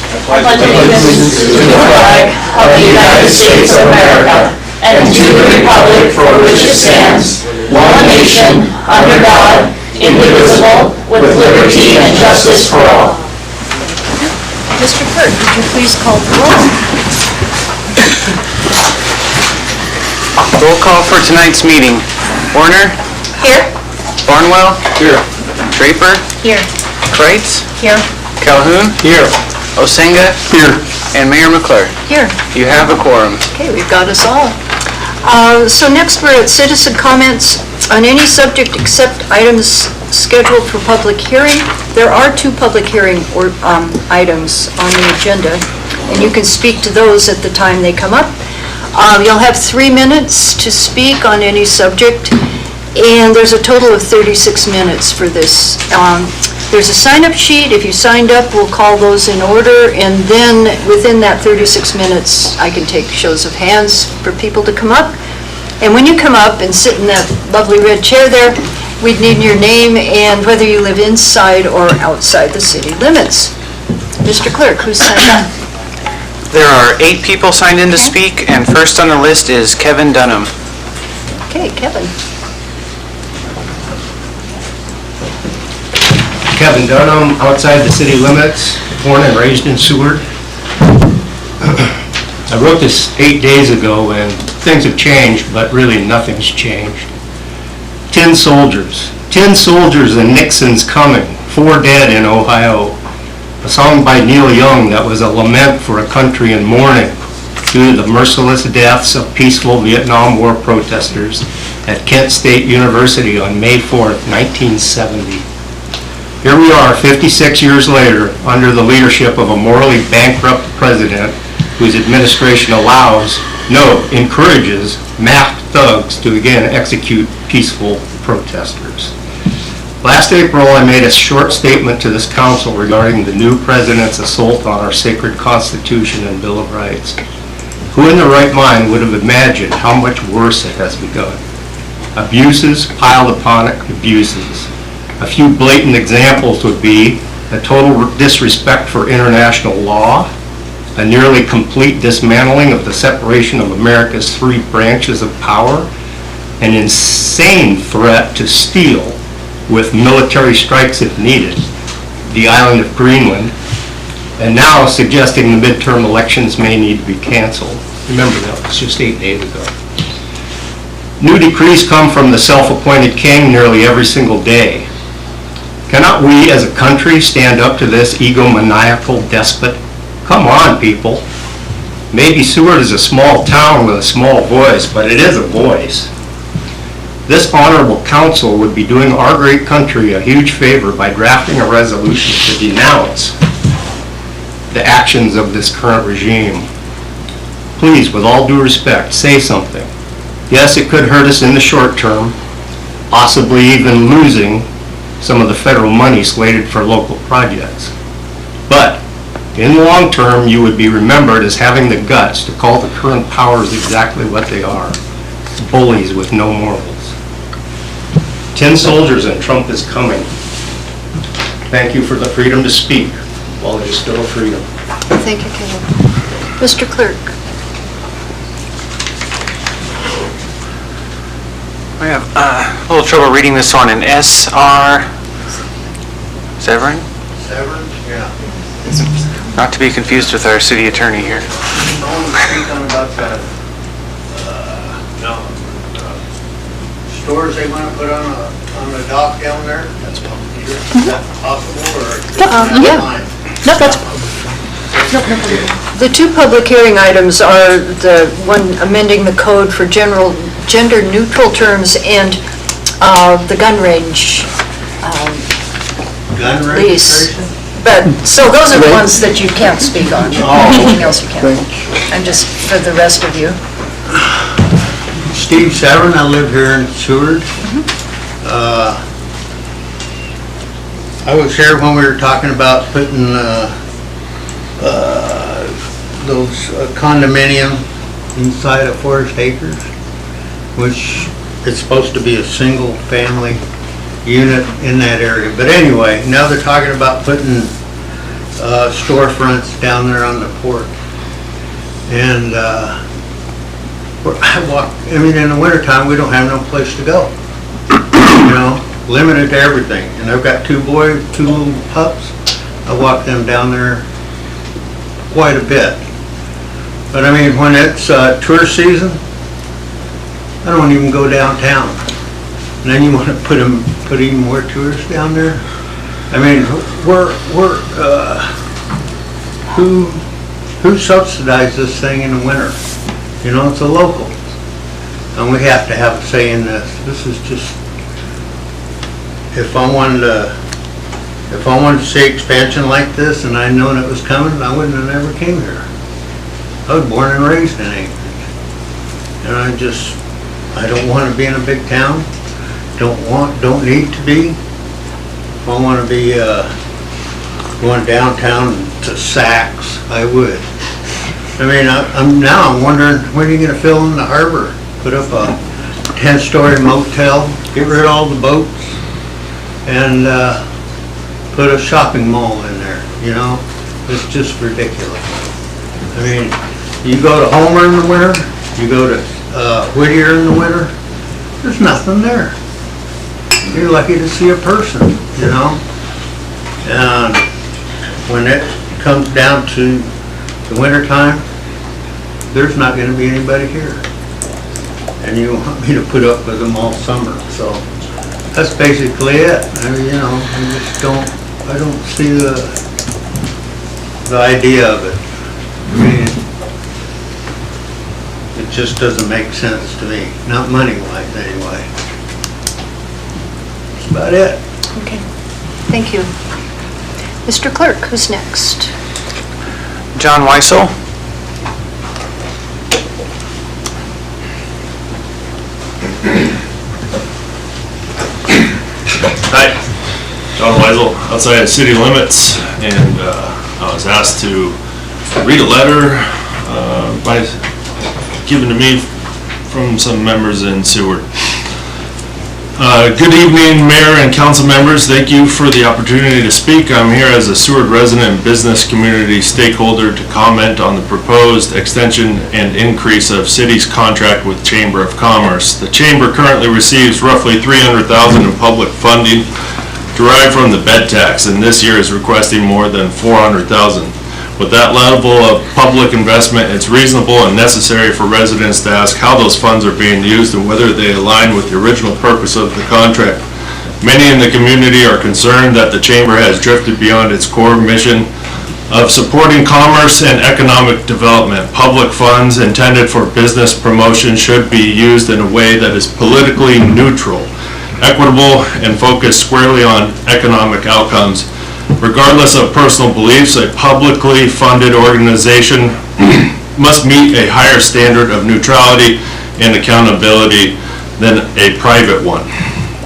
I pledge allegiance to the flag of the United States of America and to the republic for which it stands, one nation, under God, indivisible, with liberty and justice for all. Mr. Clerk, would you please call the roll? Roll call for tonight's meeting. Warner? Here. Barnwell? Here. Draper? Here. Kreitz? Here. Calhoun? Here. Osenga? Here. And Mayor McClure. Here. You have a quorum. Okay, we've got us all. So next we're at citizen comments on any subject except items scheduled for public hearing. There are two public hearing items on the agenda, and you can speak to those at the time they come up. You'll have 3 minutes to speak on any subject, and there's a total of 36 minutes for this. There's a sign-up sheet. If you signed up, we'll call those in order, and then within that 36 minutes, I can take shows of hands for people to come up. And when you come up and sit in that lovely red chair there, we'd need your name and whether you live inside or outside the city limits. Mr. Clerk, who's signed up? There are 8 people signed in to speak, and first on the list is Kevin Dunham. Okay, Kevin. Kevin Dunham, outside the city limits, born and raised in Seward. I wrote this 8 days ago and things have changed, but really nothing's changed. 10 soldiers. 10 soldiers and Nixon's coming. 4 dead in Ohio. A song by Neil Young that was a lament for a country in mourning due to the merciless deaths of peaceful Vietnam War protesters at Kent State University on May 4th, 1970. Here we are, 56 years later, under the leadership of a morally bankrupt president whose administration allows, no, encourages masked thugs to again execute peaceful protesters. Last April, I made a short statement to this council regarding the new president's assault on our sacred Constitution and Bill of Rights. Who in their right mind would have imagined how much worse it has begun? Abuses piled upon abuses. A few blatant examples would be a total disrespect for international law, a nearly complete dismantling of the separation of America's 3 branches of power, an insane threat to steal, with military strikes if needed, the island of Greenland, and now suggesting the midterm elections may need to be canceled. Remember that was just 8 days ago. New decrees come from the self-appointed king nearly every single day. Cannot we as a country stand up to this egomaniacal despot? Come on, people. Maybe Seward is a small town with a small voice, but it is a voice. This honorable council would be doing our great country a huge favor by drafting a resolution to denounce the actions of this current regime. Please, with all due respect, say something. Yes, it could hurt us in the short term, possibly even losing some of the federal money slated for local projects. But in the long term, you would be remembered as having the guts to call the current powers exactly what they are, bullies with no morals. 10 soldiers and Trump is coming. Thank you for the freedom to speak while it is still a freedom. Thank you, Kevin. Mr. Clerk. I have a little trouble reading this one in S.R. Severin? Severin, yeah. Not to be confused with our city attorney here. About the stores they want to put on the dock down there. That's possible. Is that possible or? Yeah. No, that's. The 2 public hearing items are the one amending the code for gender-neutral terms and the gun range Gun lease. registration? But, so those are the ones that you can't speak on. Anything else you can. I'm just, for the rest of you. Steve Severin, I live here in Seward. I was here when we were talking about putting those condominium inside of Forest Acres, which is supposed to be a single family unit in that area. But anyway, now they're talking about putting storefronts down there on the port. And in the wintertime, we don't have no place to go. You know, limited to everything. And I've got two little pups. I walk them down there quite a bit. But I mean, when it's tourist season, I don't even go downtown. And then you want to put even more tourists down there? I mean, who subsidizes this thing in the winter? You know, it's the locals. And we have to have a say in this. This is just, if I wanted to see expansion like this and I'd known it was coming, I wouldn't have never came here. I was born and raised in Anchorage. And I don't want to be in a big town. Don't need to be. If I want to be going downtown to Saks, I would. I mean, I'm wondering, when are you going to fill in the harbor? Put up a 10-story motel, get rid of all the boats, and put a shopping mall in there, you know? It's just ridiculous. I mean, you go to Homer in the winter, you go to Whittier in the winter, there's nothing there. You're lucky to see a person, you know? And when it comes down to the winter time, there's not going to be anybody here. And you want me to put up with them all summer, so that's basically it. I mean, you know, I don't see the idea of it. I mean, it just doesn't make sense to me, not money-wise anyway. That's about it. Okay, thank you. Mr. Clerk, who's next? John Weissel. Hi, John Weisel, outside of city limits, and I was asked to read a letter given to me from some members in Seward. Good evening, Mayor and council members. Thank you for the opportunity to speak. I'm here as a Seward resident and business community stakeholder to comment on the proposed extension and increase of city's contract with Chamber of Commerce. The Chamber currently receives roughly $300,000 in public funding derived from the bed tax, and this year is requesting more than $400,000. With that level of public investment, it's reasonable and necessary for residents to ask how those funds are being used and whether they align with the original purpose of the contract. Many in the community are concerned that the Chamber has drifted beyond its core mission of supporting commerce and economic development. Public funds intended for business promotion should be used in a way that is politically neutral, equitable, and focused squarely on economic outcomes. Regardless of personal beliefs, a publicly funded organization must meet a higher standard of neutrality and accountability than a private one.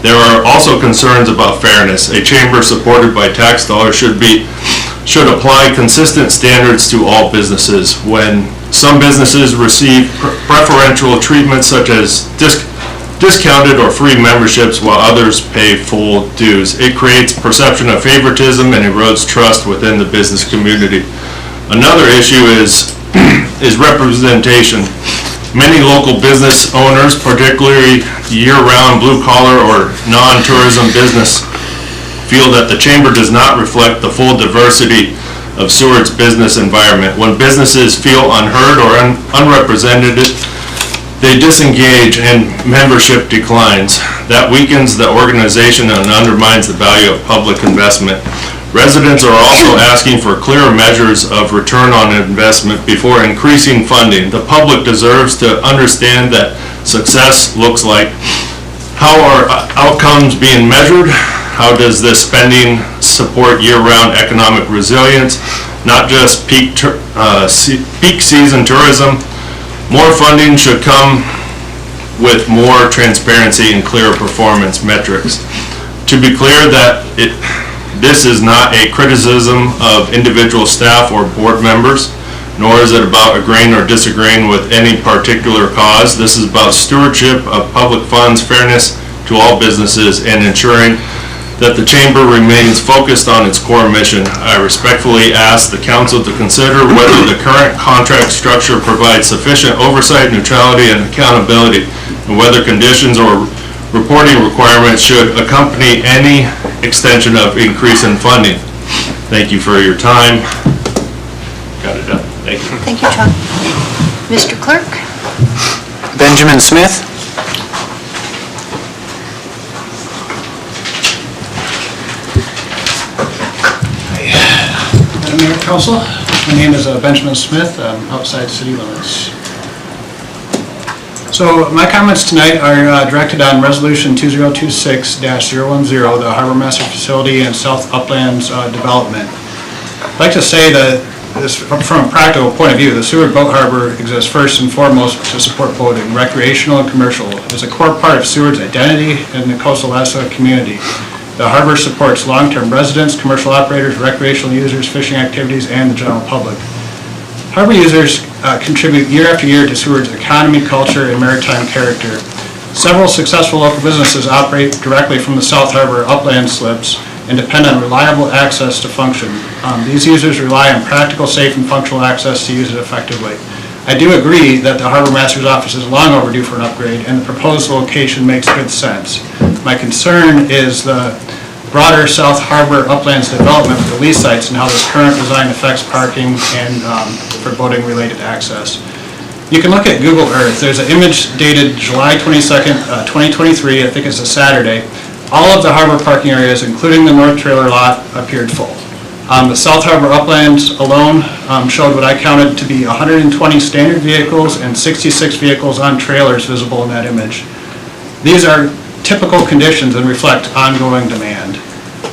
There are also concerns about fairness. A chamber supported by tax dollars should apply consistent standards to all businesses. When some businesses receive preferential treatment such as discounted or free memberships while others pay full dues, it creates perception of favoritism and erodes trust within the business community. Another issue is representation. Many local business owners, particularly year-round blue-collar or non-tourism business, feel that the Chamber does not reflect the full diversity of Seward's business environment. When businesses feel unheard or unrepresented, they disengage and membership declines. That weakens the organization and undermines the value of public investment. Residents are also asking for clearer measures of return on investment before increasing funding. The public deserves to understand that success looks like. How are outcomes being measured? How does this spending support year-round economic resilience, not just peak season tourism? More funding should come with more transparency and clearer performance metrics. To be clear, this is not a criticism of individual staff or board members, nor is it about agreeing or disagreeing with any particular cause. This is about stewardship of public funds, fairness to all businesses, and ensuring that the Chamber remains focused on its core mission. I respectfully ask the Council to consider whether the current contract structure provides sufficient oversight, neutrality, and accountability, and whether conditions or reporting requirements should accompany any extension of increase in funding. Thank you for your time. Got it done. Thank you. Thank you, John. Mr. Clerk? Benjamin Smith. Madam Mayor, Council, my name is Benjamin Smith. I'm outside city limits. So my comments tonight are directed on Resolution 2026-010, the Harbor Master Facility and South Uplands Development. I'd like to say that this, from a practical point of view, the Seward Boat Harbor exists first and foremost to support boating, recreational and commercial. It's a core part of Seward's identity in the coastal Alaska community. The harbor supports long-term residents, commercial operators, recreational users, fishing activities, and the general public. Harbor users contribute year after year to Seward's economy, culture, and maritime character. Several successful local businesses operate directly from the South Harbor upland slips and depend on reliable access to function. These users rely on practical, safe, and functional access to use it effectively. I do agree that the Harbor Master's office is long overdue for an upgrade, and the proposed location makes good sense. My concern is the broader South Harbor Uplands development with the lease sites and how this current design affects parking and for boating-related access. You can look at Google Earth. There's an image dated July 22nd, 2023. I think it's a Saturday. All of the harbor parking areas, including the north trailer lot, appeared full. The South Harbor Uplands alone showed what I counted to be 120 standard vehicles and 66 vehicles on trailers visible in that image. These are typical conditions and reflect ongoing demand.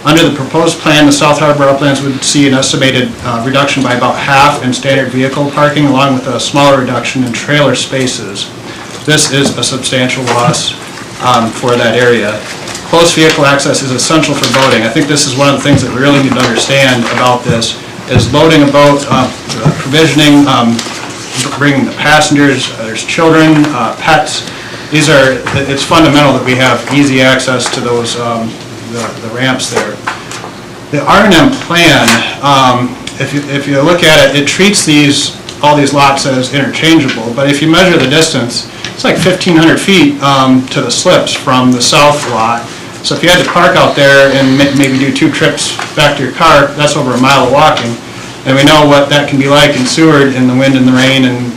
Under the proposed plan, the South Harbor Uplands would see an estimated reduction by about half in standard vehicle parking, along with a smaller reduction in trailer spaces. This is a substantial loss for that area. Close vehicle access is essential for boating. I think this is one of the things that we really need to understand about this, is loading a boat, provisioning, bringing the passengers, there's children, pets. It's fundamental that we have easy access to those, the ramps there. The R&M plan, if you look at it, it treats all these lots as interchangeable, but if you measure the distance, it's like 1,500 feet to the slips from the south lot. So if you had to park out there and maybe do 2 trips back to your car, that's over a mile of walking. And we know what that can be like in Seward in the wind and the rain and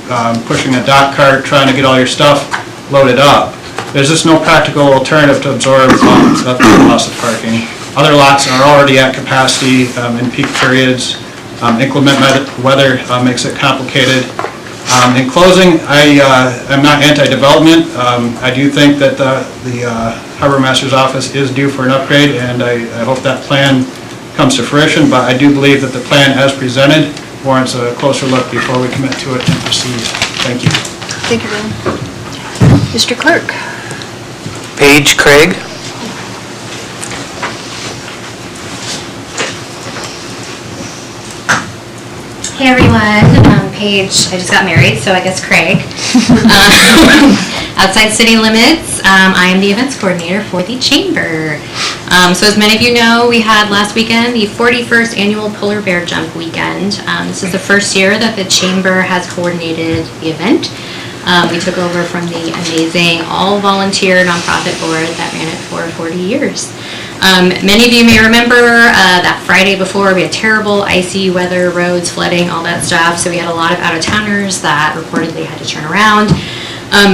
pushing a dock cart, trying to get all your stuff loaded up. There's just no practical alternative to absorb the loss of parking. Other lots are already at capacity in peak periods. Inclement weather makes it complicated. In closing, I'm not anti-development. I do think that the Harbor Master's office is due for an upgrade, and I hope that plan comes to fruition, but I do believe that the plan as presented warrants a closer look before we commit to it and proceed. Thank you. Thank you, Ben. Mr. Clerk? Paige Craig. Hey everyone, Paige, I just got married, so I guess Craig. Outside city limits, I am the events coordinator for the Chamber. So as many of you know, we had last weekend the 41st annual Polar Bear Jump Weekend. This is the first year that the Chamber has coordinated the event. We took over from the amazing all-volunteer nonprofit board that ran it for 40 years. Many of you may remember that Friday before, we had terrible icy weather, roads, flooding, all that stuff. So we had a lot of out-of-towners that reportedly had to turn around.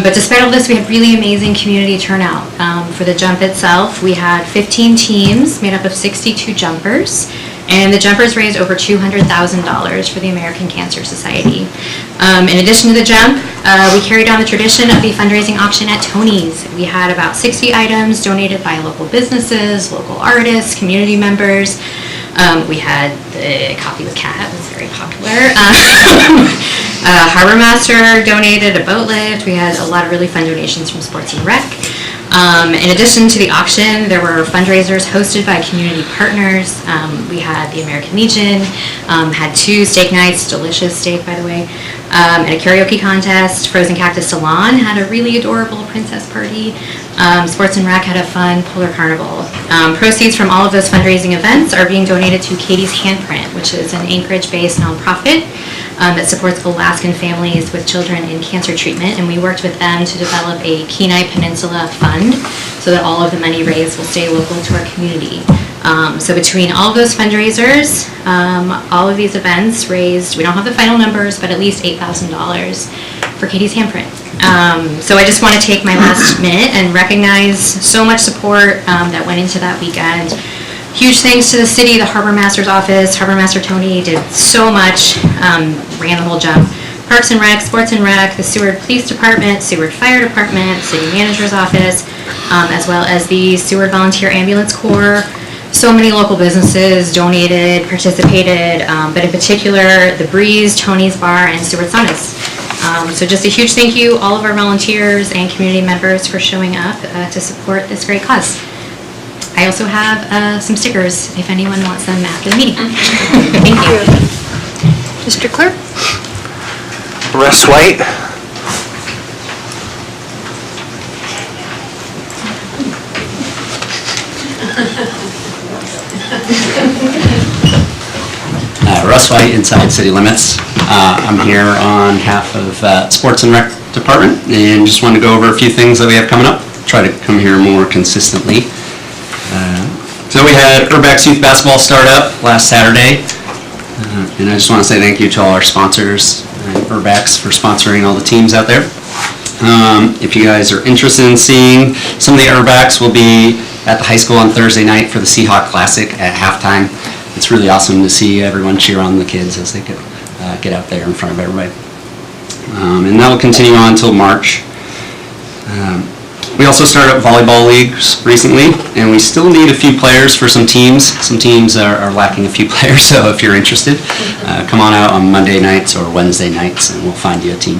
But despite all this, we had really amazing community turnout. For the jump itself, we had 15 teams made up of 62 jumpers. And the jumpers raised over $200,000 for the American Cancer Society. In addition to the jump, we carried on the tradition of the fundraising auction at Tony's. We had about 60 items donated by local businesses, local artists, community members. We had the coffee with cat, was very popular. Harbor Master donated a boat lift. We had a lot of really fun donations from Sports and Rec. In addition to the auction, there were fundraisers hosted by community partners. We had the American Legion, had 2 steak nights, delicious steak by the way. and a karaoke contest. Frozen Cactus Salon had a really adorable princess party. Sports and Rec had a fun polar carnival. Proceeds from all of those fundraising events are being donated to Katie's Handprint, which is an Anchorage-based nonprofit that supports Alaskan families with children in cancer treatment, and we worked with them to develop a Kenai Peninsula fund so that all of the money raised will stay local to our community. So between all of those fundraisers, all of these events raised, we don't have the final numbers, but at least $8,000 for Katie's Handprint. So I just want to take my last minute and recognize so much support that went into that weekend. Huge thanks to the city, the Harbor Master's office. Harbor Master Tony did so much, ran the whole jump. Parks and Rec, Sports and Rec, the Seward Police Department, Seward Fire Department, City Manager's Office, as well as the Seward Volunteer Ambulance Corps. So many local businesses donated, participated, but in particular, The Breeze, Tony's Bar, and Seward Saunas. So just a huge thank you, all of our volunteers and community members for showing up to support this great cause. I also have some stickers if anyone wants them after the meeting. Thank you. Mr. Clerk? Russ White. Russ White, inside city limits. I'm here on behalf of Sports and Rec Department, and just wanted to go over a few things that we have coming up. Try to come here more consistently. So we had Urbex Youth Basketball start up last Saturday, and I just want to say thank you to all our sponsors, Urbex, for sponsoring all the teams out there. If you guys are interested in seeing some of the Urbex, will be at the high school on Thursday night for the Seahawk Classic at halftime. It's really awesome to see everyone cheer on the kids as they get out there in front of everybody. And that will continue on until March. We also started up volleyball leagues recently, and we still need a few players for some teams. Some teams are lacking a few players, so if you're interested, come on out on Monday nights or Wednesday nights, and we'll find you a team.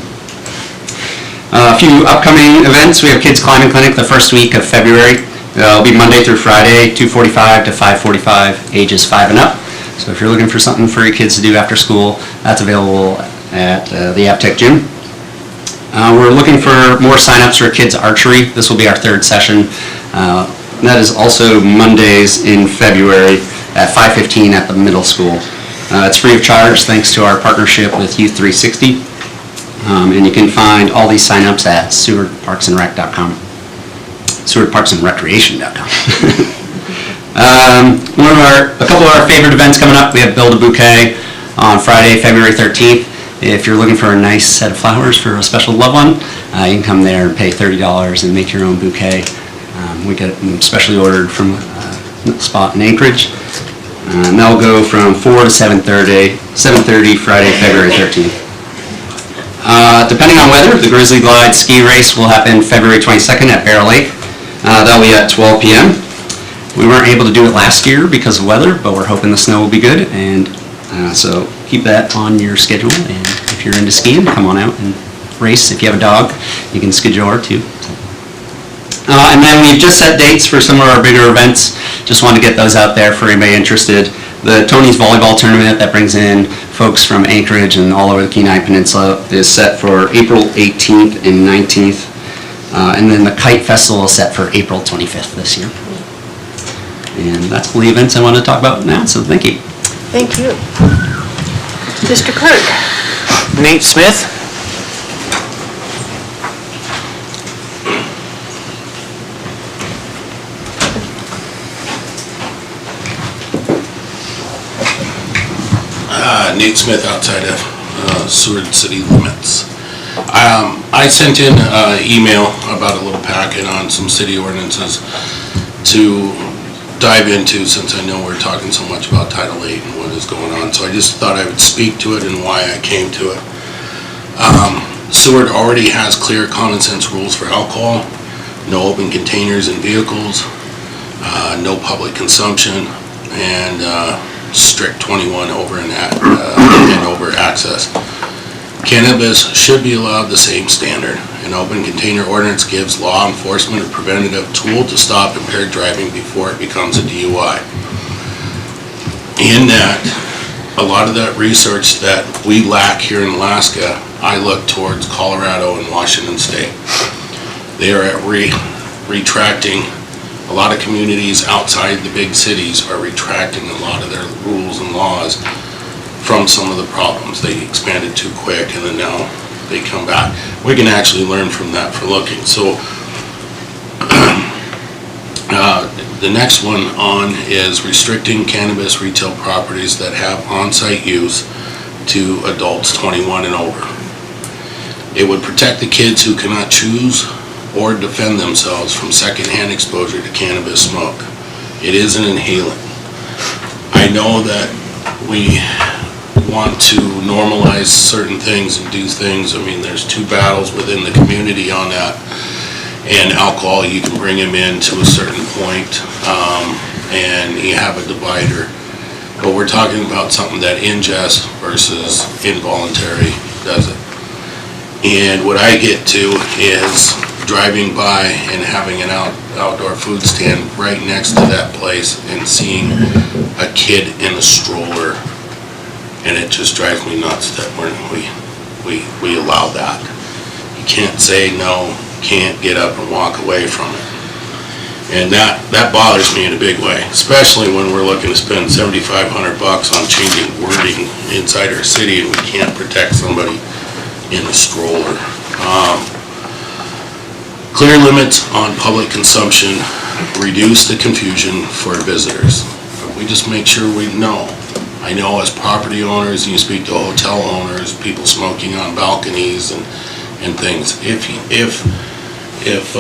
A few upcoming events. We have Kids Climbing Clinic the first week of February. It'll be Monday through Friday, 2:45 to 5:45, ages 5 and up. So if you're looking for something for your kids to do after school, that's available at the AppTech Gym. We're looking for more signups for Kids Archery. This will be our third session. That is also Mondays in February at 5:15 at the middle school. It's free of charge thanks to our partnership with Youth 360. And you can find all these signups at SewardParksandRec.com. SewardParksandRecreation.com. A couple of our favorite events coming up. We have Build a Bouquet on Friday, February 13th. If you're looking for a nice set of flowers for a special loved one, you can come there and pay $30 and make your own bouquet. We get them specially ordered from a spot in Anchorage. And that'll go from 4 to 7:30 Friday, February 13th. Depending on weather, the Grizzly Glide ski race will happen February 22nd at Bear Lake. That'll be at 12 p.m. We weren't able to do it last year because of weather, but we're hoping the snow will be good, and so keep that on your schedule. And if you're into skiing, come on out and race. If you have a dog, you can schedule too. And then we've just set dates for some of our bigger events. Just want to get those out there for anybody interested. The Tony's Volleyball Tournament that brings in folks from Anchorage and all over the Kenai Peninsula is set for April 18th and 19th. And then the Kite Festival is set for April 25th this year. And that's all the events I want to talk about now, so thank you. Thank you. Mr. Clerk? Nate Smith. Nate Smith outside of Seward City Limits. I sent in an email about a little packet on some city ordinances to dive into, since I know we're talking so much about Title VIII and what is going on. So I just thought I would speak to it and why I came to it. Seward already has clear common sense rules for alcohol, no open containers in vehicles, no public consumption, and strict 21 over and over access. Cannabis should be allowed the same standard. An open container ordinance gives law enforcement a preventative tool to stop impaired driving before it becomes a DUI. In that, a lot of that research that we lack here in Alaska I look towards Colorado and Washington State. They are at retracting. A lot of communities outside the big cities are retracting a lot of their rules and laws from some of the problems. They expanded too quick and then now they come back. We can actually learn from that for looking. So the next one on is restricting cannabis retail properties that have on-site use to adults 21 and over. It would protect the kids who cannot choose or defend themselves from secondhand exposure to cannabis smoke. It is an inhalant. I know that we want to normalize certain things and do things. I mean, there's two battles within the community on that. And alcohol, you can bring them in to a certain point, and you have a divider. But we're talking about something that ingest versus involuntary does it. And what I get to is driving by and having an outdoor food stand right next to that place and seeing a kid in a stroller, and it just drives me nuts that we allow that. You can't say no, can't get up and walk away from it. And that bothers me in a big way, especially when we're looking to spend $7,500 on changing wording inside our city and we can't protect somebody in a stroller. Clear limits on public consumption, reduce the confusion for visitors. We just make sure we know. I know as property owners, you speak to hotel owners, people smoking on balconies and things. If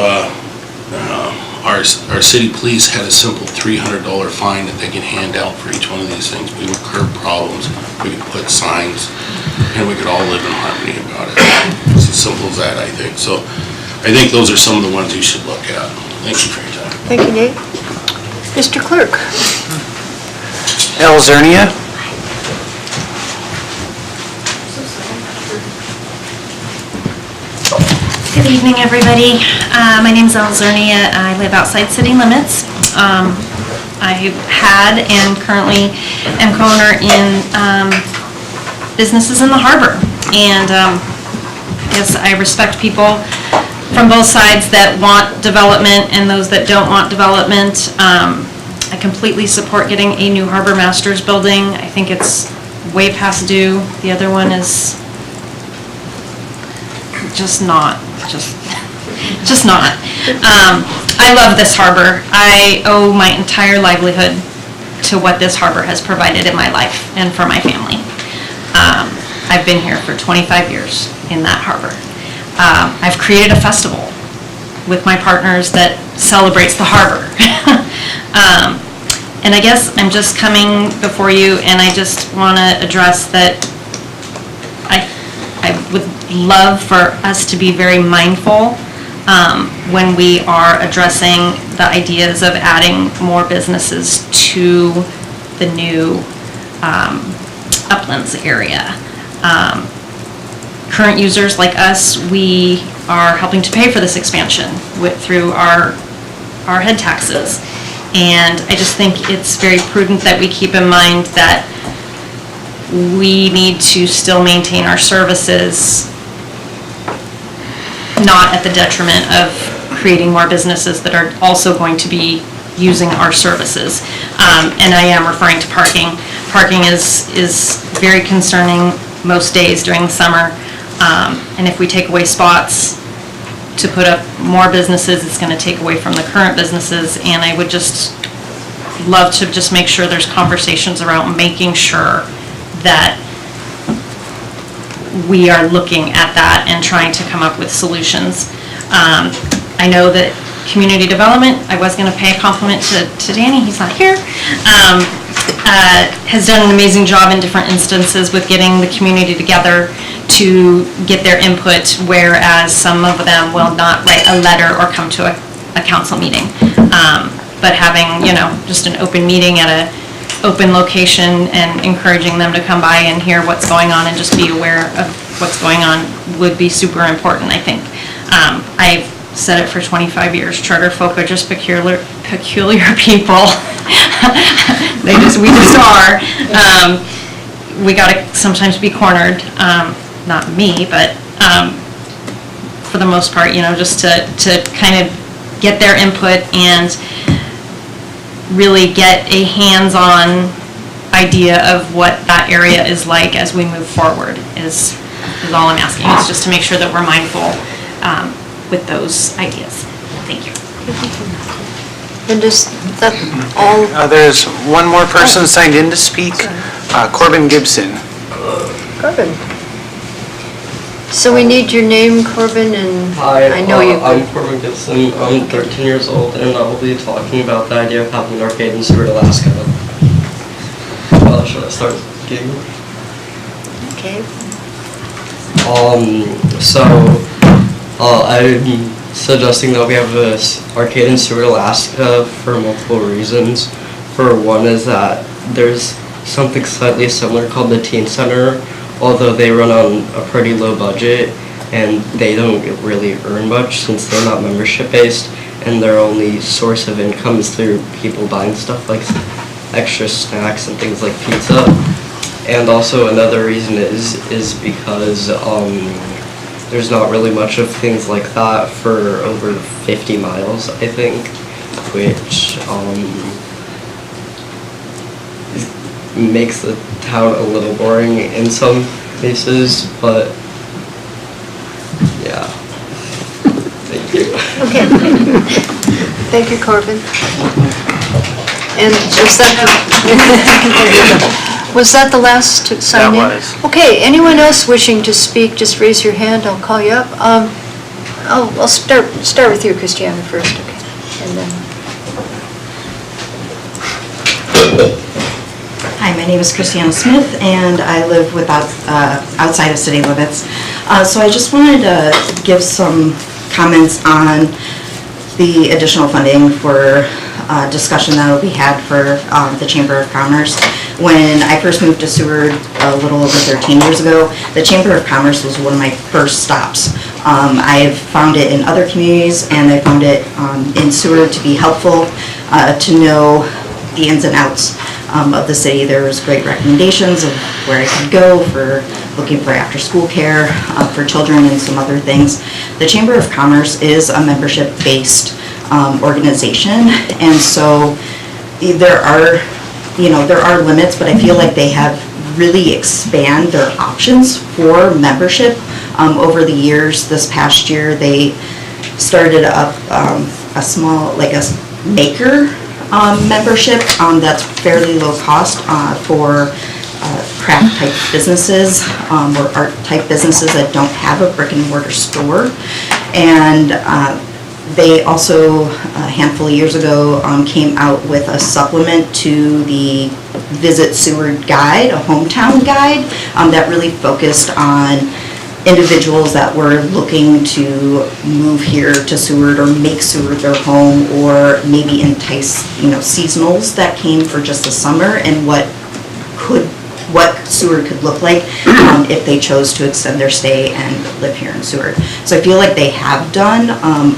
our city police had a simple $300 fine that they could hand out for each one of these things, we would curb problems, we could put signs, and we could all live in harmony about it. It's as simple as that, I think. So I think those are some of the ones you should look at. Thank you for your time. Thank you, Nate. Mr. Clerk? El Zernia. Good evening, everybody. My name's El Zernia. I live outside city limits. I had and currently am co-owner in businesses in the harbor. And I guess I respect people from both sides that want development and those that don't want development. I completely support getting a new harbor master's building. I think it's way past due. The other one is just not. I love this harbor. I owe my entire livelihood to what this harbor has provided in my life and for my family. I've been here for 25 years in that harbor. I've created a festival with my partners that celebrates the harbor. And I guess I'm just coming before you and I just want to address that I would love for us to be very mindful when we are addressing the ideas of adding more businesses to the new Uplands area. Current users like us, we are helping to pay for this expansion through our head taxes. And I just think it's very prudent that we keep in mind that we need to still maintain our services, not at the detriment of creating more businesses that are also going to be using our services. And I am referring to parking. Parking is very concerning most days during the summer. And if we take away spots to put up more businesses, it's going to take away from the current businesses. And I would just love to just make sure there's conversations around making sure that we are looking at that and trying to come up with solutions. I know that community development, I was going to pay a compliment to Danny, he's not here, has done an amazing job in different instances with getting the community together to get their input, whereas some of them will not write a letter or come to a council meeting. But having, just an open meeting at a open location and encouraging them to come by and hear what's going on and just be aware of what's going on would be super important, I think. I've said it for 25 years, charter folk are just peculiar people. We just are. We gotta sometimes be cornered. not me, but for the most part, just to kind of get their input and really get a hands-on idea of what that area is like as we move forward is all I'm asking. It's just to make sure that we're mindful with those ideas. Thank you. And is that all? There's one more person signed in to speak, Corbin Gibson. Corbin. So we need your name, Corbin, and Hi, I know you. I'm Corbin Gibson. I'm 13 years old, and I will be talking about the idea of having an arcade in Seward, Alaska. Should I start gigging? Okay. I'm suggesting that we have this arcade in Seward, Alaska for multiple reasons. For one is that there's something slightly similar called the Teen Center, although they run on a pretty low budget and they don't really earn much since they're not membership based, and their only source of income is through people buying stuff like extra snacks and things like pizza. And also another reason is because there's not really much of things like that for over 50 miles, I think, which makes the town a little boring in some cases, but yeah. Thank you. Okay. Thank you, Corbin. And was that the last to sign in? That was. Okay, anyone else wishing to speak, just raise your hand, I'll call you up. I'll start with you, Christiana, first, okay? And then. Hi, my name is Christiana Smith, and I live outside of city limits. So I just wanted to give some comments on the additional funding for discussion that will be had for the Chamber of Commerce. When I first moved to Seward a little over 13 years ago, the Chamber of Commerce was one of my first stops. I've found it in other communities, and I found it in Seward to be helpful to know the ins and outs of the city. There was great recommendations of where I could go for looking for after-school care for children and some other things. The Chamber of Commerce is a membership-based organization, and so there are limits, but I feel like they have really expanded their options for membership over the years. This past year, they started up a small, like a maker membership that's fairly low cost for craft type businesses or art type businesses that don't have a brick and mortar store. And they also, a handful of years ago, came out with a supplement to the Visit Seward Guide, a hometown guide, that really focused on individuals that were looking to move here to Seward or make Seward their home, or maybe entice, seasonals that came for just the summer, and what Seward could look like if they chose to extend their stay and live here in Seward. So I feel like they have done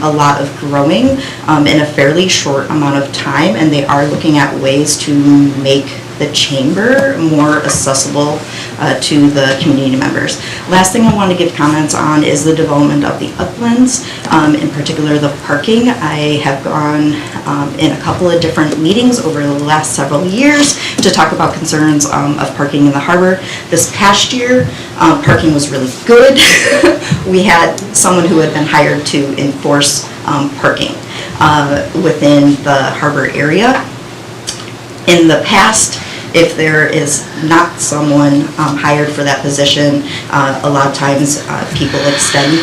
a lot of growing in a fairly short amount of time, and they are looking at ways to make the chamber more accessible to the community members. Last thing I want to give comments on is the development of the uplands, in particular the parking. I have gone in a couple of different meetings over the last several years to talk about concerns of parking in the harbor. This past year, parking was really good. We had someone who had been hired to enforce parking within the harbor area. In the past, if there is not someone hired for that position, a lot of times people extend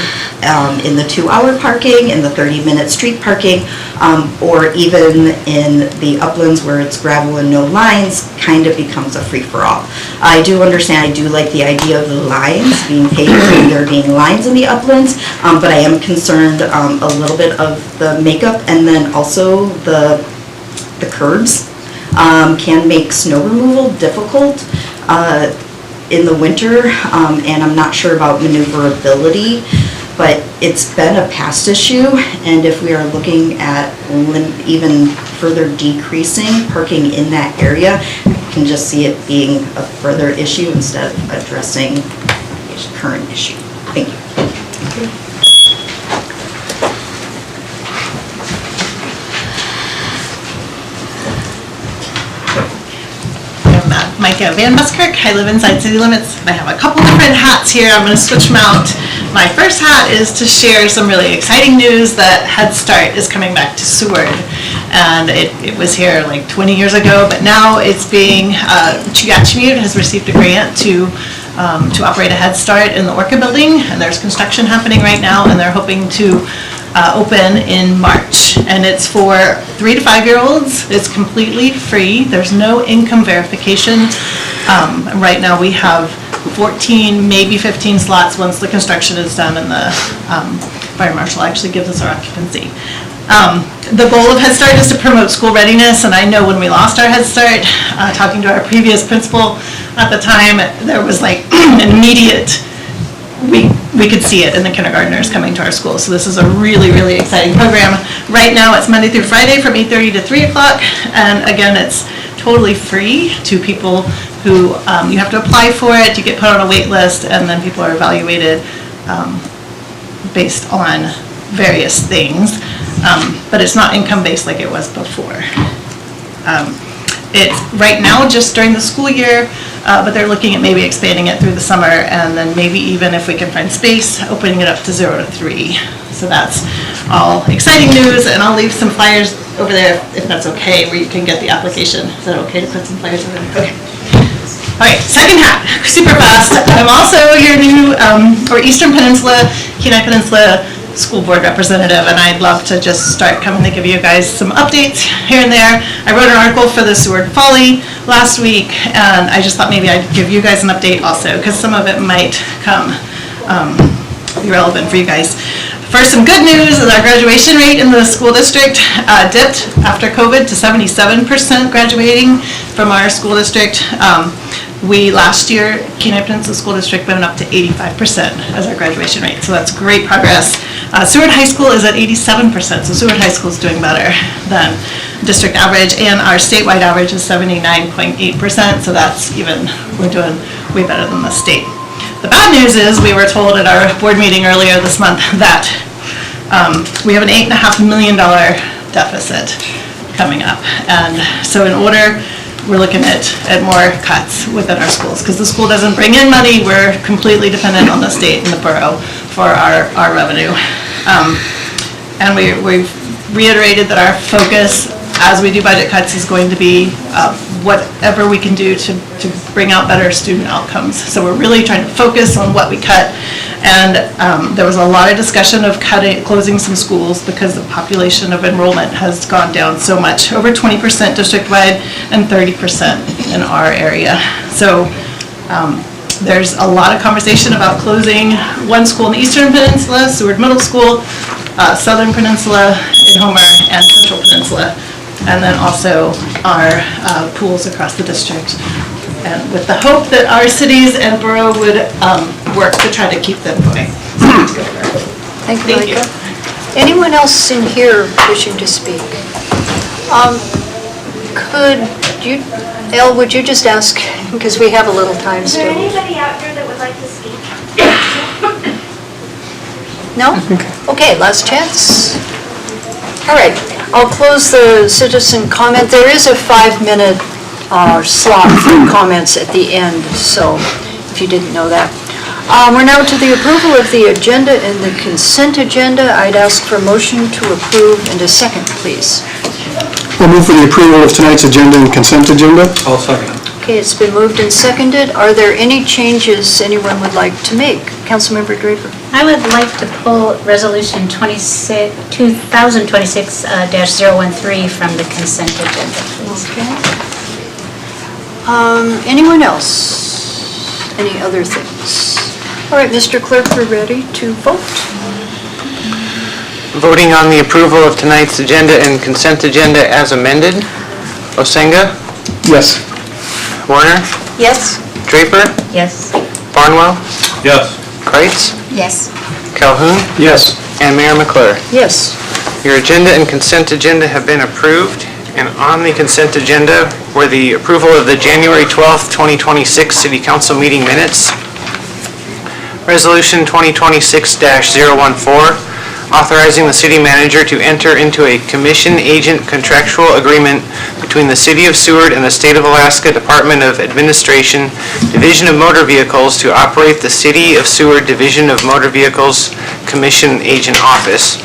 in the 2-hour parking, in the 30-minute street parking, or even in the uplands where it's gravel and no lines, kind of becomes a free-for-all. I do understand, I do like the idea of the lines being paved and there being lines in the uplands, but I am concerned a little bit of the makeup, and then also the curbs. Can make snow removal difficult in the winter, and I'm not sure about maneuverability, but it's been a past issue, and if we are looking at even further decreasing parking in that area, I can just see it being a further issue instead of addressing the current issue. Thank you. I'm Micah Van Buskirk. I live inside city limits. I have a couple different hats here. I'm going to switch them out. My first hat is to share some really exciting news that Head Start is coming back to Seward. And it was here like 20 years ago, but now it's being, Chugachmute has received a grant to operate a Head Start in the Orca building, and there's construction happening right now, and they're hoping to open in March. And it's for 3 to 5-year-olds. It's completely free. There's no income verification. Right now we have 14, maybe 15 slots once the construction is done and the fire marshal actually gives us our occupancy. The goal of Head Start is to promote school readiness, and I know when we lost our Head Start, talking to our previous principal at the time, there was like an immediate, we could see it in the kindergartners coming to our school. So this is a really, really exciting program. Right now it's Monday through Friday from 8:30 to 3 o'clock, and again, it's totally free to people who, you have to apply for it, you get put on a wait list, and then people are evaluated based on various things. But it's not income-based like it was before. It's right now just during the school year, but they're looking at maybe expanding it through the summer, and then maybe even if we can find space, opening it up to 0 to 3. So that's all exciting news, and I'll leave some flyers over there if that's okay, where you can get the application. Is that okay to put some flyers over there? Okay. All right, second hat, super fast. I'm also your new, or Eastern Peninsula, Kenai Peninsula school board representative, and I'd love to just start coming to give you guys some updates here and there. I wrote an article for the Seward Folly last week, and I just thought maybe I'd give you guys an update also, because some of it might be relevant for you guys. First, some good news is our graduation rate in the school district dipped after COVID to 77% graduating from our school district. We, last year, Kenai Peninsula School District went up to 85% as our graduation rate, so that's great progress. Seward High School is at 87%, so Seward High School is doing better than district average, and our statewide average is 79.8%, so that's even, we're doing way better than the state. The bad news is we were told at our board meeting earlier this month that we have an $8.5 million deficit coming up, and so in order, we're looking at more cuts within our schools, because the school doesn't bring in money. We're completely dependent on the state and the borough for our revenue. And we've reiterated that our focus as we do budget cuts is going to be whatever we can do to bring out better student outcomes. So we're really trying to focus on what we cut. And there was a lot of discussion of closing some schools because the population of enrollment has gone down so much, over 20% district-wide and 30% in our area. So there's a lot of conversation about closing one school in the Eastern Peninsula, Seward Middle School, Southern Peninsula in Homer, and Central Peninsula, and then also our pools across the district. And with the hope that our cities and borough would work to try to keep them going. Thank you, Micah. Anyone else in here wishing to speak? Could you, Elle, would you just ask, because we have a little time still. Is there anybody out here that would like to speak? No? Okay, last chance. All right, I'll close the citizen comment. There is a 5-minute slot for comments at the end, so if you didn't know that. We're now to the approval of the agenda and the consent agenda. I'd ask for a motion to approve and a second, please. I'll move for the approval of tonight's agenda and consent agenda. I'll second. Okay, it's been moved and seconded. Are there any changes anyone would like to make? Councilmember Draper. I would like to pull Resolution 2026-013 from the consent agenda, please. Okay. Anyone else? Any other things? All right, Mr. Clerk, we're ready to vote. Voting on the approval of tonight's agenda and consent agenda as amended. Osenga? Yes. Warner? Yes. Draper? Yes. Barnwell? Yes. Kreitz? Yes. Calhoun? Yes. And Mayor McClure. Yes. Your agenda and consent agenda have been approved, and on the consent agenda were the approval of the January 12th, 2026 City Council meeting minutes, Resolution 2026-014, authorizing the city manager to enter into a commission agent contractual agreement between the City of Seward and the State of Alaska Department of Administration, Division of Motor Vehicles to operate the City of Seward Division of Motor Vehicles Commission Agent Office.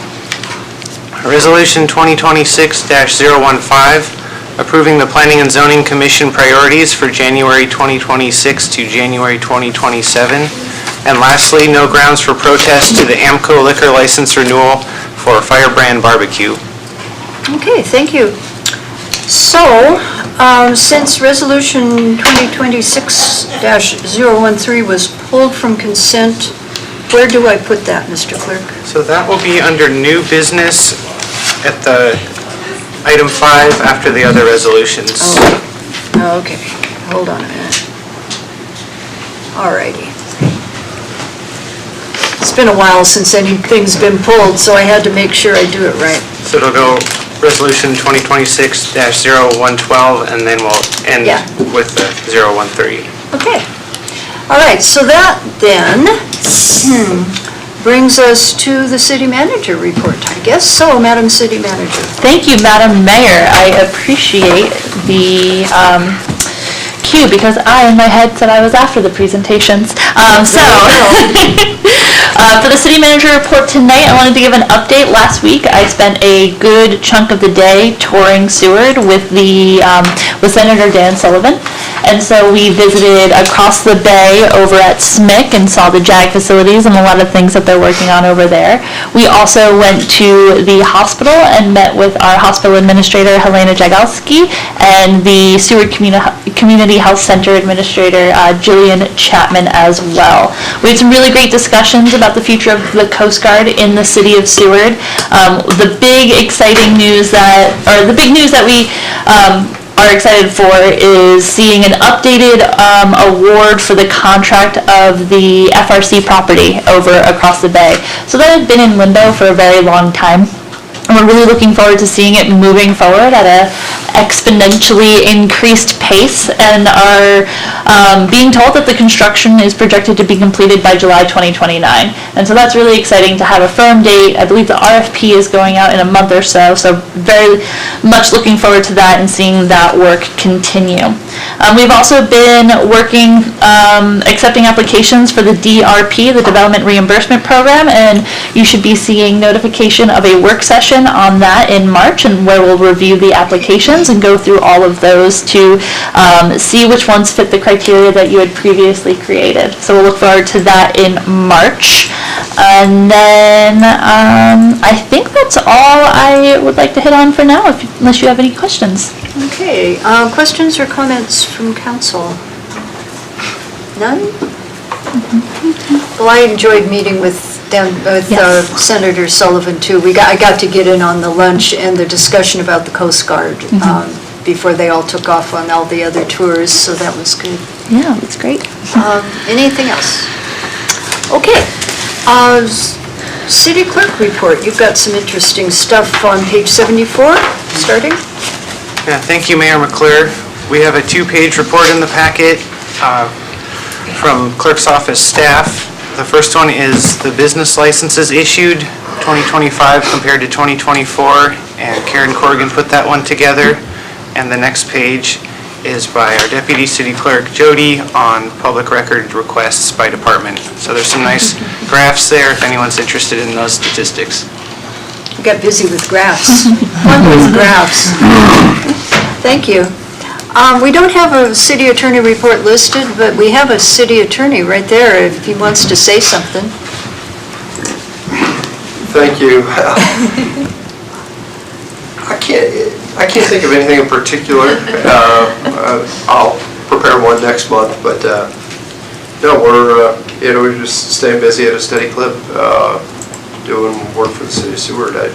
Resolution 2026-015, approving the Planning and Zoning Commission priorities for January 2026 to January 2027. And lastly, no grounds for protest to the AMCO liquor license renewal for Firebrand Barbecue. Okay, thank you. So, since Resolution 2026-013 was pulled from consent, where do I put that, Mr. Clerk? So that will be under new business at the item 5 after the other resolutions. Oh, okay, hold on a minute. All righty. It's been a while since anything's been pulled, so I had to make sure I do it right. So it'll go Resolution 2026-0112, and then we'll end with the 013. Okay. All right, so that then brings us to the city manager report, I guess. So, Madam City Manager. Thank you, Madam Mayor. I appreciate the cue because I, in my head, said I was after the presentations. For the city manager report tonight, I wanted to give an update. Last week, I spent a good chunk of the day touring Seward with Senator Dan Sullivan. And so we visited across the bay over at SMIC and saw the JAG facilities and a lot of things that they're working on over there. We also went to the hospital and met with our hospital administrator, Helena Jagalski, and the Seward Community Health Center administrator, Jillian Chapman, as well. We had some really great discussions about the future of the Coast Guard in the city of Seward. The big news that we are excited for is seeing an updated award for the contract of the FRC property over across the bay. So that had been in limbo for a very long time. And we're really looking forward to seeing it moving forward at a exponentially increased pace, and are being told that the construction is projected to be completed by July 2029. And so that's really exciting to have a firm date. I believe the RFP is going out in a month or so, so very much looking forward to that and seeing that work continue. We've also been working, accepting applications for the DRP, the Development Reimbursement Program, and you should be seeing notification of a work session on that in March, and where we'll review the applications and go through all of those to see which ones fit the criteria that you had previously created. So we'll look forward to that in March. And then I think that's all I would like to hit on for now, unless you have any questions. Okay, questions or comments from council? None? Well, I enjoyed meeting with Senator Sullivan too. I got to get in on the lunch and the discussion about the Coast Guard before they all took off on all the other tours, so that was good. Yeah, that's great. Anything else? Okay. City Clerk report. You've got some interesting stuff on page 74, starting. Yeah, thank you, Mayor McClure. We have a 2-page report in the packet from Clerk's office staff. The first one is the business licenses issued 2025 compared to 2024, and Karen Corrigan put that one together. And the next page is by our Deputy City Clerk, Jody, on public record requests by department. So there's some nice graphs there if anyone's interested in those statistics. We got busy with graphs. Fun with graphs. Thank you. We don't have a city attorney report listed, but we have a city attorney right there if he wants to say something. Thank you. I can't think of anything in particular. I'll prepare one next month, but no, we're just staying busy at a steady clip, doing work for the city of Seward. I'm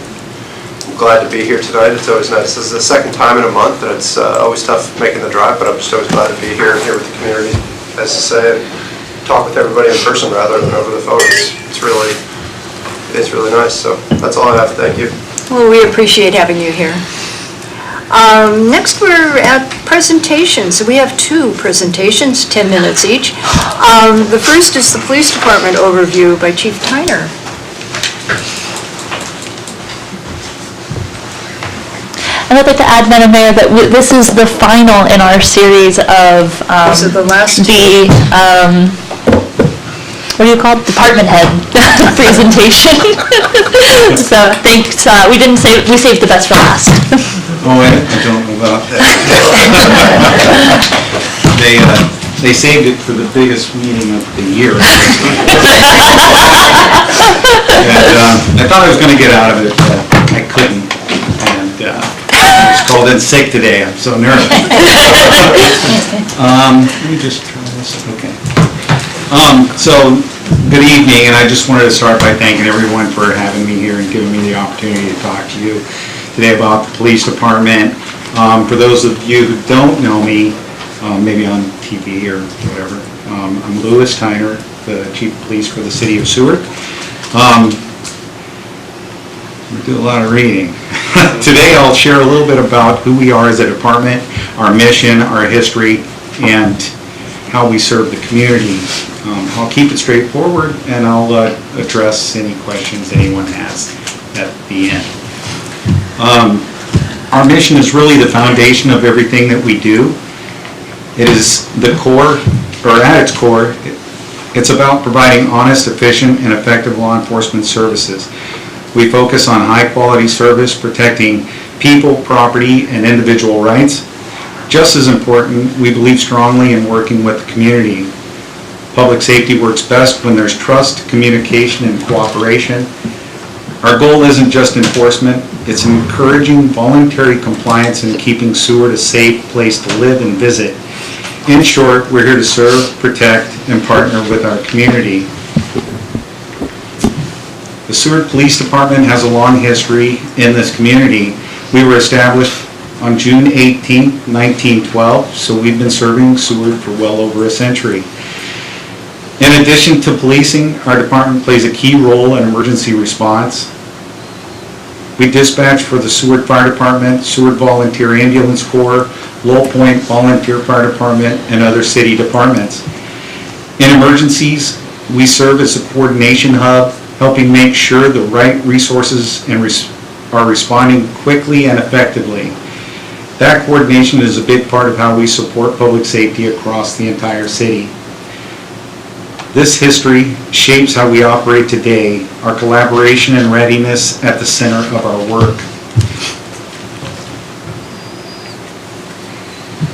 glad to be here tonight. It's always nice. This is the second time in a month, and it's always tough making the drive, but I'm just always glad to be here and here with the community, as to say, and talk with everybody in person rather than over the phone. It's really nice. So that's all I have. Thank you. Well, we appreciate having you here. Next, we're at presentations. We have two presentations, 10 minutes each. The first is the Police Department overview by Chief Tyner. And I'd like to add, Madam Mayor, that this is the final in our series of So the last what do you call it? Department head presentation. So thanks. We saved the best for last. Oh, I don't know about that. They saved it for the biggest meeting of the year. And I thought I was going to get out of it, but I couldn't. And I was called in sick today. I'm so nervous. Let me just try this. Okay. So, good evening, and I just wanted to start by thanking everyone for having me here and giving me the opportunity to talk to you today about the police department. For those of you who don't know me, maybe on TV or whatever, I'm Louis Tyner, the Chief of Police for the City of Seward. We do a lot of reading. Today I'll share a little bit about who we are as a department, our mission, our history, and how we serve the community. I'll keep it straightforward, and I'll address any questions anyone has at the end. Our mission is really the foundation of everything that we do. It is the core, or at its core, it's about providing honest, efficient, and effective law enforcement services. We focus on high-quality service, protecting people, property, and individual rights. Just as important, we believe strongly in working with the community. Public safety works best when there's trust, communication, and cooperation. Our goal isn't just enforcement, it's encouraging voluntary compliance and keeping Seward a safe place to live and visit. In short, we're here to serve, protect, and partner with our community. The Seward Police Department has a long history in this community. We were established on June 18, 1912, so we've been serving Seward for well over a century. In addition to policing, our department plays a key role in emergency response. We dispatch for the Seward Fire Department, Seward Volunteer Ambulance Corps, Lowell Point Volunteer Fire Department, and other city departments. In emergencies, we serve as a coordination hub, helping make sure the right resources are responding quickly and effectively. That coordination is a big part of how we support public safety across the entire city. This history shapes how we operate today, our collaboration and readiness at the center of our work.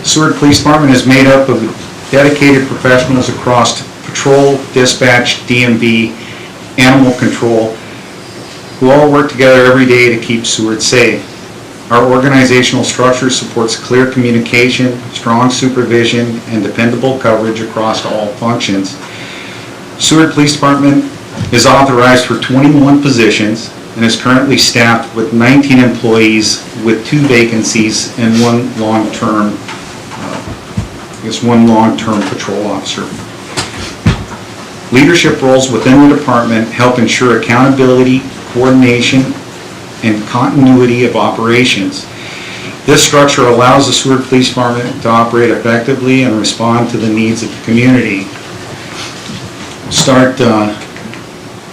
Seward Police Department is made up of dedicated professionals across patrol, dispatch, DMV, animal control, who all work together every day to keep Seward safe. Our organizational structure supports clear communication, strong supervision, and dependable coverage across all functions. Seward Police Department is authorized for 21 positions and is currently staffed with 19 employees with 2 vacancies and one long-term patrol officer. Leadership roles within the department help ensure accountability, coordination, and continuity of operations. This structure allows the Seward Police Department to operate effectively and respond to the needs of the community. Start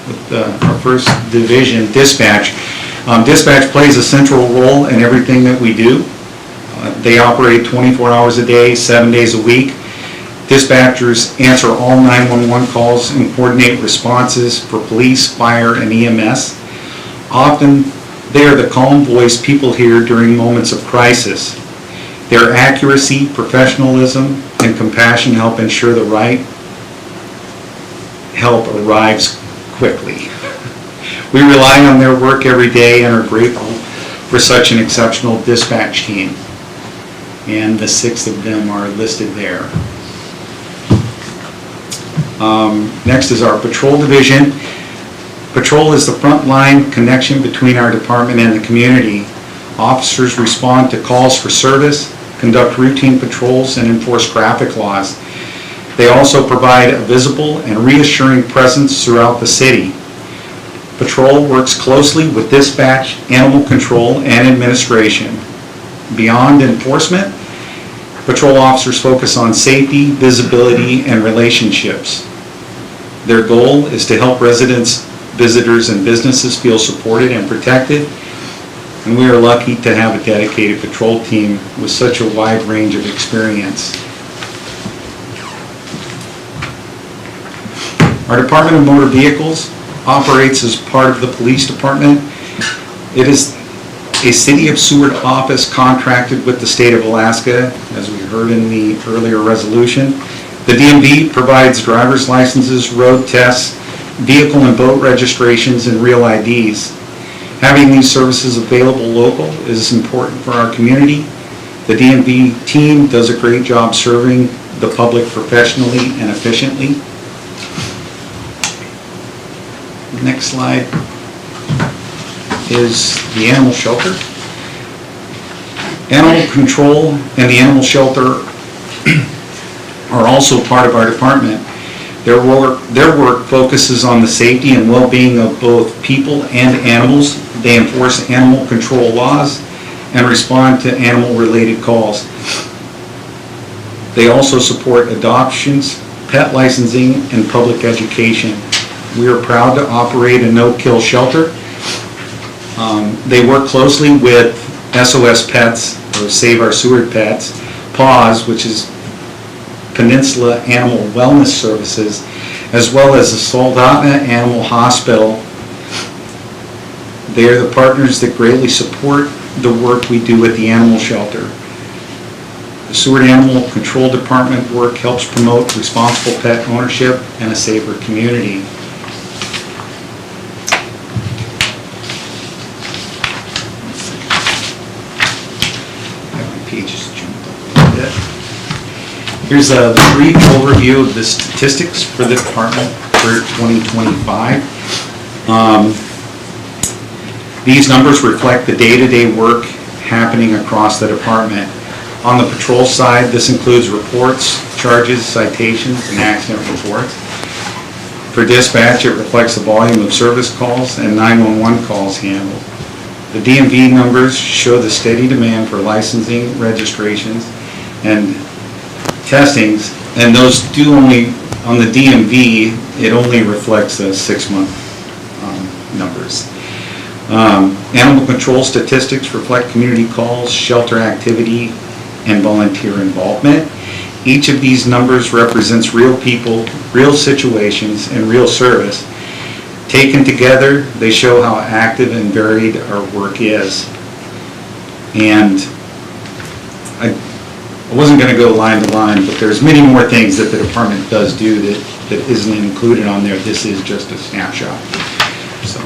with our first division, dispatch. Dispatch plays a central role in everything that we do. They operate 24 hours a day, 7 days a week. Dispatchers answer all 911 calls and coordinate responses for police, fire, and EMS. Often, they are the calm voice people hear during moments of crisis. Their accuracy, professionalism, and compassion help ensure the right help arrives quickly. We rely on their work every day and are grateful for such an exceptional dispatch team. And the 6 of them are listed there. Next is our patrol division. Patrol is the front line connection between our department and the community. Officers respond to calls for service, conduct routine patrols, and enforce traffic laws. They also provide a visible and reassuring presence throughout the city. Patrol works closely with dispatch, animal control, and administration. Beyond enforcement, patrol officers focus on safety, visibility, and relationships. Their goal is to help residents, visitors, and businesses feel supported and protected, and we are lucky to have a dedicated patrol team with such a wide range of experience. Our Department of Motor Vehicles operates as part of the Police Department. It is a City of Seward office contracted with the state of Alaska, as we heard in the earlier resolution. The DMV provides driver's licenses, road tests, vehicle and boat registrations, and real IDs. Having these services available local is important for our community. The DMV team does a great job serving the public professionally and efficiently. Next slide is the animal shelter. Animal control and the animal shelter are also part of our department. Their work focuses on the safety and well-being of both people and animals. They enforce animal control laws and respond to animal-related calls. They also support adoptions, pet licensing, and public education. We are proud to operate a no-kill shelter. They work closely with SOS Pets, or Save Our Seward Pets, PAWS, which is Peninsula Animal Wellness Services, as well as the Soldotna Animal Hospital. They are the partners that greatly support the work we do at the animal shelter. The Seward Animal Control Department work helps promote responsible pet ownership and a safer community. Here's a brief overview of the statistics for the department for 2025. These numbers reflect the day-to-day work happening across the department. On the patrol side, this includes reports, charges, citations, and accident reports. For dispatch, it reflects the volume of service calls and 911 calls handled. The DMV numbers show the steady demand for licensing, registrations, and testings, and those do only, on the DMV, it only reflects the 6-month numbers. Animal control statistics reflect community calls, shelter activity, and volunteer involvement. Each of these numbers represents real people, real situations, and real service. Taken together, they show how active and varied our work is. And I wasn't going to go line to line, but there's many more things that the department does do that isn't included on there. This is just a snapshot. So,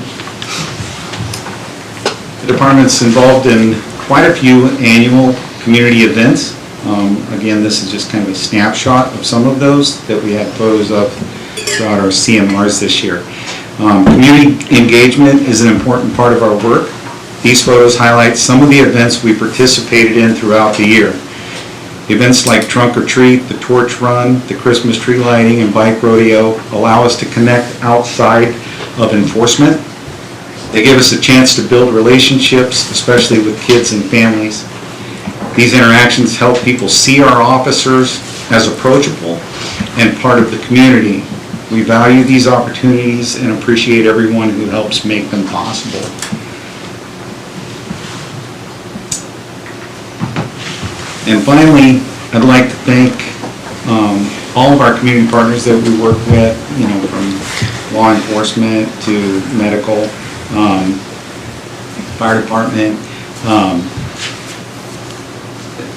the department's involved in quite a few annual community events. Again, this is just kind of a snapshot of some of those that we had photos of throughout our CMRs this year. Community engagement is an important part of our work. These photos highlight some of the events we participated in throughout the year. Events like Trunk or Treat, the Torch Run, the Christmas tree lighting, and bike rodeo allow us to connect outside of enforcement. They give us a chance to build relationships, especially with kids and families. These interactions help people see our officers as approachable and part of the community. We value these opportunities and appreciate everyone who helps make them possible. And finally, I'd like to thank all of our community partners that we work with, from law enforcement to medical, fire department.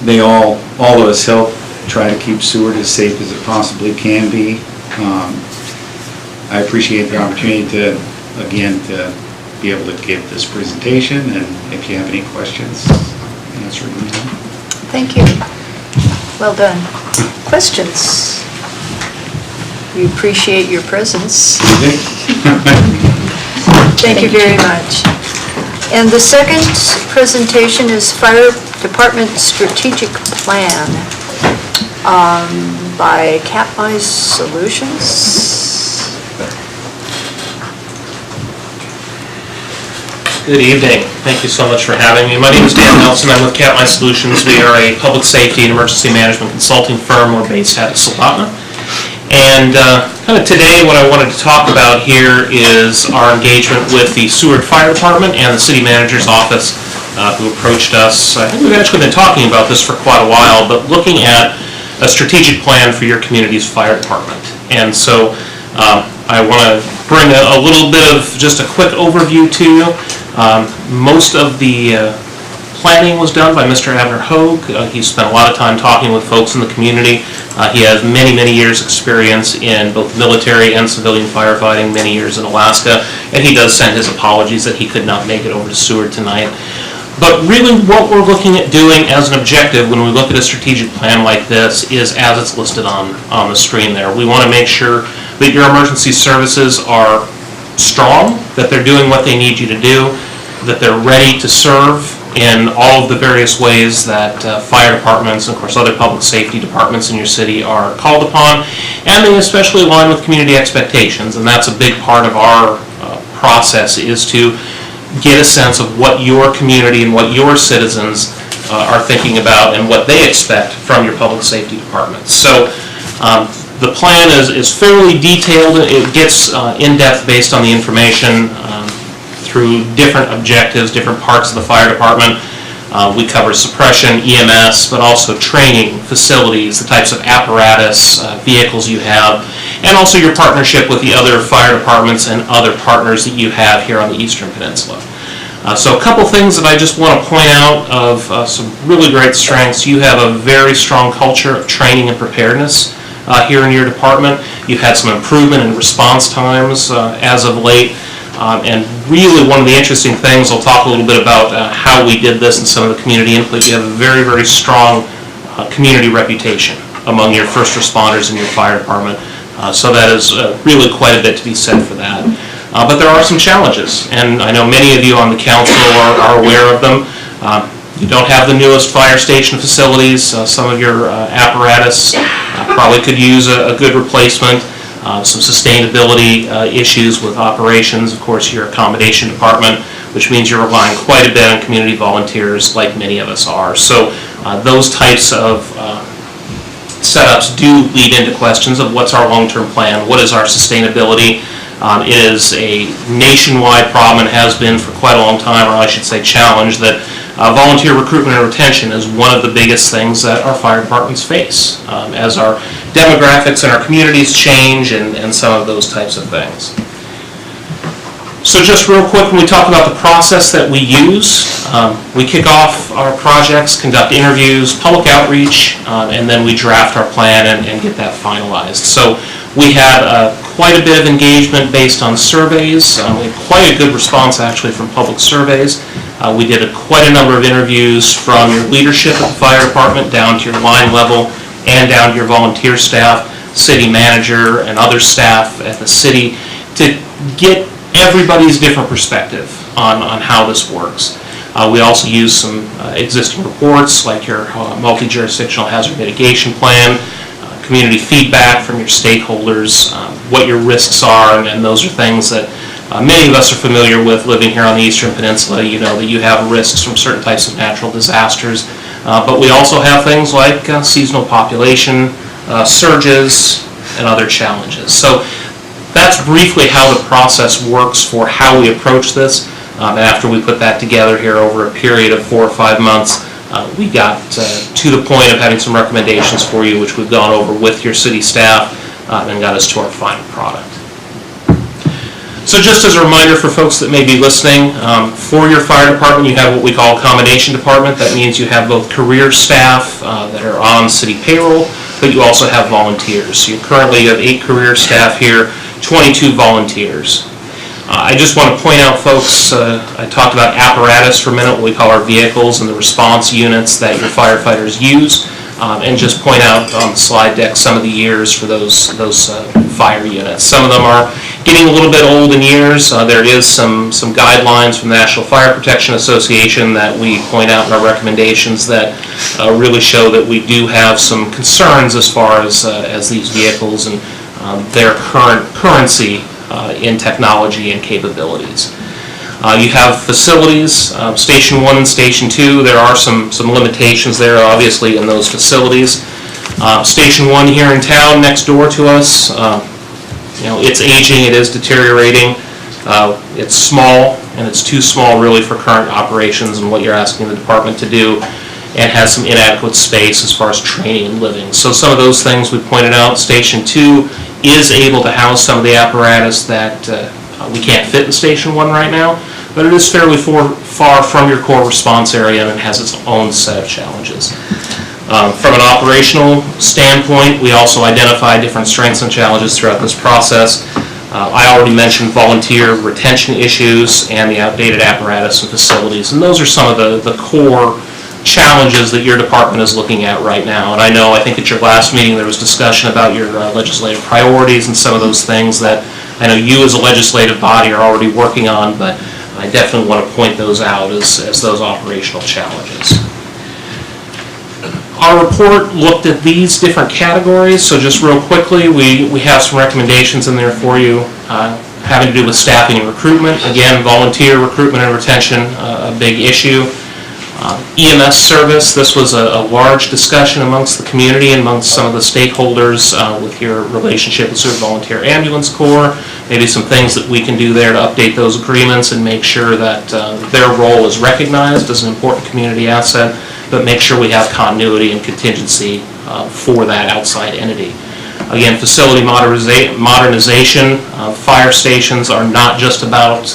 They all of us help try to keep Seward as safe as it possibly can be. I appreciate the opportunity to be able to give this presentation, and if you have any questions, answer them. Thank you. Well done. Questions? We appreciate your presence. Thank you very much. And the second presentation is Fire Department Strategic Plan by Katmai Solutions. Good evening. Thank you so much for having me. My name is Dan Nelson. I'm with Katmai Solutions. We are a public safety and emergency management consulting firm. We're based out of Soldotna. And kind of today what I wanted to talk about here is our engagement with the Seward Fire Department and the City Manager's Office who approached us. I think we've actually been talking about this for quite a while, but looking at a strategic plan for your community's fire department. And so I want to bring a little bit of just a quick overview to you. Most of the planning was done by Mr. Abner Hogue. He spent a lot of time talking with folks in the community. He has many, many years' experience in both military and civilian firefighting, many years in Alaska, and he does send his apologies that he could not make it over to Seward tonight. But really what we're looking at doing as an objective when we look at a strategic plan like this is as it's listed on the screen there. We want to make sure that your emergency services are strong, that they're doing what they need you to do, that they're ready to serve in all of the various ways that fire departments and of course other public safety departments in your city are called upon, and they especially align with community expectations. And that's a big part of our process, is to get a sense of what your community and what your citizens are thinking about and what they expect from your public safety departments. So the plan is fairly detailed. It gets in-depth based on the information through different objectives, different parts of the fire department. We cover suppression, EMS, but also training, facilities, the types of apparatus, vehicles you have, and also your partnership with the other fire departments and other partners that you have here on the Eastern Peninsula. So a couple things that I just want to point out of some really great strengths. You have a very strong culture of training and preparedness here in your department. You've had some improvement in response times as of late. And really one of the interesting things, I'll talk a little bit about how we did this and some of the community input. You have a very, very strong community reputation among your first responders in your fire department. So that is really quite a bit to be said for that. But there are some challenges, and I know many of you on the council are aware of them. You don't have the newest fire station facilities. Some of your apparatus probably could use a good replacement. Some sustainability issues with operations. Of course, your accommodation department, which means you're relying quite a bit on community volunteers, like many of us are. So those types of setups do lead into questions of what's our long-term plan, what is our sustainability. It is a nationwide problem and has been for quite a long time, or I should say challenge, that volunteer recruitment and retention is one of the biggest things that our fire departments face as our demographics and our communities change and some of those types of things. So just real quick, when we talk about the process that we use, we kick off our projects, conduct interviews, public outreach, and then we draft our plan and get that finalized. So we had quite a bit of engagement based on surveys. We had quite a good response actually from public surveys. We did quite a number of interviews from your leadership at the fire department down to your line level and down to your volunteer staff, city manager, and other staff at the city to get everybody's different perspective on how this works. We also use some existing reports like your multi-jurisdictional hazard mitigation plan, community feedback from your stakeholders, what your risks are, and those are things that many of us are familiar with living here on the Eastern Peninsula. You know that you have risks from certain types of natural disasters, but we also have things like seasonal population surges and other challenges. So that's briefly how the process works for how we approach this. And after we put that together here over a period of 4 or 5 months, we got to the point of having some recommendations for you, which we've gone over with your city staff and got us to our final product. So just as a reminder for folks that may be listening, for your fire department you have what we call a combination department. That means you have both career staff that are on city payroll, but you also have volunteers. So you currently have 8 career staff here, 22 volunteers. I just want to point out, folks, I talked about apparatus for a minute, what we call our vehicles and the response units that your firefighters use, and just point out on the slide deck some of the years for those fire units. Some of them are getting a little bit old in years. There is some guidelines from the National Fire Protection Association that we point out in our recommendations that really show that we do have some concerns as far as these vehicles and their currency in technology and capabilities. You have facilities, Station 1 and Station 2. There are some limitations there, obviously, in those facilities. Station 1 here in town, next door to us, it's aging, it is deteriorating. It's small, and it's too small really for current operations and what you're asking the department to do, and has some inadequate space as far as training and living. So some of those things we pointed out. Station 2 is able to house some of the apparatus that we can't fit in Station 1 right now, but it is fairly far from your core response area, and it has its own set of challenges. From an operational standpoint, we also identify different strengths and challenges throughout this process. I already mentioned volunteer retention issues and the outdated apparatus and facilities, and those are some of the core challenges that your department is looking at right now. And I think at your last meeting there was discussion about your legislative priorities and some of those things that I know you as a legislative body are already working on, but I definitely want to point those out as those operational challenges. Our report looked at these different categories, so just real quickly, we have some recommendations in there for you having to do with staffing and recruitment. Again, volunteer recruitment and retention, a big issue. EMS service, this was a large discussion amongst the community and amongst some of the stakeholders with your relationship with Seward Volunteer Ambulance Corps, maybe some things that we can do there to update those agreements and make sure that their role is recognized as an important community asset, but make sure we have continuity and contingency for that outside entity. Again, facility modernization, fire stations are not just about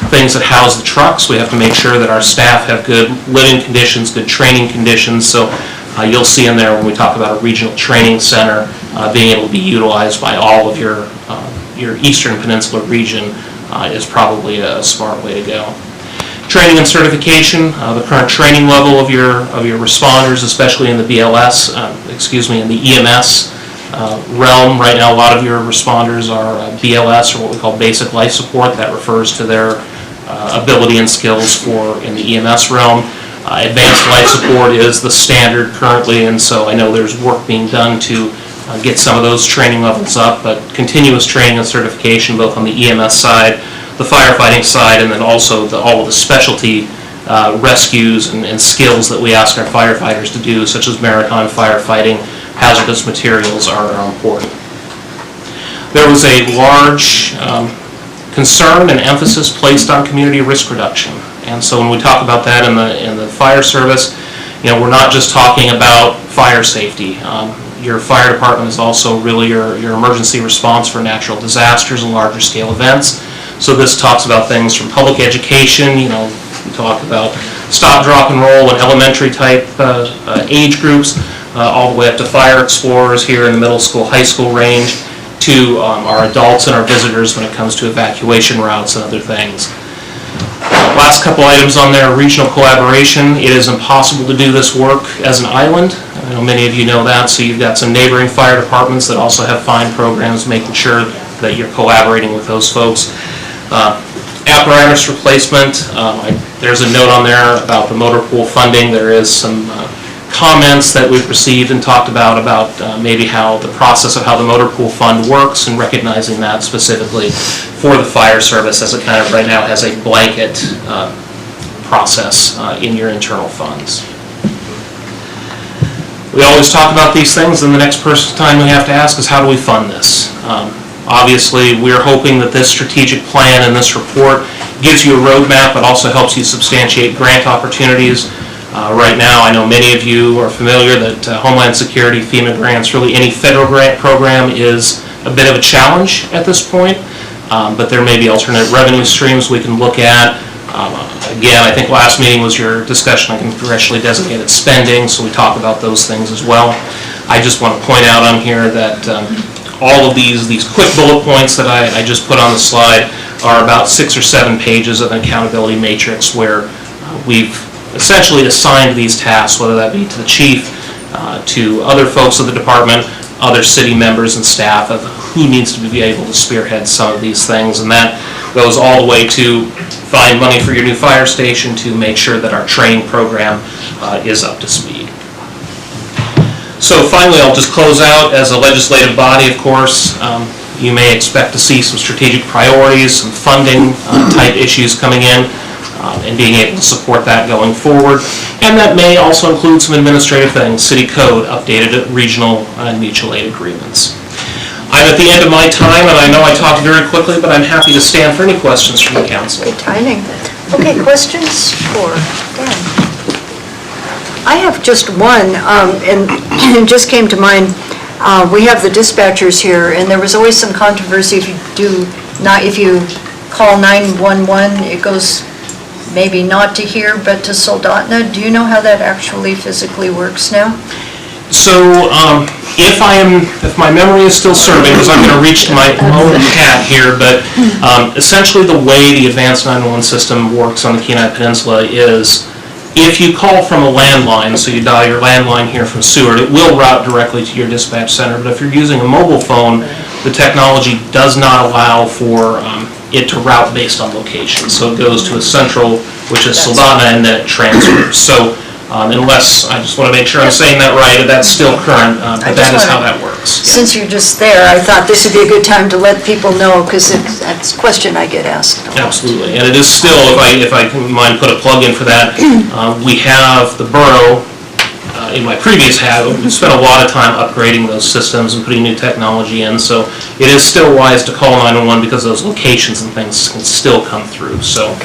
things that house the trucks. We have to make sure that our staff have good living conditions, good training conditions. So you'll see in there when we talk about a regional training center being able to be utilized by all of your Eastern Peninsula region is probably a smart way to go. Training and certification, the current training level of your responders, especially in the BLS, in the EMS realm. Right now, a lot of your responders are BLS, or what we call basic life support. That refers to their ability and skills in the EMS realm. Advanced life support is the standard currently, and so I know there's work being done to get some of those training levels up, but continuous training and certification both on the EMS side, the firefighting side, and then also all of the specialty rescues and skills that we ask our firefighters to do, such as maritime firefighting, hazardous materials are important. There was a large concern and emphasis placed on community risk reduction, and so when we talk about that in the fire service, we're not just talking about fire safety. Your fire department is also really your emergency response for natural disasters and larger scale events. So this talks about things from public education, we talk about stop, drop, and roll and elementary type age groups, all the way up to fire explorers here in the middle school, high school range, to our adults and our visitors when it comes to evacuation routes and other things. Last couple items on there, regional collaboration. It is impossible to do this work as an island. I know many of you know that, so you've got some neighboring fire departments that also have fine programs, making sure that you're collaborating with those folks. Apparatus replacement, there's a note on there about the motor pool funding. There is some comments that we've received and talked about maybe how the process of how the motor pool fund works, and recognizing that specifically for the fire service, as it kind of right now has a blanket process in your internal funds. We always talk about these things, and the next time we have to ask is, how do we fund this? Obviously, we're hoping that this strategic plan and this report gives you a roadmap, but also helps you substantiate grant opportunities. Right now, I know many of you are familiar that Homeland Security, FEMA grants, really any federal grant program is a bit of a challenge at this point, but there may be alternate revenue streams we can look at. Again, I think last meeting was your discussion on congressionally designated spending, so we talk about those things as well. I just want to point out on here that all of these quick bullet points that I just put on the slide are about 6 or 7 pages of an accountability matrix where we've essentially assigned these tasks, whether that be to the chief, to other folks of the department, other city members and staff, of who needs to be able to spearhead some of these things. And that goes all the way to find money for your new fire station, to make sure that our training program is up to speed. So finally, I'll just close out. As a legislative body, of course, you may expect to see some strategic priorities, some funding type issues coming in, and being able to support that going forward. And that may also include some administrative things, city code, updated regional and mutual aid agreements. I'm at the end of my time, and I know I talked very quickly, but I'm happy to stand for any questions from the council. Good timing. Okay, questions for Dan? I have just one, and it just came to mind. We have the dispatchers here, and there was always some controversy if you call 911, it goes maybe not to here, but to Soldotna. Do you know how that actually physically works now? So if my memory is still serving, because I'm going to reach my own hat here, but essentially the way the advanced 911 system works on the Kenai Peninsula is if you call from a landline, so you dial your landline here from Seward, it will route directly to your dispatch center. But if you're using a mobile phone, the technology does not allow for it to route based on location. So it goes to a central, which is Soldotna, and then it transfers. So unless, I just want to make sure I'm saying that right, that's still current, but that is how that works. Since you're just there, I thought this would be a good time to let people know, because that's a question I get asked. Absolutely, and it is still, if I can mind put a plug in for that, we have the borough, in my previous hat, we spent a lot of time upgrading those systems and putting new technology in, so it is still wise to call 911 because those locations and things can still come through. So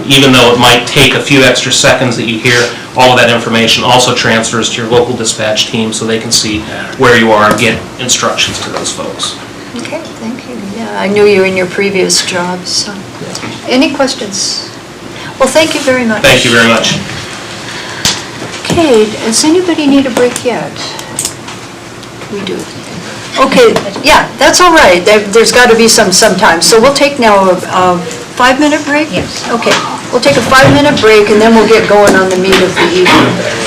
even though it might take a few extra seconds that you hear, all of that information also transfers to your local dispatch team so they can see where you are and get instructions to those folks. Okay, thank you. Yeah, I knew you in your previous job, so. Any questions? Well, thank you very much. Thank you very much. Okay, does anybody need a break yet? We do. Okay, yeah, that's all right. There's got to be some sometime. So we'll take now a 5-minute break? Yes. Okay, we'll take a 5-minute break and then we'll get going on the meat of the evening.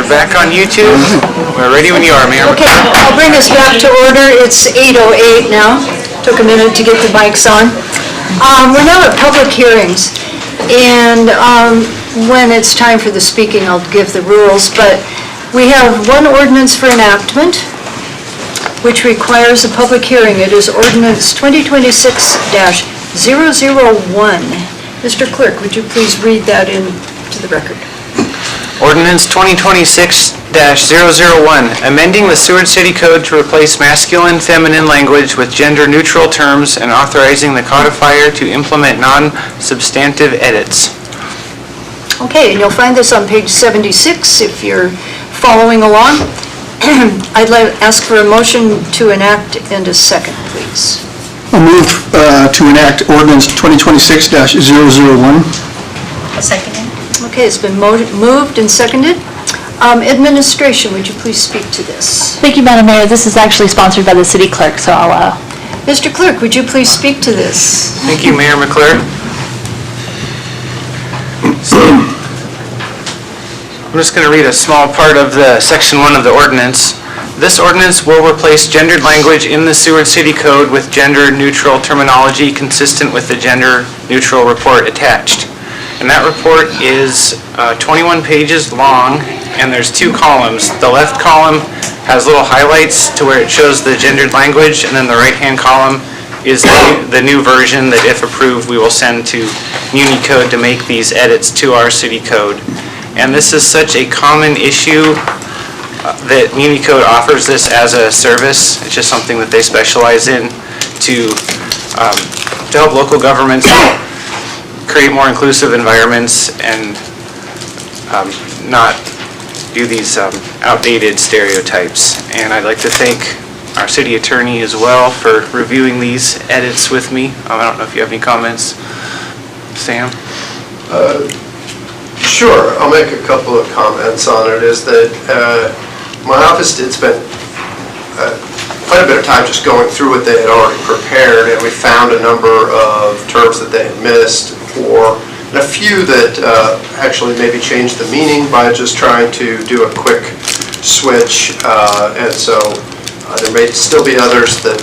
We're back on YouTube. We're ready when you are, Mayor. Okay, I'll bring us back to order. It's 8:08 now. Took a minute to get the mics on. We're now at public hearings, and when it's time for the speaking, I'll give the rules, but we have one ordinance for enactment, which requires a public hearing. It is Ordinance 2026-001. Mr. Clerk, would you please read that into the record? Ordinance 2026-001, amending the Seward City Code to replace masculine, feminine language with gender-neutral terms and authorizing the codifier to implement non-substantive edits. Okay, and you'll find this on page 76 if you're following along. I'd like to ask for a motion to enact and a second, please. I'll move to enact ordinance 2026-001. Second. Okay, it's been moved and seconded. Administration, would you please speak to this? Thank you, Madam Mayor. This is actually sponsored by the city clerk, so I'll... Mr. Clerk, would you please speak to this? Thank you, Mayor McClure. So, I'm just going to read a small part of the section 1 of the ordinance. This ordinance will replace gendered language in the Seward City Code with gender-neutral terminology consistent with the gender-neutral report attached. And that report is 21 pages long, and there's 2 columns. The left column has little highlights to where it shows the gendered language, and then the right-hand column is the new version that, if approved, we will send to Municode to make these edits to our city code. And this is such a common issue that Municode offers this as a service. It's just something that they specialize in to help local governments create more inclusive environments and not do these outdated stereotypes. And I'd like to thank our city attorney as well for reviewing these edits with me. I don't know if you have any comments. Sam? Sure, I'll make a couple of comments on it. Is that my office did spend quite a bit of time just going through what they had already prepared, and we found a number of terms that they had missed, and a few that actually maybe changed the meaning by just trying to do a quick switch, and so there may still be others that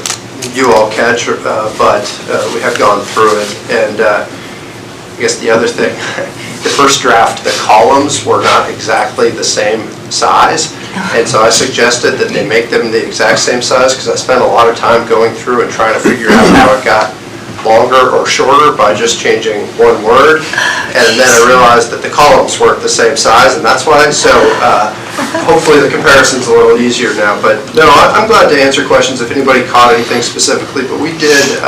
you all catch, but we have gone through it. And I guess the other thing, the first draft, the columns were not exactly the same size, and so I suggested that they make them the exact same size, because I spent a lot of time going through and trying to figure out how it got longer or shorter by just changing one word, and then I realized that the columns weren't the same size, and that's why. So hopefully the comparison's a little easier now. But no, I'm glad to answer questions if anybody caught anything specifically. But we did,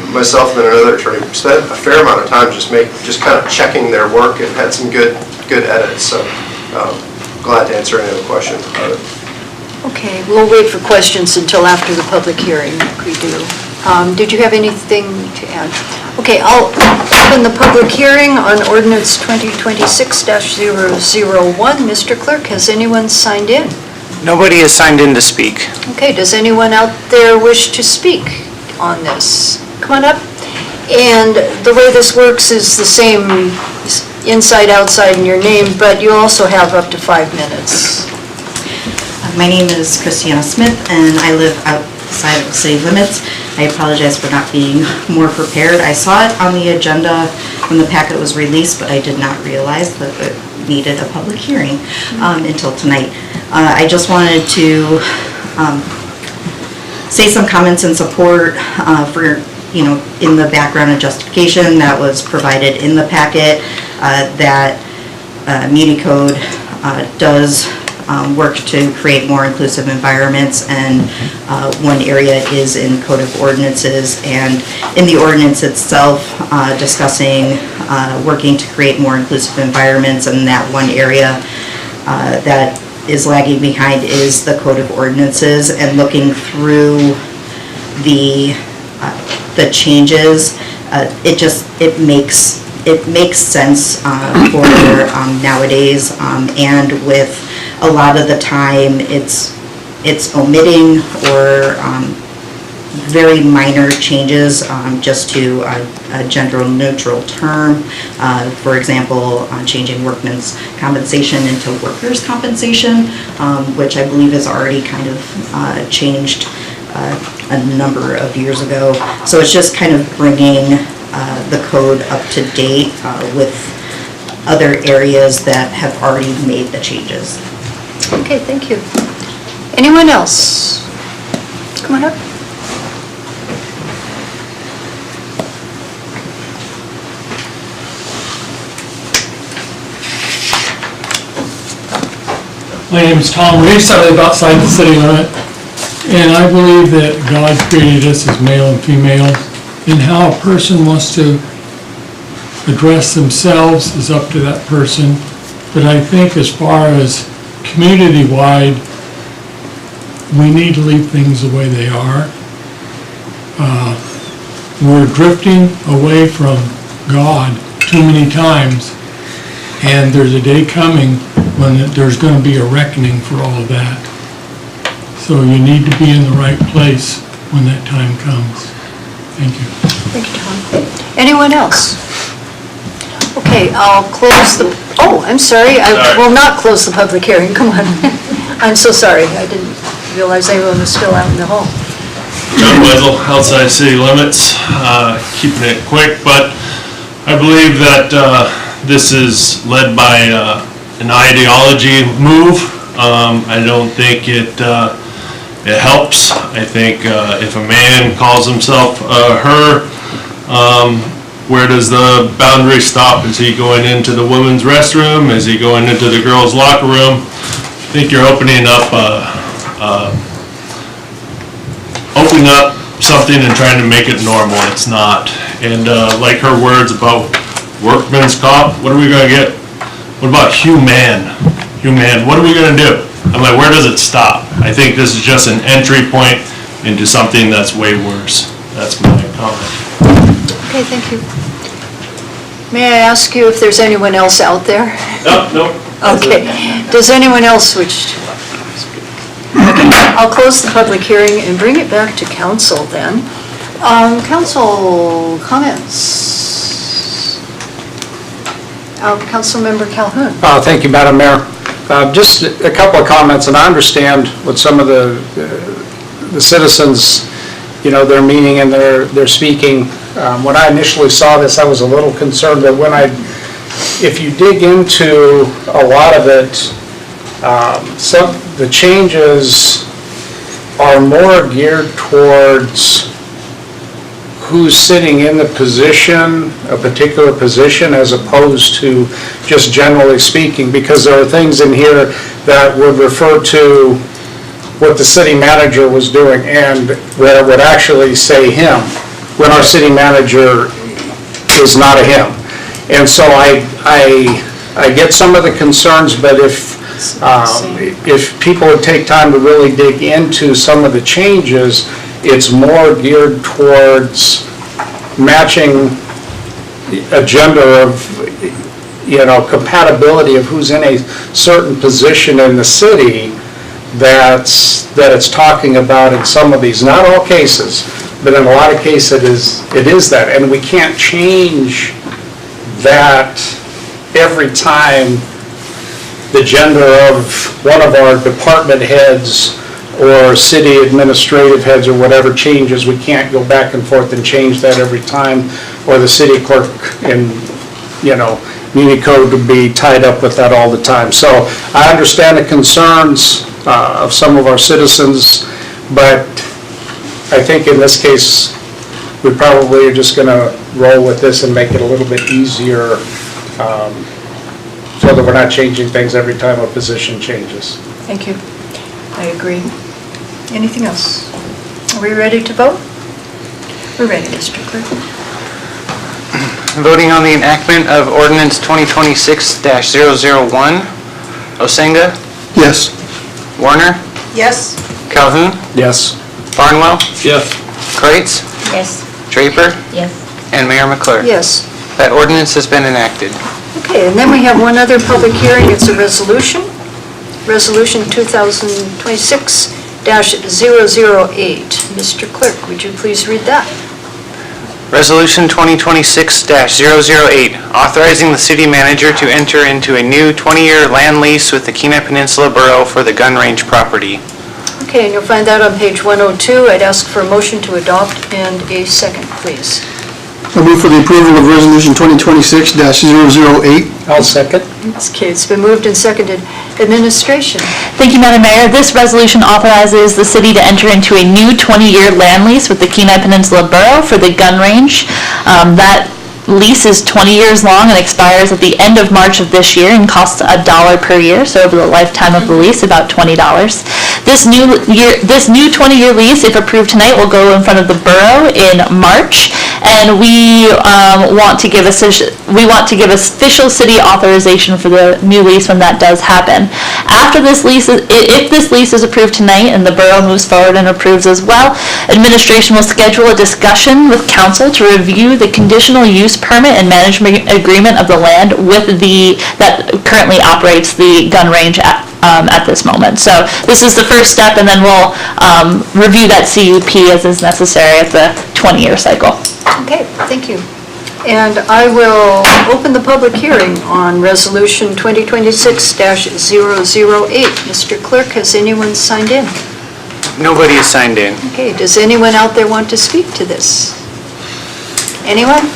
myself and another attorney, spent a fair amount of time just kind of checking their work and had some good edits. So glad to answer any other questions about it. Okay, we'll wait for questions until after the public hearing, like we do. Did you have anything to add? Okay, I'll open the public hearing on ordinance 2026-001. Mr. Clerk, has anyone signed in? Nobody has signed in to speak. Okay, does anyone out there wish to speak on this? Come on up. And the way this works is the same inside, outside, and your name, but you also have up to 5 minutes. My name is Christiana Smith, and I live outside of city limits. I apologize for not being more prepared. I saw it on the agenda when the packet was released, but I did not realize that it needed a public hearing until tonight. I just wanted to say some comments in support for, in the background and justification that was provided in the packet, that Municode does work to create more inclusive environments, and one area is in Code of Ordinances, and in the ordinance itself discussing working to create more inclusive environments, and that one area that is lagging behind is the Code of Ordinances. And looking through the changes, it makes sense for nowadays, and with a lot of the time it's omitting or very minor changes, just to a gender-neutral term. For example, changing workman's compensation into workers' compensation, which I believe has already kind of changed a number of years ago. So it's just kind of bringing the code up to date with other areas that have already made the changes. Okay, thank you. Anyone else? Come on up. My name is Tom Reese. I live outside the city limit, and I believe that God created us as male and female, and how a person wants to address themselves is up to that person. But I think as far as community-wide, we need to leave things the way they are. We're drifting away from God too many times, and there's a day coming when there's going to be a reckoning for all of that. So you need to be in the right place when that time comes. Thank you. Thank you, Tom. Anyone else? Okay, I'll close the, oh, I'm sorry, I will not close the public hearing, come on. I'm so sorry, I didn't realize anyone was still out in the hall. John Wezel, outside city limits, keeping it quick, but I believe that this is led by an ideology move. I don't think it helps. I think if a man calls himself her, where does the boundary stop? Is he going into the women's restroom? Is he going into the girls' locker room? I think you're opening up something and trying to make it normal. It's not. And like her words about workman's comp, what are we going to get? What about human? What are we going to do? I'm like, where does it stop? I think this is just an entry point into something that's way worse. That's my comment. Okay, thank you. May I ask you if there's anyone else out there? No. Okay. Does anyone else wish to speak? Okay, I'll close the public hearing and bring it back to council then. Council comments? Councilmember Calhoun. Thank you, Madam Mayor. Just a couple of comments, and I understand what some of the citizens, their meaning and their speaking. When I initially saw this, I was a little concerned, but if you dig into a lot of it, the changes are more geared towards who's sitting in the position, a particular position, as opposed to just generally speaking, because there are things in here that would refer to what the city manager was doing, and where it would actually say him, when our city manager is not a him. And so I get some of the concerns, but if people would take time to really dig into some of the changes, it's more geared towards matching a gender of, compatibility of who's in a certain position in the city that it's talking about in some of these. Not all cases, but in a lot of cases it is that. And we can't change that every time the gender of one of our department heads or city administrative heads or whatever changes. We can't go back and forth and change that every time, or the city clerk in, Muni Code would be tied up with that all the time. So I understand the concerns of some of our citizens, but I think in this case, we probably are just going to roll with this and make it a little bit easier so that we're not changing things every time a position changes. Thank you. I agree. Anything else? Are we ready to vote? We're ready, Mr. Clerk. Voting on the enactment of Ordinance 2026-001. Osenga? Yes. Warner? Yes. Calhoun? Yes. Barnwell? Yes. Kreitz? Yes. Draper? Yes. And Mayor McClure. Yes. That ordinance has been enacted. Okay, and then we have one other public hearing. It's a resolution. Resolution 2026-002. Mr. Clerk, would you please read that? Resolution 2026-008, authorizing the city manager to enter into a new 20-year land lease with the Kenai Peninsula Borough for the gun range property. Okay, and you'll find that on page 102. I'd ask for a motion to adopt and a second, please. I move for the approval of Resolution 2026-008. I'll second. Okay, it's been moved and seconded. Administration. Thank you, Madam Mayor. This resolution authorizes the city to enter into a new 20-year land lease with the Kenai Peninsula Borough for the gun range. That lease is 20 years long and expires at the end of March of this year and costs $1 per year, so over the lifetime of the lease, about $20. This new 20-year lease, if approved tonight, will go in front of the borough in March, and we want to give official city authorization for the new lease when that does happen. After this lease, if this lease is approved tonight and the borough moves forward and approves as well, administration will schedule a discussion with council to review the conditional use permit and management agreement of the land that currently operates the gun range at this moment. So this is the first step, and then we'll review that CUP as is necessary at the 20-year cycle. Okay, thank you. And I will open the public hearing on Resolution 2026-008. Mr. Clerk, has anyone signed in? Nobody is signed in. Okay, does anyone out there want to speak to this? Anyone?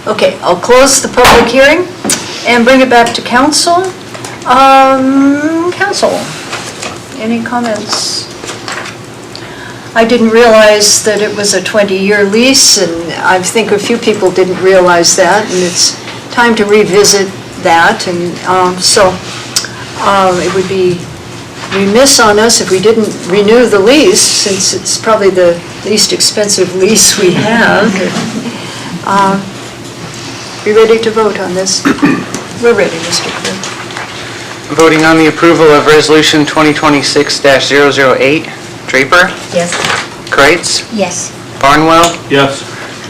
Okay, I'll close the public hearing and bring it back to council. Council, any comments? I didn't realize that it was a 20-year lease, and I think a few people didn't realize that, and it's time to revisit that, and it would be remiss on us if we didn't renew the lease, since it's probably the least expensive lease we have. Be ready to vote on this? We're ready, Mr. Clerk. Voting on the approval of Resolution 2026-008. Draper? Yes. Kreitz? Yes. Barnwell? Yes.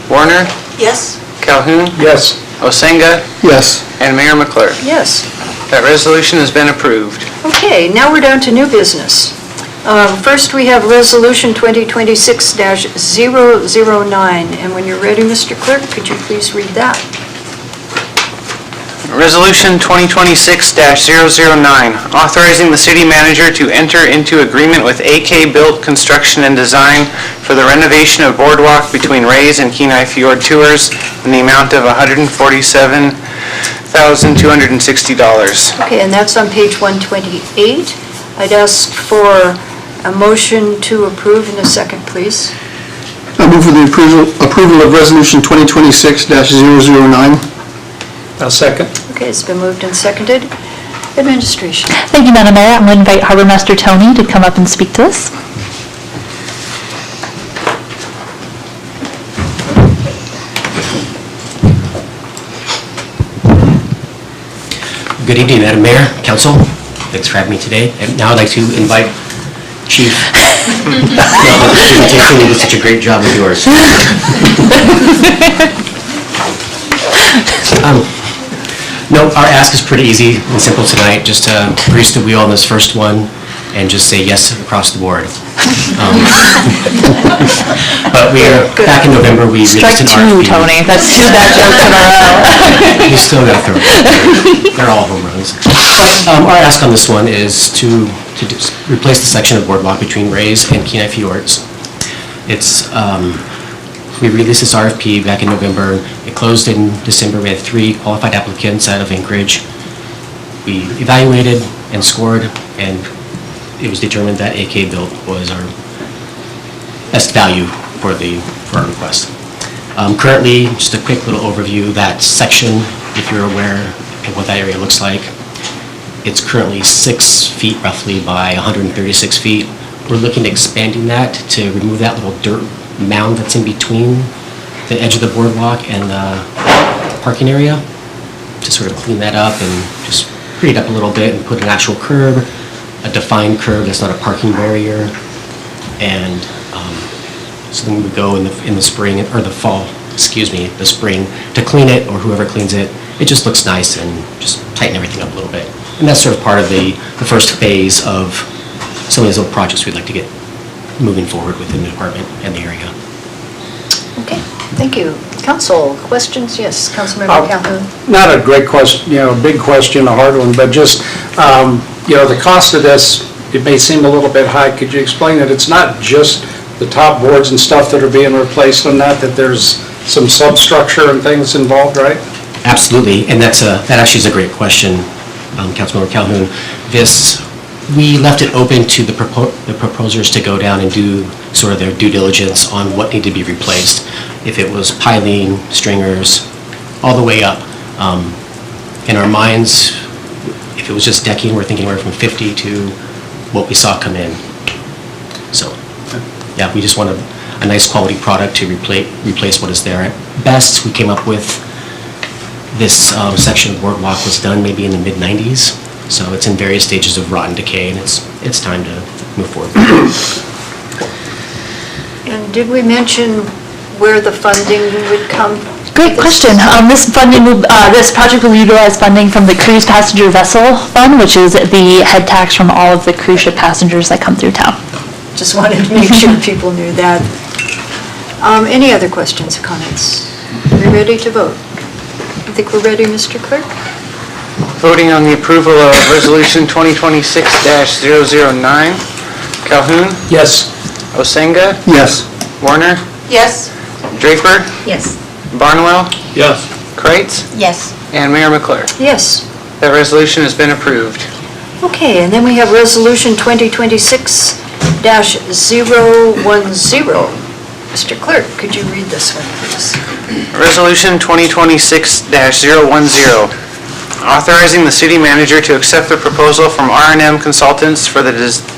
Warner? Yes. Calhoun? Yes. Osenga? Yes. And Mayor McClure. Yes. That resolution has been approved. Okay, now we're down to new business. First, we have Resolution 2026-009, and when you're ready, Mr. Clerk, could you please read that? Resolution 2026-009, authorizing the city manager to enter into agreement with AK Built Construction and Design for the renovation of Boardwalk between Rays and Kenai Fjord Tours in the amount of $147,260. Okay, and that's on page 128. I'd ask for a motion to approve in a second, please. I move for the approval of Resolution 2026-009. I'll second. Okay, it's been moved and seconded. Administration. Thank you, Madam Mayor. I'm going to invite Harbor Master Tony to come up and speak to this. Good evening, Madam Mayor, Council. Thanks for having me today. And now I'd like to invite Chief. You did such a great job with yours. No, our ask is pretty easy and simple tonight, just to grease the wheel on this first one and just say yes across the board. But we are, back in November, we released an RFP. Strike two, Tony. That's two bad jokes in a row. You still got to throw it. They're all home runs. Our ask on this one is to replace the section of Boardwalk between Rays and Kenai Fjords. We released this RFP back in November. It closed in December. We had 3 qualified applicants out of Anchorage. We evaluated and scored, and it was determined that AK Built was our best value for our request. Currently, just a quick little overview, that section, if you're aware of what that area looks like, it's currently 6 feet roughly by 136 feet. We're looking at expanding that to remove that little dirt mound that's in between the edge of the boardwalk and the parking area, to sort of clean that up and just pretty it up a little bit and put an actual curb, a defined curb that's not a parking barrier. And so then we go in the spring, or the fall, the spring, to clean it, or whoever cleans it. It just looks nice and just tighten everything up a little bit. And that's sort of part of the first phase of some of those other projects we'd like to get moving forward within the department and the area. Okay, thank you. Council, questions? Yes, Councilmember Calhoun. Not a great question, big question, a hard one, but just, the cost of this, it may seem a little bit high. Could you explain that it's not just the top boards and stuff that are being replaced on that there's some substructure and things involved, right? Absolutely, and that actually is a great question, Councilmember Calhoun. We left it open to the proposers to go down and do sort of their due diligence on what needed to be replaced. If it was piling, stringers, all the way up. In our minds, if it was just decking, we're thinking anywhere from 50 to what we saw come in. So, yeah, we just want a nice quality product to replace what is there. At best, we came up with this section of Boardwalk was done maybe in the mid-90s, so it's in various stages of rot and decay, and it's time to move forward. And did we mention where the funding would come? Great question. This project will utilize funding from the Cruise Passenger Vessel Fund, which is the head tax from all of the cruise ship passengers that come through town. Just wanted to make sure people knew that. Any other questions or comments? Are we ready to vote? I think we're ready, Mr. Clerk. Voting on the approval of Resolution 2026-009. Calhoun? Yes. Osenga? Yes. Warner? Yes. Draper? Yes. Barnwell? Yes. Kreitz? Yes. And Mayor McClure. Yes. That resolution has been approved. Okay, and then we have Resolution 2026-010. Mr. Clerk, could you read this one, please? Resolution 2026-010, authorizing the city manager to accept the proposal from R&M Consultants for the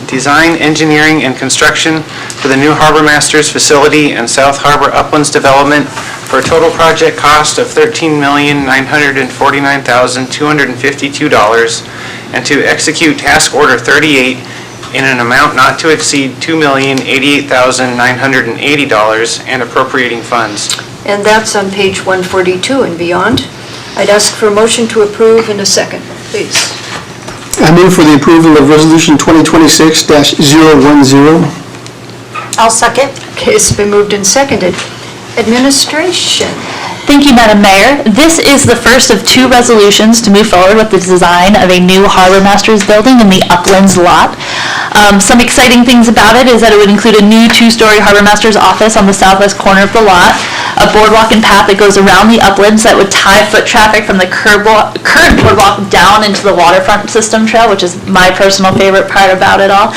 design, engineering, and construction for the new Harbor Masters facility and South Harbor Uplands development for a total project cost of $13,949,252, and to execute Task Order 38 in an amount not to exceed $2,088,980 and appropriating funds. And that's on page 142 and beyond. I'd ask for a motion to approve in a second, please. I move for the approval of Resolution 2026-010. I'll second. Okay, it's been moved and seconded. Administration. Thank you, Madam Mayor. This is the first of two resolutions to move forward with the design of a new Harbor Masters building in the Uplands lot. Some exciting things about it is that it would include a new two-story Harbor Masters office on the southwest corner of the lot, a boardwalk and path that goes around the uplands that would tie foot traffic from the current boardwalk down into the waterfront system trail, which is my personal favorite part about it all.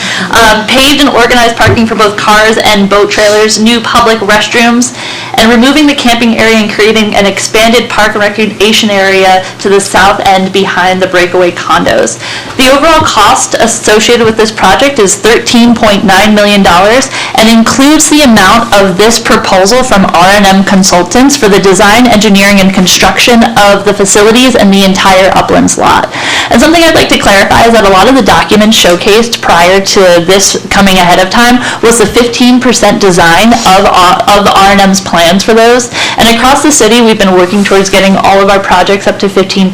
Paved and organized parking for both cars and boat trailers, new public restrooms, and removing the camping area and creating an expanded park and recreation area to the south end behind the breakaway condos. The overall cost associated with this project is $13.9 million and includes the amount of this proposal from R&M Consultants for the design, engineering, and construction of the facilities and the entire Uplands lot. And something I'd like to clarify is that a lot of the documents showcased prior to this coming ahead of time was the 15% design of R&M's plans for those. And across the city, we've been working towards getting all of our projects up to 15%,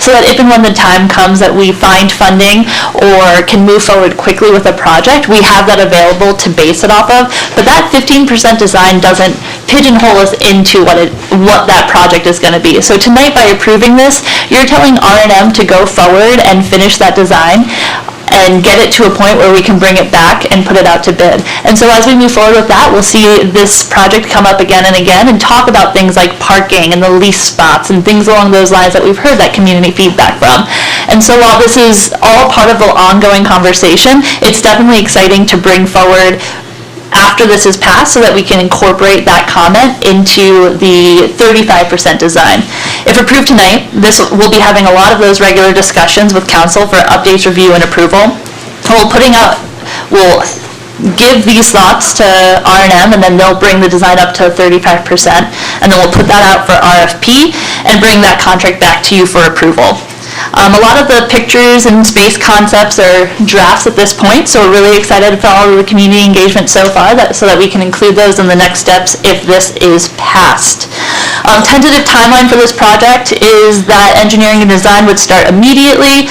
so that if and when the time comes that we find funding or can move forward quickly with a project, we have that available to base it off of. But that 15% design doesn't pigeonhole us into what that project is going to be. So tonight, by approving this, you're telling R&M to go forward and finish that design and get it to a point where we can bring it back and put it out to bid. And so as we move forward with that, we'll see this project come up again and again and talk about things like parking and the lease spots and things along those lines that we've heard that community feedback from. And so while this is all part of the ongoing conversation, it's definitely exciting to bring forward after this is passed so that we can incorporate that comment into the 35% design. If approved tonight, we'll be having a lot of those regular discussions with council for updates, review, and approval. We'll give these thoughts to R&M, and then they'll bring the design up to 35%, and then we'll put that out for RFP and bring that contract back to you for approval. A lot of the pictures and space concepts are drafts at this point, so we're really excited for all of the community engagement so far, so that we can include those in the next steps if this is passed. Tentative timeline for this project is that engineering and design would start immediately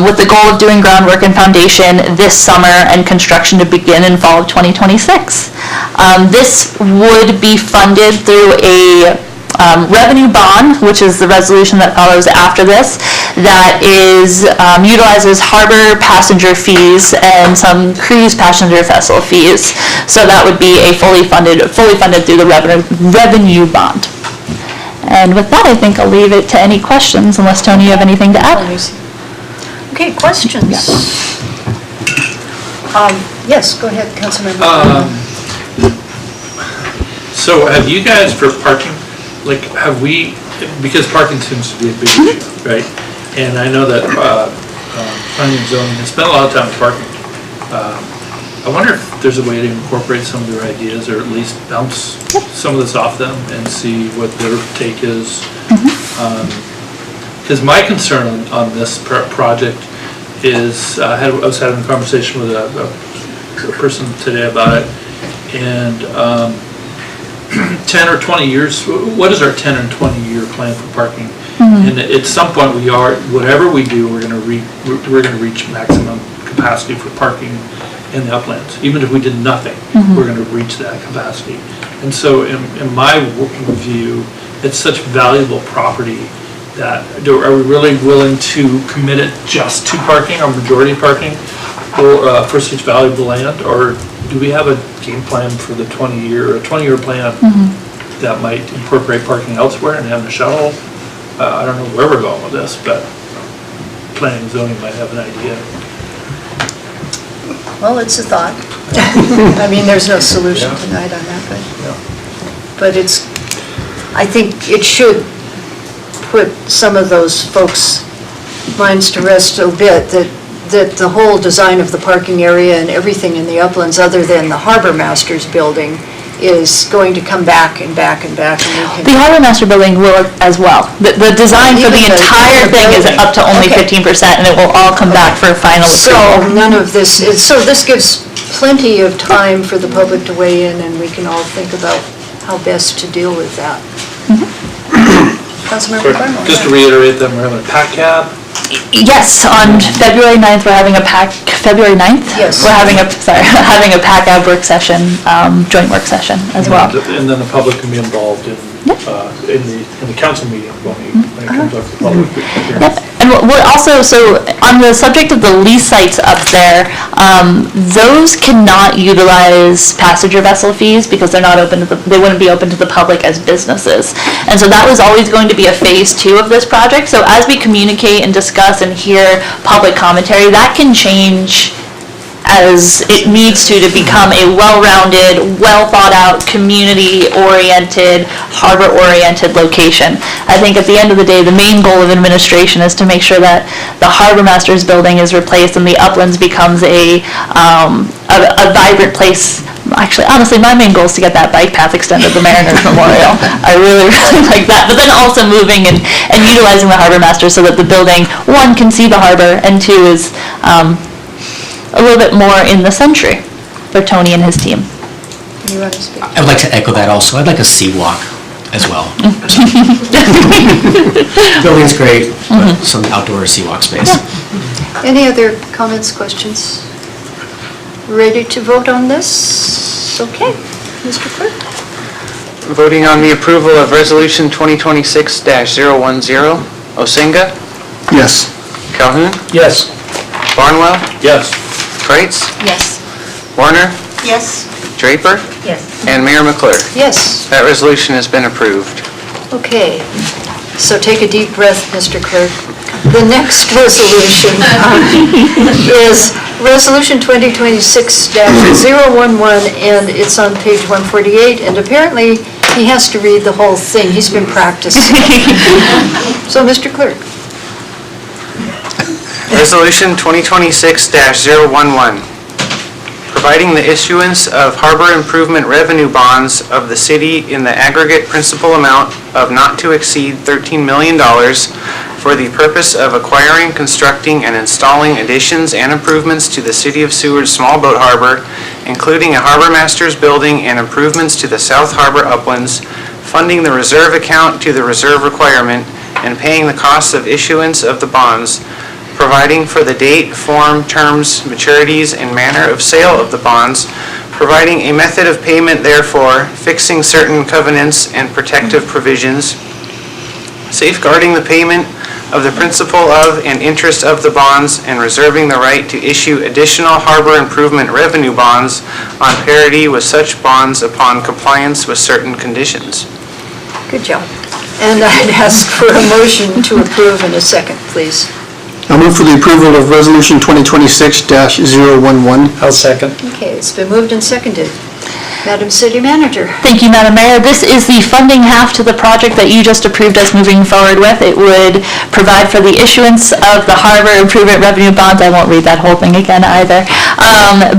with the goal of doing groundwork and foundation this summer and construction to begin in fall of 2026. This would be funded through a revenue bond, which is the resolution that follows after this, that is utilizes harbor passenger fees and some cruise passenger vessel fees. So that would be a fully funded through the revenue bond. And with that, I think I'll leave it to any questions, unless Tony, you have anything to add? Okay, questions? Yes, go ahead, Councilmember. So have you guys, for parking, like, have we, because parking seems to be a big issue, right? And I know that planning and zoning has spent a lot of time with parking. I wonder if there's a way to incorporate some of their ideas, or at least bounce some of this off them and see what their take is. Because my concern on this project is, I was having a conversation with a person today about it, and 10 or 20 years, what is our 10 and 20-year plan for parking? And at some point, whatever we do, we're going to reach maximum capacity for parking in the uplands. Even if we did nothing, we're going to reach that capacity. And so in my view, it's such valuable property that, are we really willing to commit it just to parking, or majority parking, or for such valuable land? Or do we have a game plan for the 20-year plan that might incorporate parking elsewhere and having a shuttle? I don't know where we're going with this, but planning and zoning might have an idea. Well, it's a thought. I mean, there's no solution tonight on that, but I think it should put some of those folks' minds to rest a bit, that the whole design of the parking area and everything in the uplands, other than the Harbor Master's building, is going to come back and back and back. And the Harbor Master building will as well. The design for the entire thing is up to only 15%, and it will all come back for final approval. So none of this, so this gives plenty of time for the public to weigh in, and we can all think about how best to deal with that. Councilmember Clerk? Just to reiterate that we're having a pack cab. Yes, on February 9th, we're having a February 9th? Yes. We're having having a PAC-AB work session, joint work session as well. And then the public can be involved in the council meeting when it comes up to the public hearing. Yep. And we're also, so on the subject of the lease sites up there, those cannot utilize passenger vessel fees because they're not open to they wouldn't be open to the public as businesses. And so that was always going to be a phase 2 of this project. So as we communicate and discuss and hear public commentary, that can change as it needs to become a well-rounded, well-thought-out, community-oriented, harbor-oriented location. I think at the end of the day, the main goal of administration is to make sure that the Harbor Master's building is replaced and the uplands becomes a vibrant place. Actually, honestly, my main goal is to get that bike path extended to Mariners Memorial. I really, really like that. But then also moving and utilizing the Harbor Master so that the building, one, can see the harbor, and two, is a little bit more in the century for Tony and his team. You want to speak? I would like to echo that also. I'd like a sea walk as well. Building's great, but some outdoor sea walk space. Yeah. Any other comments, questions? Ready to vote on this? Okay, Mr. Clerk? Voting on the approval of Resolution 2026-010, Osinga, Yes. Calhoun, Yes. Barnwell, Yes. Kreitz, Yes. Warner, Yes. Draper, Yes. and Mayor McClure. Yes. That resolution has been approved. Okay, so take a deep breath, Mr. Clerk. The next resolution is Resolution 2026-011, and it's on page 148, and apparently he has to read the whole thing. He's been practicing. So, Mr. Clerk. Resolution 2026-011, providing the issuance of harbor improvement revenue bonds of the city in the aggregate principal amount of not to exceed $13 million for the purpose of acquiring, constructing, and installing additions and improvements to the City of Seward's small boat harbor, including a harbor master's building and improvements to the South Harbor uplands, funding the reserve account to the reserve requirement, and paying the costs of issuance of the bonds, providing for the date, form, terms, maturities, and manner of sale of the bonds, providing a method of payment therefore, fixing certain covenants and protective provisions, safeguarding the payment of the principal of and interest of the bonds, and reserving the right to issue additional harbor improvement revenue bonds on parity with such bonds upon compliance with certain conditions. Good job. And I'd ask for a motion to approve in a second, please. I'll move for the approval of Resolution 2026-011. I'll second. Okay, it's been moved and seconded. Madam City Manager. Thank you, Madam Mayor. This is the funding half to the project that you just approved us moving forward with. It would provide for the issuance of the harbor improvement revenue bonds. I won't read that whole thing again either.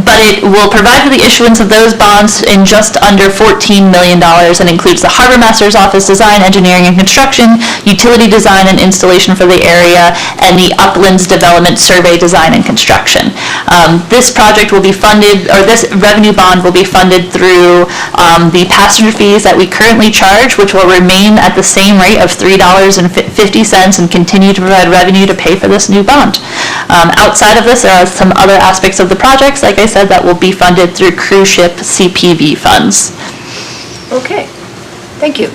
But it will provide for the issuance of those bonds in just under $14 million and includes the Harbor Master's Office design, engineering, and construction, utility design and installation for the area, and the Uplands Development Survey design and construction. This project will be funded, or this revenue bond will be funded through the passenger fees that we currently charge, which will remain at the same rate of $3.50 and continue to provide revenue to pay for this new bond. Outside of this, there are some other aspects of the projects, like I said, that will be funded through cruise ship CPV funds. Okay, thank you.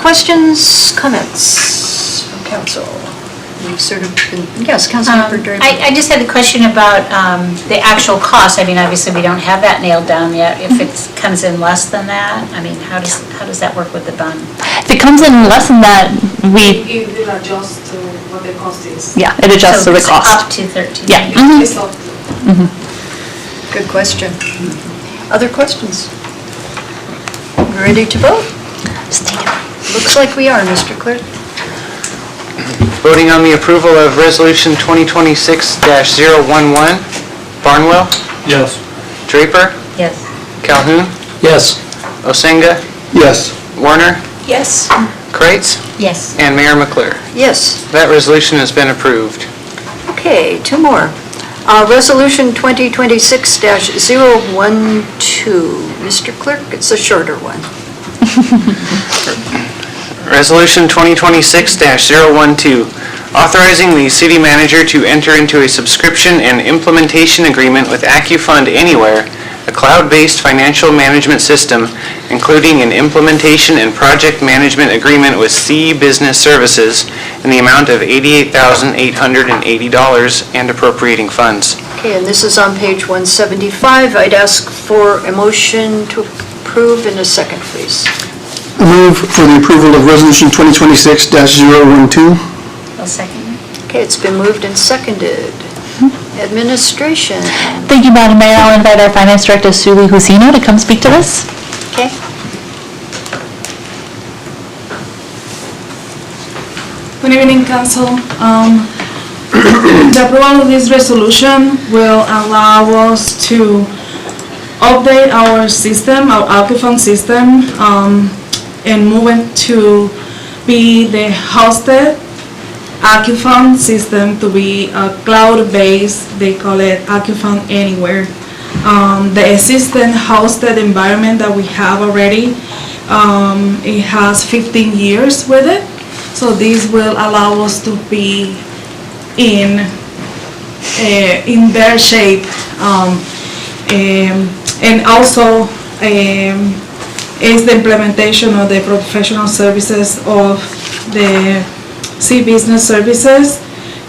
Questions, comments from council? We've sort of been, yes, Councilmember Durden. I just had a question about the actual cost. I mean, obviously, we don't have that nailed down yet. If it comes in less than that, I mean, how does that work with the bond? If it comes in less than that, It will adjust to what the cost is. yeah, it adjusts to the cost. Up to 13. Yeah. It's up to. Good question. Other questions? Ready to vote? Looks like we are, Mr. Clerk. Voting on the approval of Resolution 2026-011. Barnwell? Yes. Draper? Yes. Calhoun? Yes. Osenga? Yes. Warner? Yes. Kreitz? Yes. And Mayor McClure. Yes. That resolution has been approved. Okay, two more. Resolution 2026-012. Mr. Clerk, it's a shorter one. Resolution 2026-012, authorizing the city manager to enter into a subscription and implementation agreement with AccuFund Anywhere, a cloud-based financial management system, including an implementation and project management agreement with C Business Services in the amount of $88,880 and appropriating funds. Okay, and this is on page 175. I'd ask for a motion to approve in a second, please. I move for the approval of Resolution 2026-012. I'll second. Okay, it's been moved and seconded. Administration. Thank you, Madam Mayor. I'll invite our Finance Director, Suli Husino, to come speak to this. Okay. Good evening, Council. The approval of this resolution will allow us to update our system, our AccuFund system, and move it to be the hosted AccuFund system, to be a cloud-based, they call it AccuFund Anywhere. The existing hosted environment that we have already, it has 15 years with it, so this will allow us to be in better shape, and also is the implementation of the professional services of the C Business Services,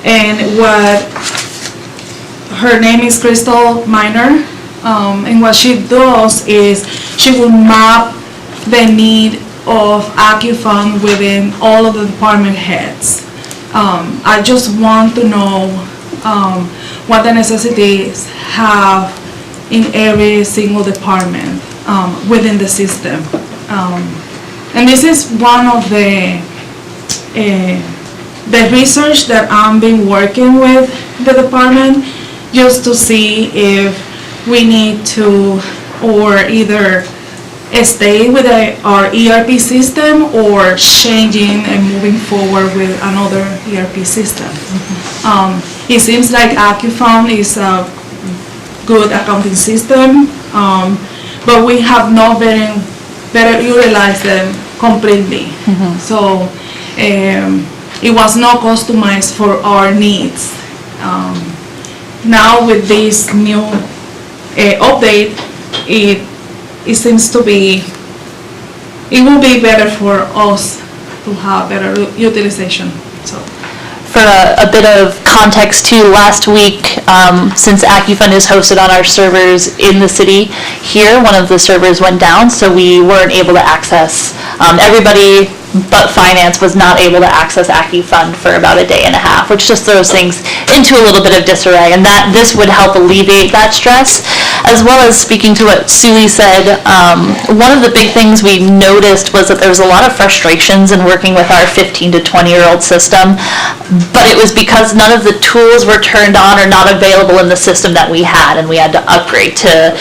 and what her name is Crystal Miner, and what she does is she will map the need of AccuFund within all of the department heads. I just want to know what the necessities have in every single department within the system. And this is one of the research that I've been working with the department, just to see if we need to, or either stay with our ERP system or changing and moving forward with another ERP system. It seems like AccuFund is a good accounting system, but we have not better utilized them completely. So it was not customized for our needs. Now with this new update, it seems to be, it will be better for us to have better utilization. So. For a bit of context too, last week, since AccuFund is hosted on our servers in the city here, one of the servers went down, so we weren't able to access, everybody but finance was not able to access AccuFund for about a day and a half, which just throws things into a little bit of disarray, and that this would help alleviate that stress. As well as speaking to what Suli said, one of the big things we noticed was that there was a lot of frustrations in working with our 15 to 20-year-old system, but it was because none of the tools were turned on or not available in the system that we had, and we had to upgrade to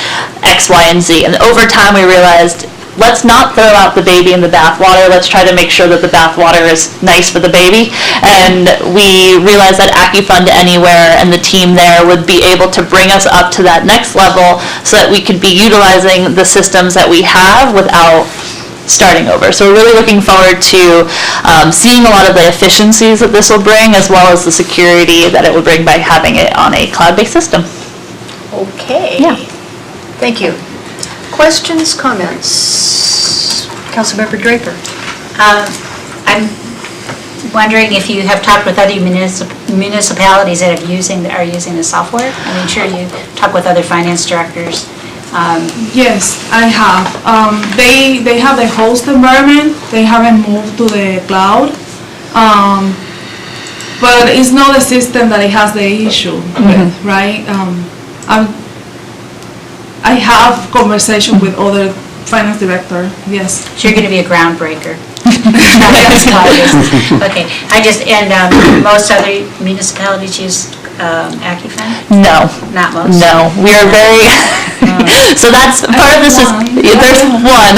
X, Y, and Z. And over time we realized, let's not throw out the baby in the bathwater. Let's try to make sure that the bathwater is nice for the baby. And we realized that AccuFund Anywhere and the team there would be able to bring us up to that next level so that we could be utilizing the systems that we have without starting over. So we're really looking forward to seeing a lot of the efficiencies that this will bring, as well as the security that it will bring by having it on a cloud-based system. Okay. Yeah. Thank you. Questions, comments? Councilmember Draper. I'm wondering if you have talked with other municipalities that are using the software? I mean, sure, you talk with other finance directors. Yes, I have. They have the host environment. They haven't moved to the cloud. But it's not the system that it has the issue with, right? I have conversation with other finance director, yes. So you're going to be a groundbreaker. Okay, most other municipalities use AccuFund? No. Not most? No, we are very, so that's, part of this is, there's one.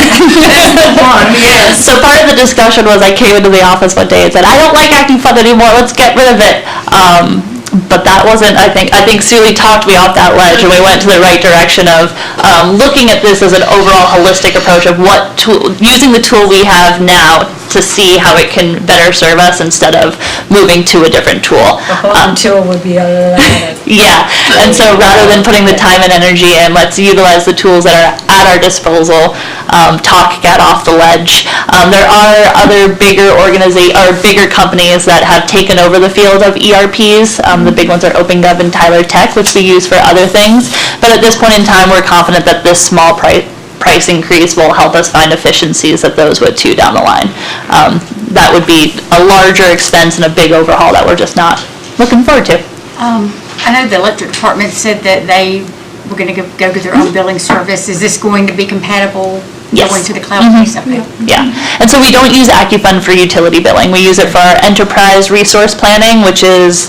Yes. So part of the discussion was I came into the office one day and said, I don't like AccuFund anymore, let's get rid of it. But that wasn't, I think Suli talked me off that ledge, and we went to the right direction of looking at this as an overall holistic approach of what tool, using the tool we have now to see how it can better serve us instead of moving to a different tool. The whole tool would be automatic. Yeah, and so rather than putting the time and energy in, let's utilize the tools that are at our disposal, get off the ledge. There are other bigger bigger companies that have taken over the field of ERPs. The big ones are OpenGov and Tyler Tech, which we use for other things. But at this point in time, we're confident that this small price increase will help us find efficiencies that those would too down the line. That would be a larger expense and a big overhaul that we're just not looking forward to. I know the electric department said that they were going to go to their own billing service. Is this going to be compatible going to the cloud-based? Okay. Yeah, and so we don't use AccuFund for utility billing. We use it for our enterprise resource planning, which is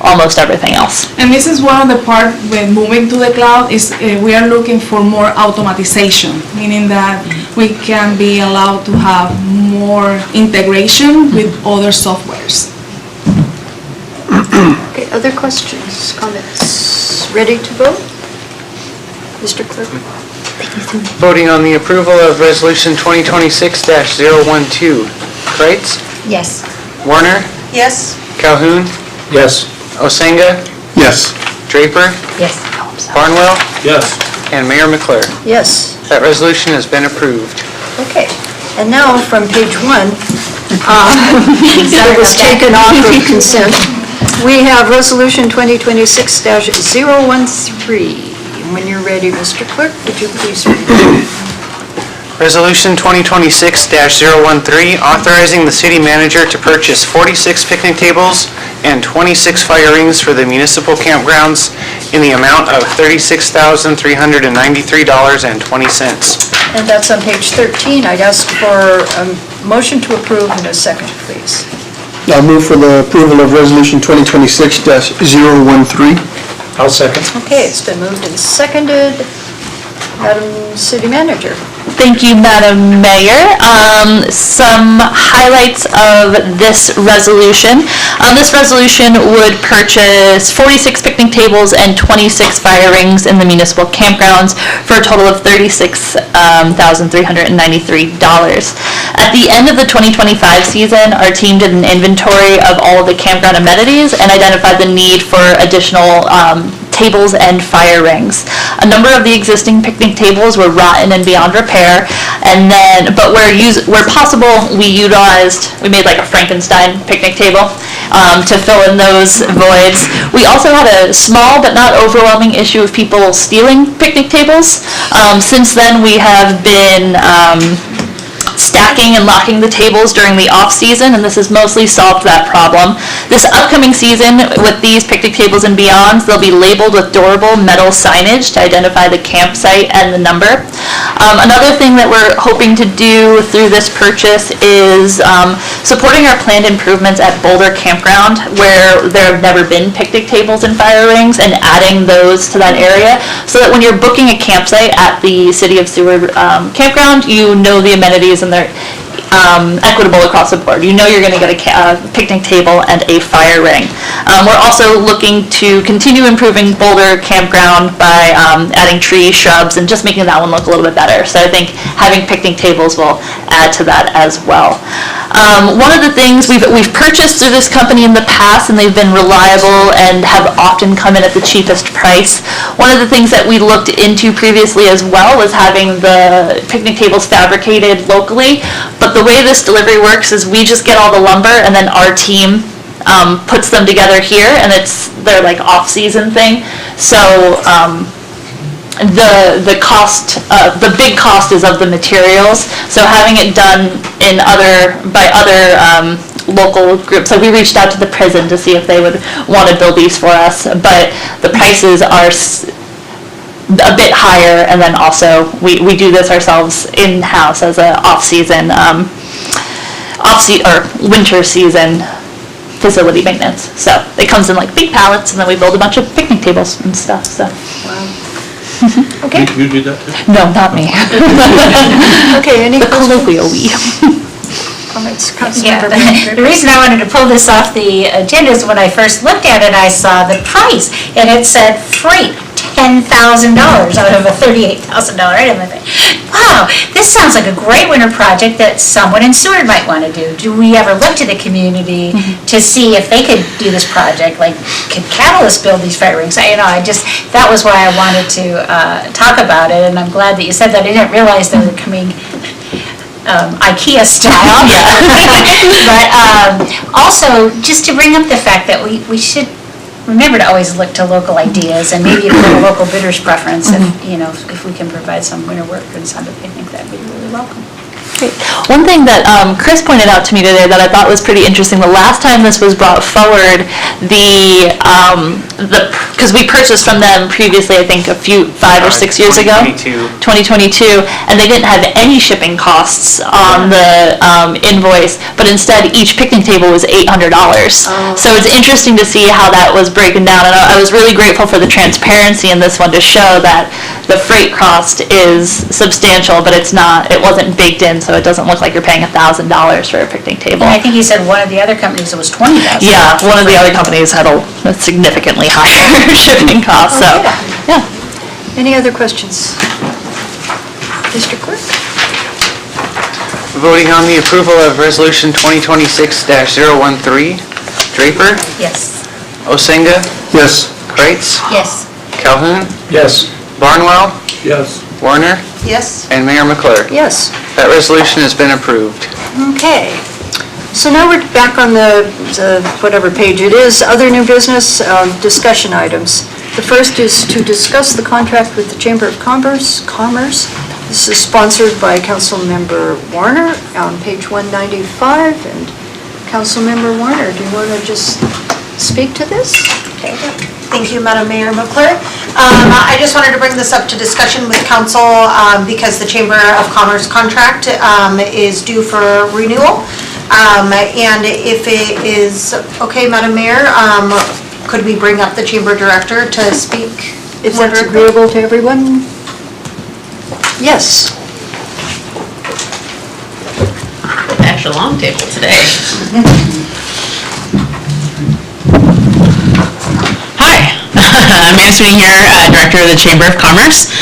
almost everything else. And this is one of the part when moving to the cloud is we are looking for more automatization, meaning that we can be allowed to have more integration with other softwares. Okay, other questions, comments? Ready to vote? Mr. Clerk? Voting on the approval of Resolution 2026-012. Kreitz? Yes. Warner? Yes. Calhoun? Yes. Osenga? Yes. Draper? Yes. Barnwell? Yes. And Mayor McClure. Yes. That resolution has been approved. Okay, and now from page 1, that was taken off of consent. We have Resolution 2026-013. When you're ready, Mr. Clerk, would you please read it? Resolution 2026-013, authorizing the city manager to purchase 46 picnic tables and 26 fire rings for the municipal campgrounds in the amount of $36,393.20. And that's on page 13. I'd ask for a motion to approve in a second, please. I'll move for the approval of Resolution 2026-013. I'll second. Okay, it's been moved and seconded. Madam City Manager. Thank you, Madam Mayor. Some highlights of this resolution. This resolution would purchase 46 picnic tables and 26 fire rings in the municipal campgrounds for a total of $36,393. At the end of the 2025 season, our team did an inventory of all of the campground amenities and identified the need for additional tables and fire rings. A number of the existing picnic tables were rotten and beyond repair, and then, but where possible, we made like a Frankenstein picnic table to fill in those voids. We also had a small but not overwhelming issue of people stealing picnic tables. Since then, we have been stacking and locking the tables during the off-season, and this has mostly solved that problem. This upcoming season, with these picnic tables and beyonds, they'll be labeled with durable metal signage to identify the campsite and the number. Another thing that we're hoping to do through this purchase is supporting our planned improvements at Boulder Campground, where there have never been picnic tables and fire rings, and adding those to that area, so that when you're booking a campsite at the City of Seward campground, you know the amenities and they're equitable across the board. You know you're going to get a picnic table and a fire ring. We're also looking to continue improving Boulder Campground by adding trees, shrubs, and just making that one look a little bit better. So I think having picnic tables will add to that as well. One of the things we've purchased through this company in the past, and they've been reliable and have often come in at the cheapest price. One of the things that we looked into previously as well was having the picnic tables fabricated locally, but the way this delivery works is we just get all the lumber and then our team puts them together here, and they're like off-season thing. So the cost, the big cost is of the materials. So having it done by other local groups. So we reached out to the prison to see if they would want to build these for us, but the prices are a bit higher, and then also we do this ourselves in-house as a off-season, or winter season facility maintenance. So it comes in like big pallets, and then we build a bunch of picnic tables and stuff, so. Wow. Okay. You do that too? No, not me. Okay, any The colloquial we. comments? Yeah, Councilmember Manager? the reason I wanted to pull this off the agenda is when I first looked at it, I saw the price, and it said freight, $10,000 out of a $38,000 item. I thought, wow, this sounds like a great winter project that someone in Seward might want to do. Do we ever look to the community to see if they could do this project? Like, could Catalyst build these fire rings? That was why I wanted to talk about it, and I'm glad that you said that. I didn't realize they were coming IKEA style. But also, just to bring up the fact that we should remember to always look to local ideas, and maybe a local bidder's preference, if we can provide some winter work and some picnic, that'd be really welcome. Great. One thing that Chris pointed out to me today that I thought was pretty interesting, the last time this was brought forward, because we purchased from them previously, I think 5 or 6 years ago. 2022, and they didn't have any shipping costs on the invoice, but instead each picnic table was $800. So it's interesting to see how that was breaking down, and I was really grateful for the transparency in this one to show that the freight cost is substantial, but it wasn't baked in, so it doesn't look like you're paying $1,000 for a picnic table. And I think you said one of the other companies, it was $20,000. Yeah, one of the other companies had a significantly higher shipping cost, so, yeah. Any other questions? Mr. Clerk? Voting on the approval of Resolution 2026-013. Draper? Yes. Osenga? Yes. Kreitz? Yes. Calhoun? Yes. Barnwell? Yes. Warner? Yes. And Mayor McClure. Yes. That resolution has been approved. Okay. So now we're back on the whatever page it is, other new business, discussion items. The first is to discuss the contract with the Chamber of Commerce. This is sponsored by Councilmember Warner on page 195. And Councilmember Warner, do you want to just speak to this? Okay. Thank you, Madam Mayor McClure. I just wanted to bring this up to discussion with council because the Chamber of Commerce contract is due for renewal. And if it is okay, Madam Mayor, could we bring up the Chamber Director to speak? Is that agreeable to everyone? Yes. Extra long table today. Hi, I'm Ann Sweeney here, Director of the Chamber of Commerce.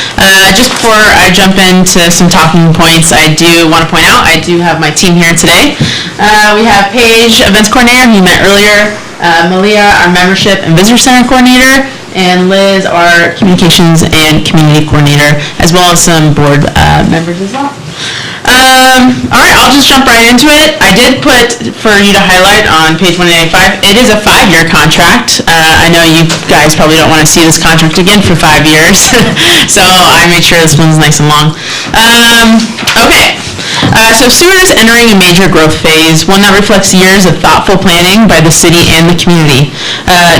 Just before I jump into some talking points, I do want to point out I do have my team here today. We have Paige, Events Coordinator, who you met earlier, Malia, our Membership and Visitor Center Coordinator, and Liz, our Communications and Community Coordinator, as well as some board members as well. All right, I'll just jump right into it. I did put for you to highlight on page 185, it is a 5-year contract. I know you guys probably don't want to see this contract again for 5 years, so I made sure this one's nice and long. Okay. So Seward is entering a major growth phase, one that reflects years of thoughtful planning by the city and the community.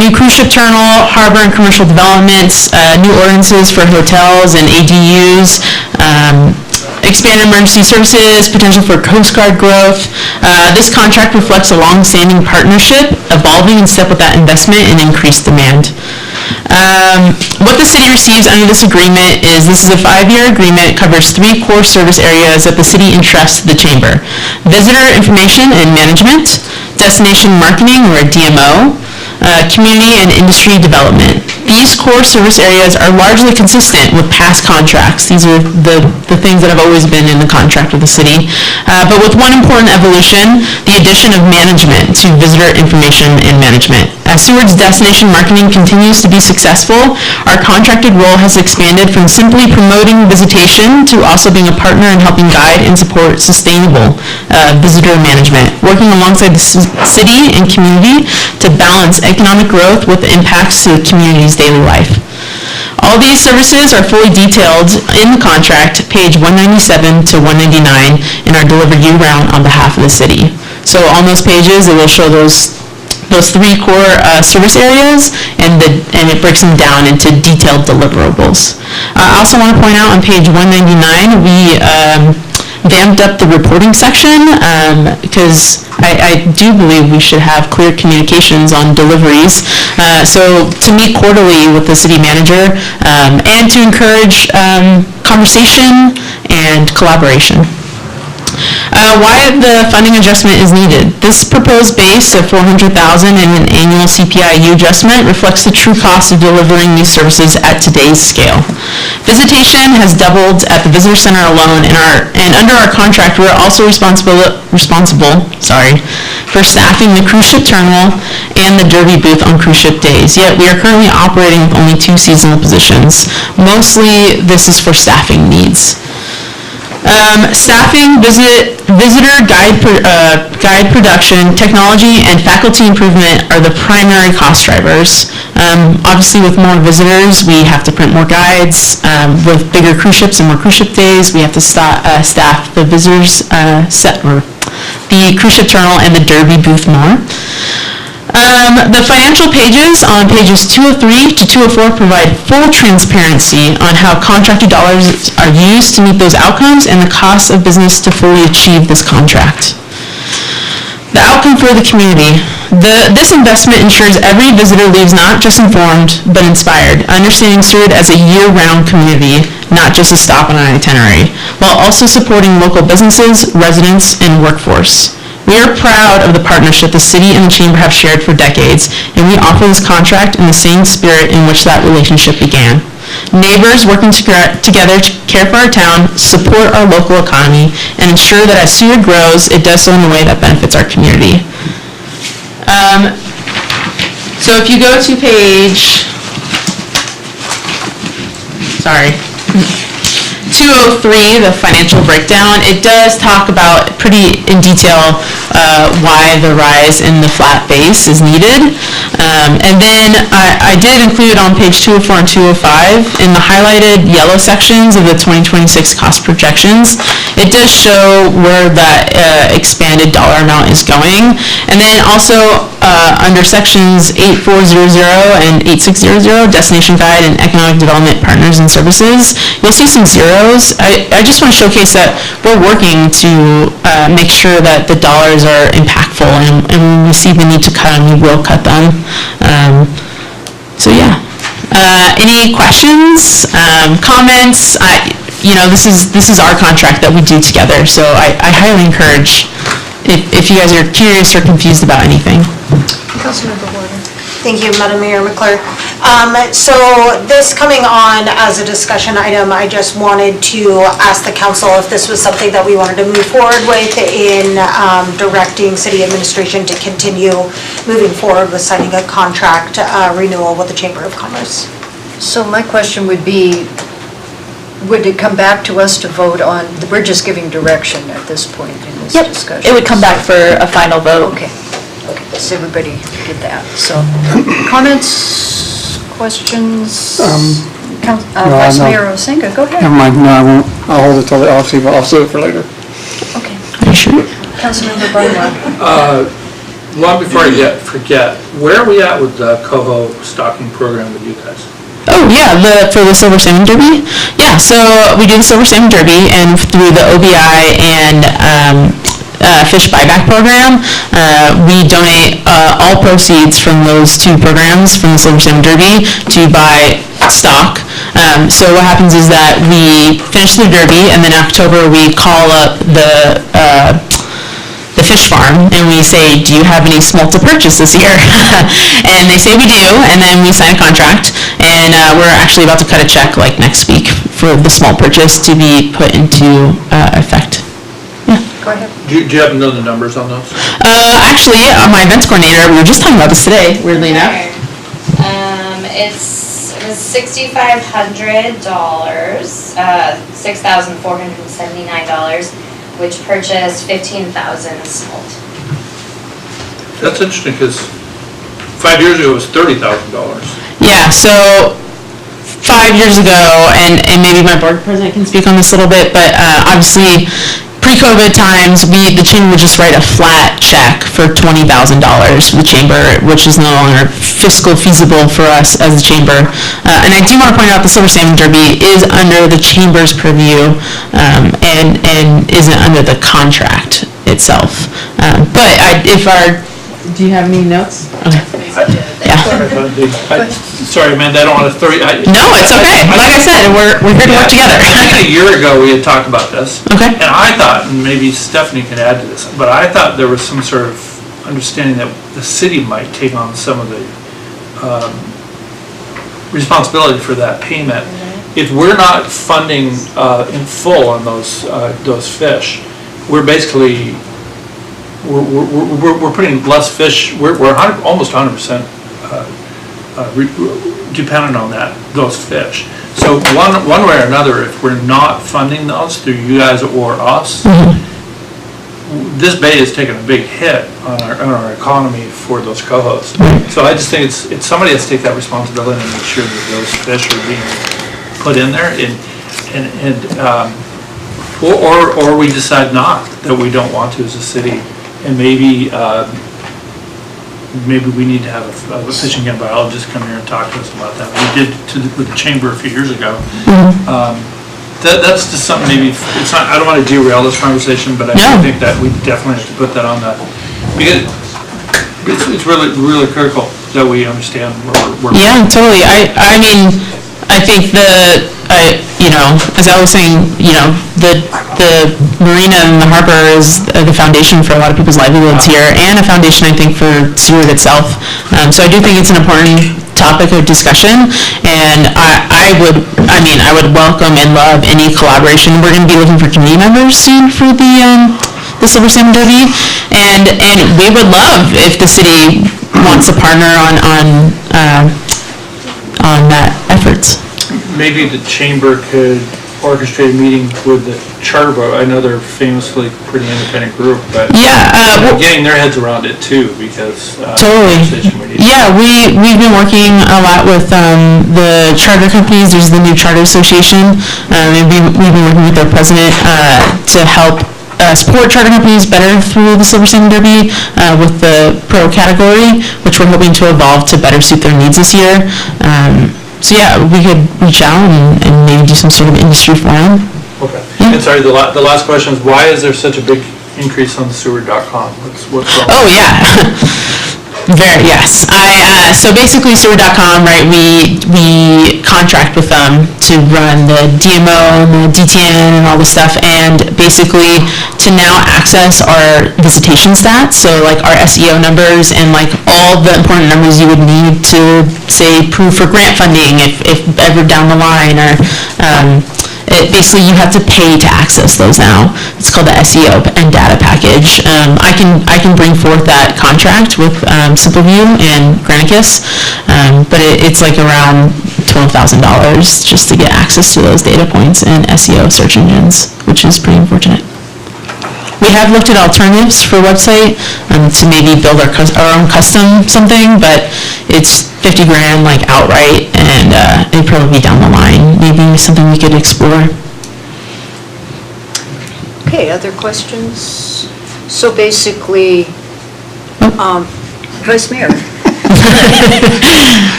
New cruise ship terminal, harbor and commercial developments, new ordinances for hotels and ADUs, expanded emergency services, potential for Coast Guard growth. This contract reflects a long-standing partnership, evolving in step with that investment and increased demand. What the city receives under this agreement is, this is a 5-year agreement, covers 3 core service areas that the city entrusts the chamber: visitor information and management, destination marketing, or a DMO, community and industry development. These core service areas are largely consistent with past contracts. These are the things that have always been in the contract with the city. But with one important evolution, the addition of management to visitor information and management. As Seward's destination marketing continues to be successful, our contracted role has expanded from simply promoting visitation to also being a partner in helping guide and support sustainable visitor management, working alongside the city and community to balance economic growth with the impacts to the community's daily life. All these services are fully detailed in the contract, page 197 to 199, and are delivered year-round on behalf of the city. So on those pages, it will show those 3 core service areas, and it breaks them down into detailed deliverables. I also want to point out on page 199, we vamped up the reporting section because I do believe we should have clear communications on deliveries. So to meet quarterly with the city manager and to encourage conversation and collaboration. Why the funding adjustment is needed. This proposed base of $400,000 and an annual CPIU adjustment reflects the true cost of delivering these services at today's scale. Visitation has doubled at the visitor center alone, and under our contract, we're also responsible for staffing the cruise ship terminal and the derby booth on cruise ship days. Yet we are currently operating with only 2 seasonal positions. Mostly, this is for staffing needs. Staffing, visitor guide production, technology, and faculty improvement are the primary cost drivers. Obviously, with more visitors, we have to print more guides. With bigger cruise ships and more cruise ship days, we have to staff the visitors the cruise ship terminal and the derby booth more. The financial pages on pages 203 to 204 provide full transparency on how contracted dollars are used to meet those outcomes and the cost of business to fully achieve this contract. The outcome for the community. This investment ensures every visitor leaves not just informed, but inspired, understanding Seward as a year-round community, not just a stop on an itinerary, while also supporting local businesses, residents, and workforce. We are proud of the partnership the city and the chamber have shared for decades, and we offer this contract in the same spirit in which that relationship began. Neighbors working together to care for our town, support our local economy, and ensure that as Seward grows, it does so in a way that benefits our community. So if you go to page 203, the financial breakdown, it does talk about pretty in detail why the rise in the flat base is needed. And then I did include on page 204 and 205 in the highlighted yellow sections of the 2026 cost projections, it does show where that expanded dollar amount is going. And then also under sections 8400 and 8600, Destination Guide and Economic Development Partners and Services, you'll see some zeros. I just want to showcase that we're working to make sure that the dollars are impactful, and when we see the need to cut them, we will cut them. So yeah. Any questions, comments? this is our contract that we do together, so I highly encourage, if you guys are curious or confused about anything. Councilmember Warden. Thank you, Madam Mayor McClure. So this coming on as a discussion item, I just wanted to ask the council if this was something that we wanted to move forward with in directing city administration to continue moving forward with signing a contract renewal with the Chamber of Commerce. So my question would be, would it come back to us to vote on, we're just giving direction at this point in this discussion? It would come back for a final vote. Okay, so everybody get that. So, comments, questions? Vice Mayor Osenga, go ahead. Never mind, no, I won't. I'll hold it till the, I'll save it for later. Okay. Are you sure? Councilmember Boardwalk. Long before I forget, where are we at with the coho stocking program with you guys? Oh, yeah, for the Silver Salmon Derby? Yeah, so we do the Silver Salmon Derby, and through the OBI and fish buyback program, we donate all proceeds from those two programs, from the Silver Salmon Derby, to buy stock. So what happens is that we finish the Derby, and then in October we call up the fish farm and we say, do you have any smolt to purchase this year? And they say we do, and then we sign a contract, and we're actually about to cut a check like next week for the smolt purchase to be put into effect. Go ahead. Do you happen to know the numbers on those? Actually, my events coordinator, we were just talking about this today, weirdly enough. It was $6,500, $6,479, which purchased 15,000 smolt. That's interesting, because 5 years ago it was $30,000. Yeah, so 5 years ago, and maybe my board president can speak on this a little bit, but obviously pre-COVID times, the chamber would just write a flat check for $20,000 for the chamber, which is no longer fiscal feasible for us as a chamber. And I do want to point out the Silver Salmon Derby is under the chamber's purview and isn't under the contract itself. But do you have any notes? Okay. Yeah. Sorry, Amanda, I don't want to throw you. No, it's okay. Like I said, we're here to work together. I think a year ago we had talked about this. Okay. And I thought, and maybe Stephanie can add to this, but I thought there was some sort of understanding that the city might take on some of the responsibility for that payment. If we're not funding in full on those fish, we're basically we're putting less fish. We're almost 100% dependent on those fish. So one way or another, if we're not funding those through you guys or us, this bay is taking a big hit on our economy for those cohos. So I just think it's somebody has to take that responsibility and make sure that those fish are being put in there, or we decide not, that we don't want to as a city, and maybe we need to have a fish and game biologist come here and talk to us about that. We did with the chamber a few years ago. That's just something, maybe, it's not, I don't want to derail this conversation, but I think that we definitely have to put that on that, because it's really, really critical that we understand where we're. Yeah, totally. I mean, I think as I was saying, the marina and the harbor is the foundation for a lot of people's livelihoods here, and a foundation, I think, for Seward itself. So I do think it's an important topic of discussion, and I would welcome and love any collaboration. We're going to be looking for community members soon for the Silver Salmon Derby, and we would love if the city wants to partner on that efforts. Maybe the chamber could orchestrate a meeting with the charter board. I know they're famously pretty independent group, but getting their heads around it too, because totally. Yeah, we've been working a lot with the charter companies. There's the new charter association, and we've been working with their president to help support charter companies better through the Silver Salmon Derby with the pro category, which we're hoping to evolve to better suit their needs this year. So yeah, we could reach out and maybe do some sort of industry forum. Okay. Yeah. And sorry, the last question is, why is there such a big increase on Seward.com? What's wrong? Oh yeah. Yes. So basically sewer.com, right, we contract with them to run the DMO and the DTN and all the stuff, and basically to now access our visitation stats, so like our SEO numbers and like all the important numbers you would need to, say, prove for grant funding if ever down the line, or basically you have to pay to access those now. It's called the SEO and data package. I can bring forth that contract with SimpleView and Granicus, but it's like around $12,000 just to get access to those data points and SEO search engines, which is pretty unfortunate. We have looked at alternatives for website to maybe build our own custom something, but it's 50 grand like outright, and it'd probably be down the line. Maybe something we could explore. Okay, other questions? So basically, Vice Mayor.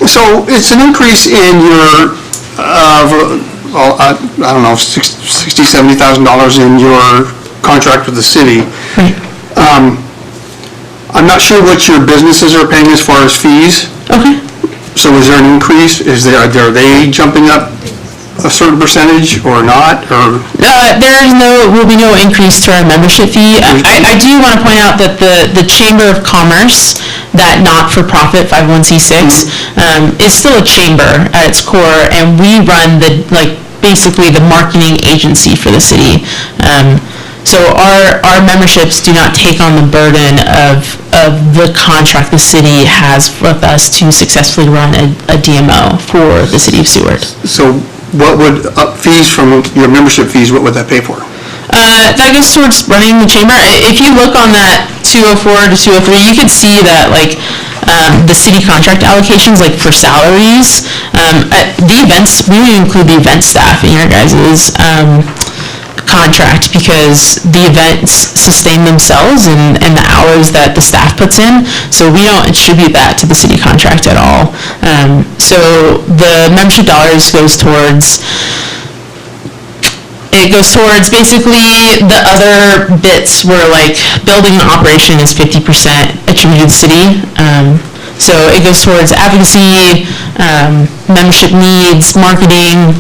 So it's an increase in your, I don't know, $60,000, $70,000 in your contract with the city. I'm not sure what your businesses are paying as far as fees. Okay. So is there an increase? Are they jumping up a certain percentage or not, or? Will be no increase to our membership fee. I do want to point out that the Chamber of Commerce, that not-for-profit 501c6, is still a chamber at its core, and we run basically the marketing agency for the city. So our memberships do not take on the burden of the contract the city has with us to successfully run a DMO for the city of Seward. So what would fees from your membership fees, what would that pay for? That goes towards running the chamber. If you look on that 204 to 203, you can see that the city contract allocations, like for salaries, the events, we would include the event staff in your guys' contract, because the events sustain themselves and the hours that the staff puts in, so we don't attribute that to the city contract at all. So the membership dollars goes towards basically the other bits where like building and operation is 50% attributed to the city. So it goes towards advocacy, membership needs, marketing,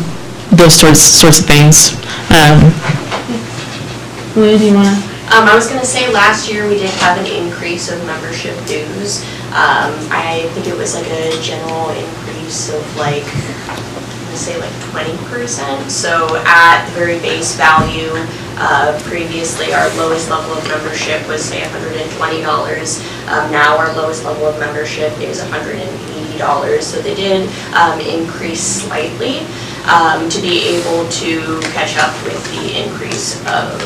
those sorts of things. Lou, do you want to? I was going to say last year we did have an increase of membership dues. I think it was like a general increase of like 20%. So at the very base value, previously our lowest level of membership was say $120. Now our lowest level of membership is $180. So they did increase slightly to be able to catch up with the increase of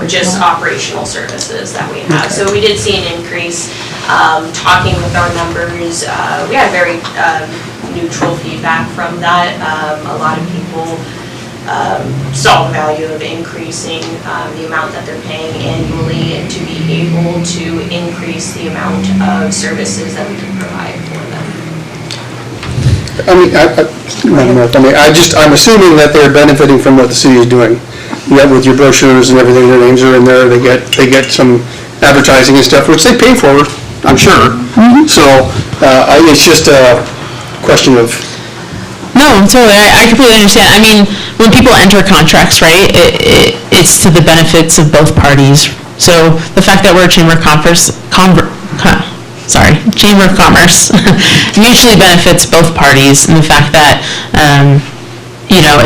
just operational services that we have. So we did see an increase. Talking with our members, we had very neutral feedback from that. A lot of people saw the value of increasing the amount that they're paying annually, and to be able to increase the amount of services that we can provide for them. I'm assuming that they're benefiting from what the city is doing. With your brochures and everything, their names are in there, they get some advertising and stuff, which they pay for, I'm sure. So it's just a question of... No, totally. I completely understand. I mean, when people enter contracts, right, it's to the benefits of both parties. So the fact that we're a Chamber of Commerce mutually benefits both parties, and the fact that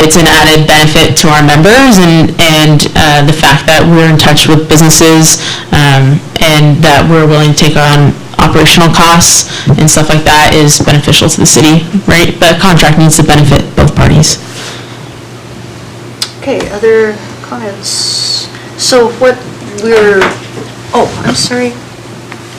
it's an added benefit to our members, and the fact that we're in touch with businesses and that we're willing to take on operational costs and stuff like that is beneficial to the city, right? The contract needs to benefit both parties. Okay, other comments? So I'm sorry.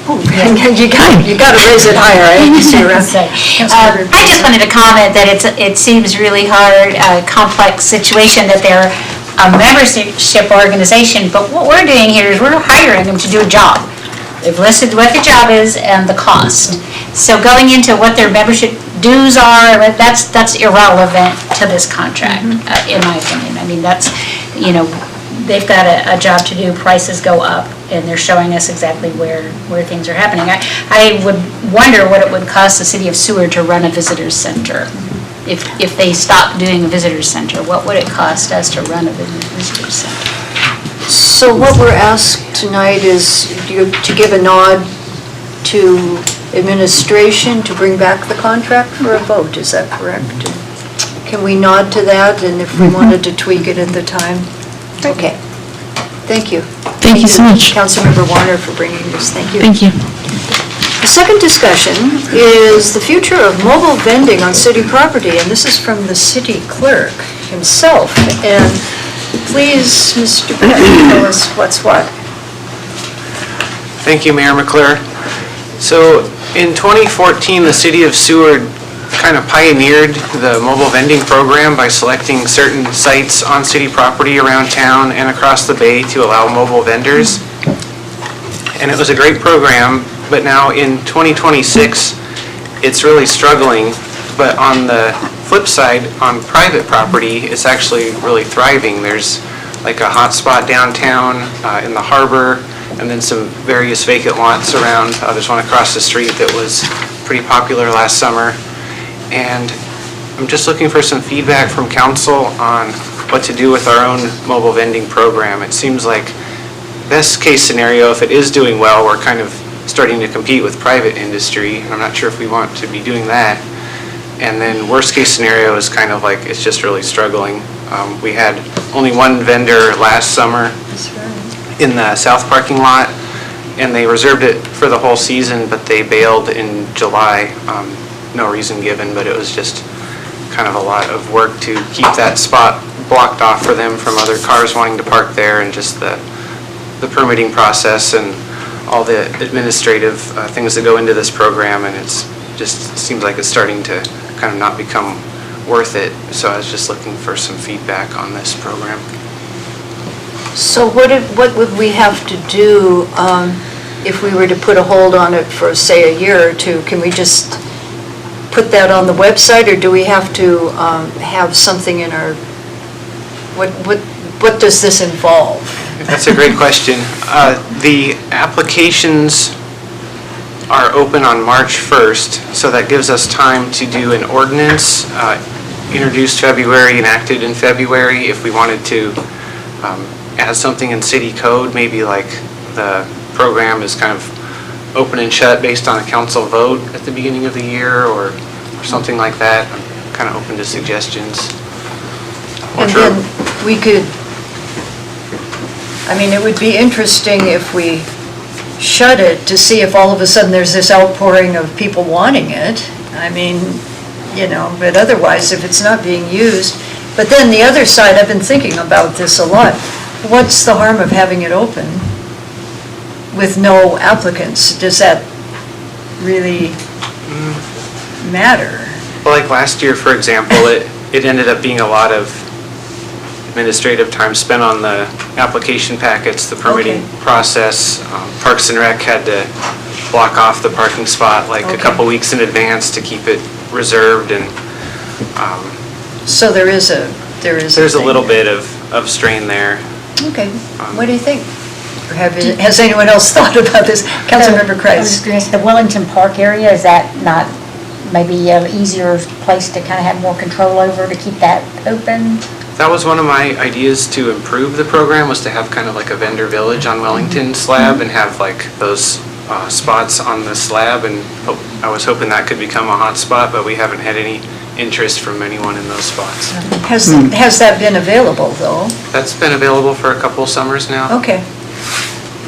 Oh, you got to raise it higher. I see you around. I just wanted to comment that it seems really hard, a complex situation that they're a membership organization, but what we're doing here is we're hiring them to do a job. They've listed what the job is and the cost. So going into what their membership dues are, that's irrelevant to this contract, in my opinion. I mean, they've got a job to do, prices go up, and they're showing us exactly where things are happening. I would wonder what it would cost the city of Seward to run a visitor center. If they stopped doing a visitor center, what would it cost us to run a visitor center? So what we're asked tonight is to give a nod to administration to bring back the contract for a vote, is that correct? Can we nod to that, and if we wanted to tweak it at the time? Okay, thank you. Thank you so much. Councilmember Warner for bringing this, thank you. Thank you. The second discussion is the future of mobile vending on city property, and this is from the city clerk himself. And please, Mr. Peck, tell us what's what. Thank you, Mayor McClure. So in 2014, the city of Seward kind of pioneered the mobile vending program by selecting certain sites on city property around town and across the bay to allow mobile vendors. And it was a great program, but now in 2026, it's really struggling. But on the flip side, on private property, it's actually really thriving. There's like a hotspot downtown in the harbor, and then some various vacant lots around. There's one across the street that was pretty popular last summer. And I'm just looking for some feedback from council on what to do with our own mobile vending program. It seems like best case scenario, if it is doing well, we're kind of starting to compete with private industry, and I'm not sure if we want to be doing that. And then worst case scenario is kind of like it's just really struggling. We had only one vendor last summer in the south parking lot, and they reserved it for the whole season, but they bailed in July. No reason given, but it was just kind of a lot of work to keep that spot blocked off for them from other cars wanting to park there, and just the permitting process and all the administrative things that go into this program, and it's just seems like it's starting to kind of not become worth it. So I was just looking for some feedback on this program. So what would we have to do if we were to put a hold on it for, say, a year or two? Can we just put that on the website, or do we have to have something in our, what does this involve? That's a great question. The applications are open on March 1st, so that gives us time to do an ordinance introduced February, enacted in February. If we wanted to add something in city code, maybe like the program is kind of open and shut based on a council vote at the beginning of the year, or something like that. I'm kind of open to suggestions. And then we could, I mean, it would be interesting if we shut it to see if all of a sudden there's this outpouring of people wanting it. I mean, you know, but otherwise, if it's not being used. But then the other side, I've been thinking about this a lot. What's the harm of having it open with no applicants? Does that really matter? Well, like last year, for example, it ended up being a lot of administrative time spent on the application packets, the permitting process. Parks and Rec had to block off the parking spot like a couple weeks in advance to keep it reserved, and so there's a little bit of strain there. Okay, what do you think? Or has anyone else thought about this? Councilmember Kreis. I was curious, the Wellington Park area, is that not maybe an easier place to kind of have more control over, to keep that open? That was one of my ideas to improve the program, was to have kind of like a vendor village on Wellington slab and have like those spots on the slab, and I was hoping that could become a hot spot, but we haven't had any interest from anyone in those spots. Has that been available, though? That's been available for a couple summers now. Okay.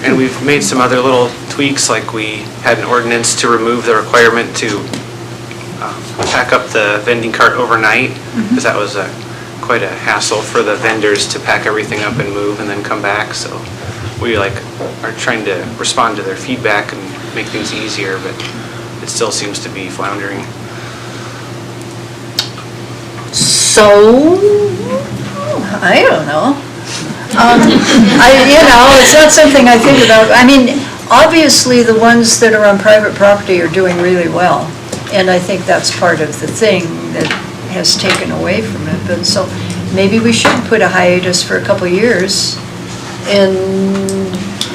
And we've made some other little tweaks, like we had an ordinance to remove the requirement to pack up the vending cart overnight, because that was quite a hassle for the vendors to pack everything up and move and then come back. So we are trying to respond to their feedback and make things easier, but it still seems to be floundering. So, I don't know. It's not something I think about. I mean, obviously, the ones that are on private property are doing really well, and I think that's part of the thing that has taken away from it. But so maybe we should put a hiatus for a couple of years And,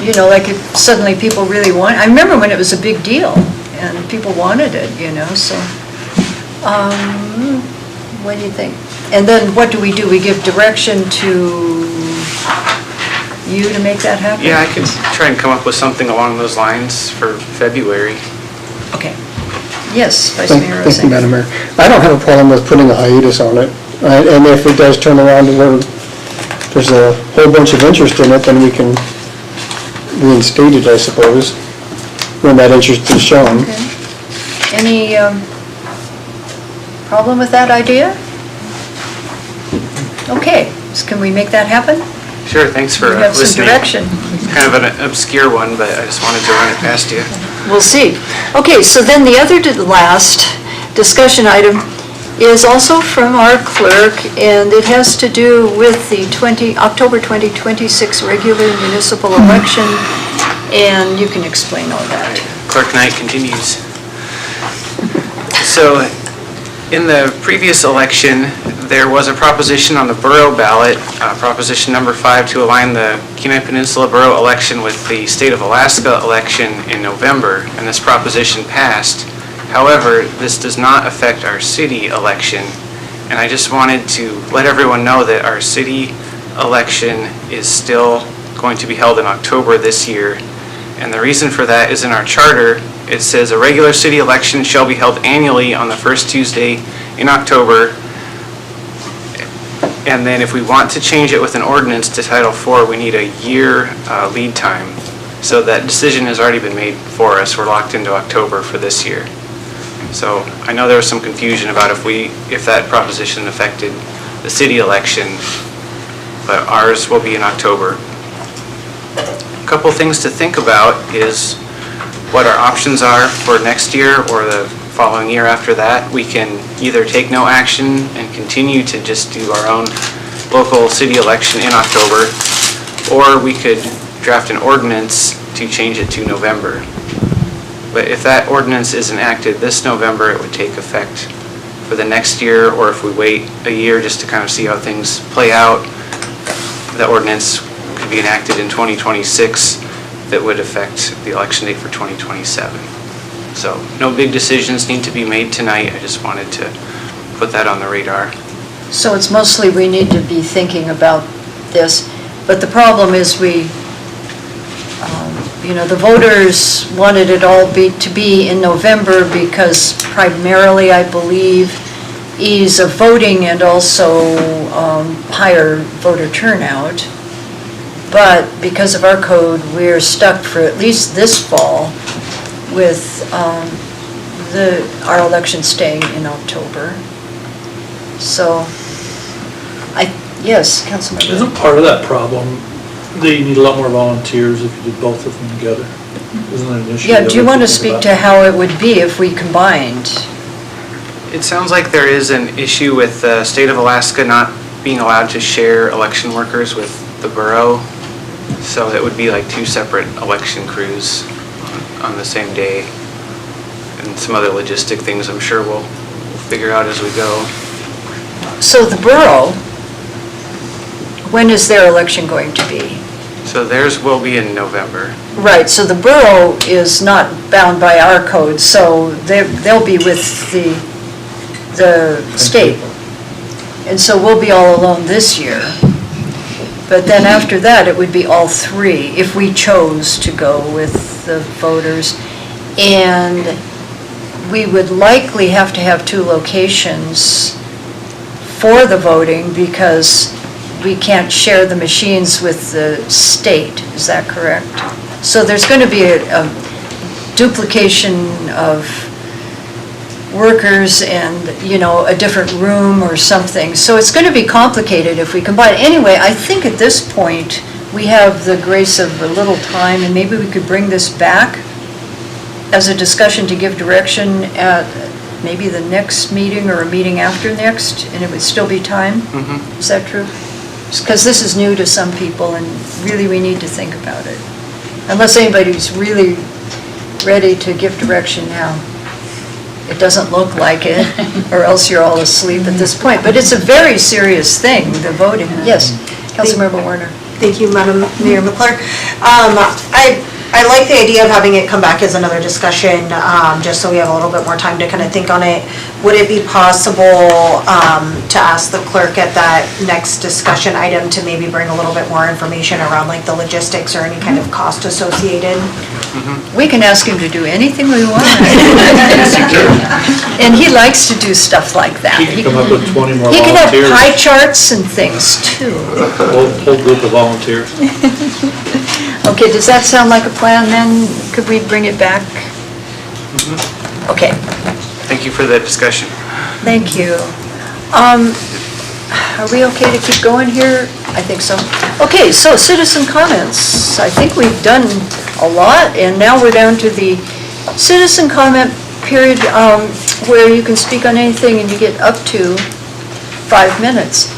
you know, like if suddenly people really want, I remember when it was a big deal and people wanted it, you know, so. What do you think? And then what do? We give direction to you to make that happen? Yeah, I could try and come up with something along those lines for February. Okay. Yes, Vice Mayor Thank you, Rosing. Madam Mayor. I don't have a problem with putting a hiatus on it, right? And if it does turn around to where there's a whole bunch of interest in it, then we can reinstate it, I suppose, when that interest is shown. Okay. Any problem with that idea? Okay, so can we make that happen? Sure, thanks for We have some listening. direction. Kind of an obscure one, but I just wanted to run it past you. We'll see. Okay, so then the other to the last discussion item is also from our clerk, and it has to do with the October 2026 regular municipal election, and you can explain all that. Clerk Knight continues. So, in the previous election, there was a proposition on the borough ballot, proposition number 5, to align the Kenai Peninsula Borough election with the State of Alaska election in November, and this proposition passed. However, this does not affect our city election, and I just wanted to let everyone know that our city election is still going to be held in October this year, and the reason for that is in our charter. It says a regular city election shall be held annually on the first Tuesday in October. And then if we want to change it with an ordinance to Title IV, we need a year lead time. So that decision has already been made for us. We're locked into October for this year. So I know there was some confusion about if that proposition affected the city election, but ours will be in October. A couple things to think about is what our options are for next year or the following year after that. We can either take no action and continue to just do our own local city election in October, or we could draft an ordinance to change it to November. But if that ordinance is enacted this November, it would take effect for the next year, or if we wait a year just to kind of see how things play out, the ordinance could be enacted in 2026 that would affect the election date for 2027. So no big decisions need to be made tonight. I just wanted to put that on the radar. So it's mostly we need to be thinking about this, but the problem is the voters wanted it all to be in November because primarily, I believe, ease of voting and also higher voter turnout. But because of our code, we're stuck for at least this fall with our election staying in October. So, yes, Councilmember. Isn't part of that problem that you need a lot more volunteers if you did both of them together? Isn't that an issue? Yeah, do you want to speak to how it would be if we combined? It sounds like there is an issue with the state of Alaska not being allowed to share election workers with the borough. So it would be like two separate election crews on the same day. And some other logistic things I'm sure we'll figure out as we go. So the borough, when is their election going to be? So theirs will be in November. Right, so the borough is not bound by our code, so they'll be with the state. And so we'll be all alone this year. But then after that, it would be all three, if we chose to go with the voters. And we would likely have to have two locations for the voting because we can't share the machines with the state, is that correct? So there's going to be a duplication of workers and, a different room or something. So it's going to be complicated if we combine. Anyway, I think at this point, we have the grace of a little time, and maybe we could bring this back as a discussion to give direction at maybe the next meeting or a meeting after next, and it would still be time? Mm-hmm. Is that true? Because this is new to some people, and really we need to think about it. Unless anybody's really ready to give direction now. It doesn't look like it, or else you're all asleep at this point. But it's a very serious thing, the voting. Yes, Councilmember Warner. Thank you, Madam Mayor McClure. I like the idea of having it come back as another discussion, just so we have a little bit more time to kind of think on it. Would it be possible to ask the clerk at that next discussion item to maybe bring a little bit more information around like the logistics or any kind of cost associated? We can ask him to do anything we want. And he likes to do stuff like that. He can come up with 20 more He can have volunteers. pie charts and things too. Whole group of volunteers. Okay, does that sound like a plan then? Could we bring it back? Okay, Thank you for the discussion. thank you. Are we okay to keep going here? I think so. Okay, so citizen comments. I think we've done a lot, and now we're down to the citizen comment period, where you can speak on anything and you get up to 5 minutes.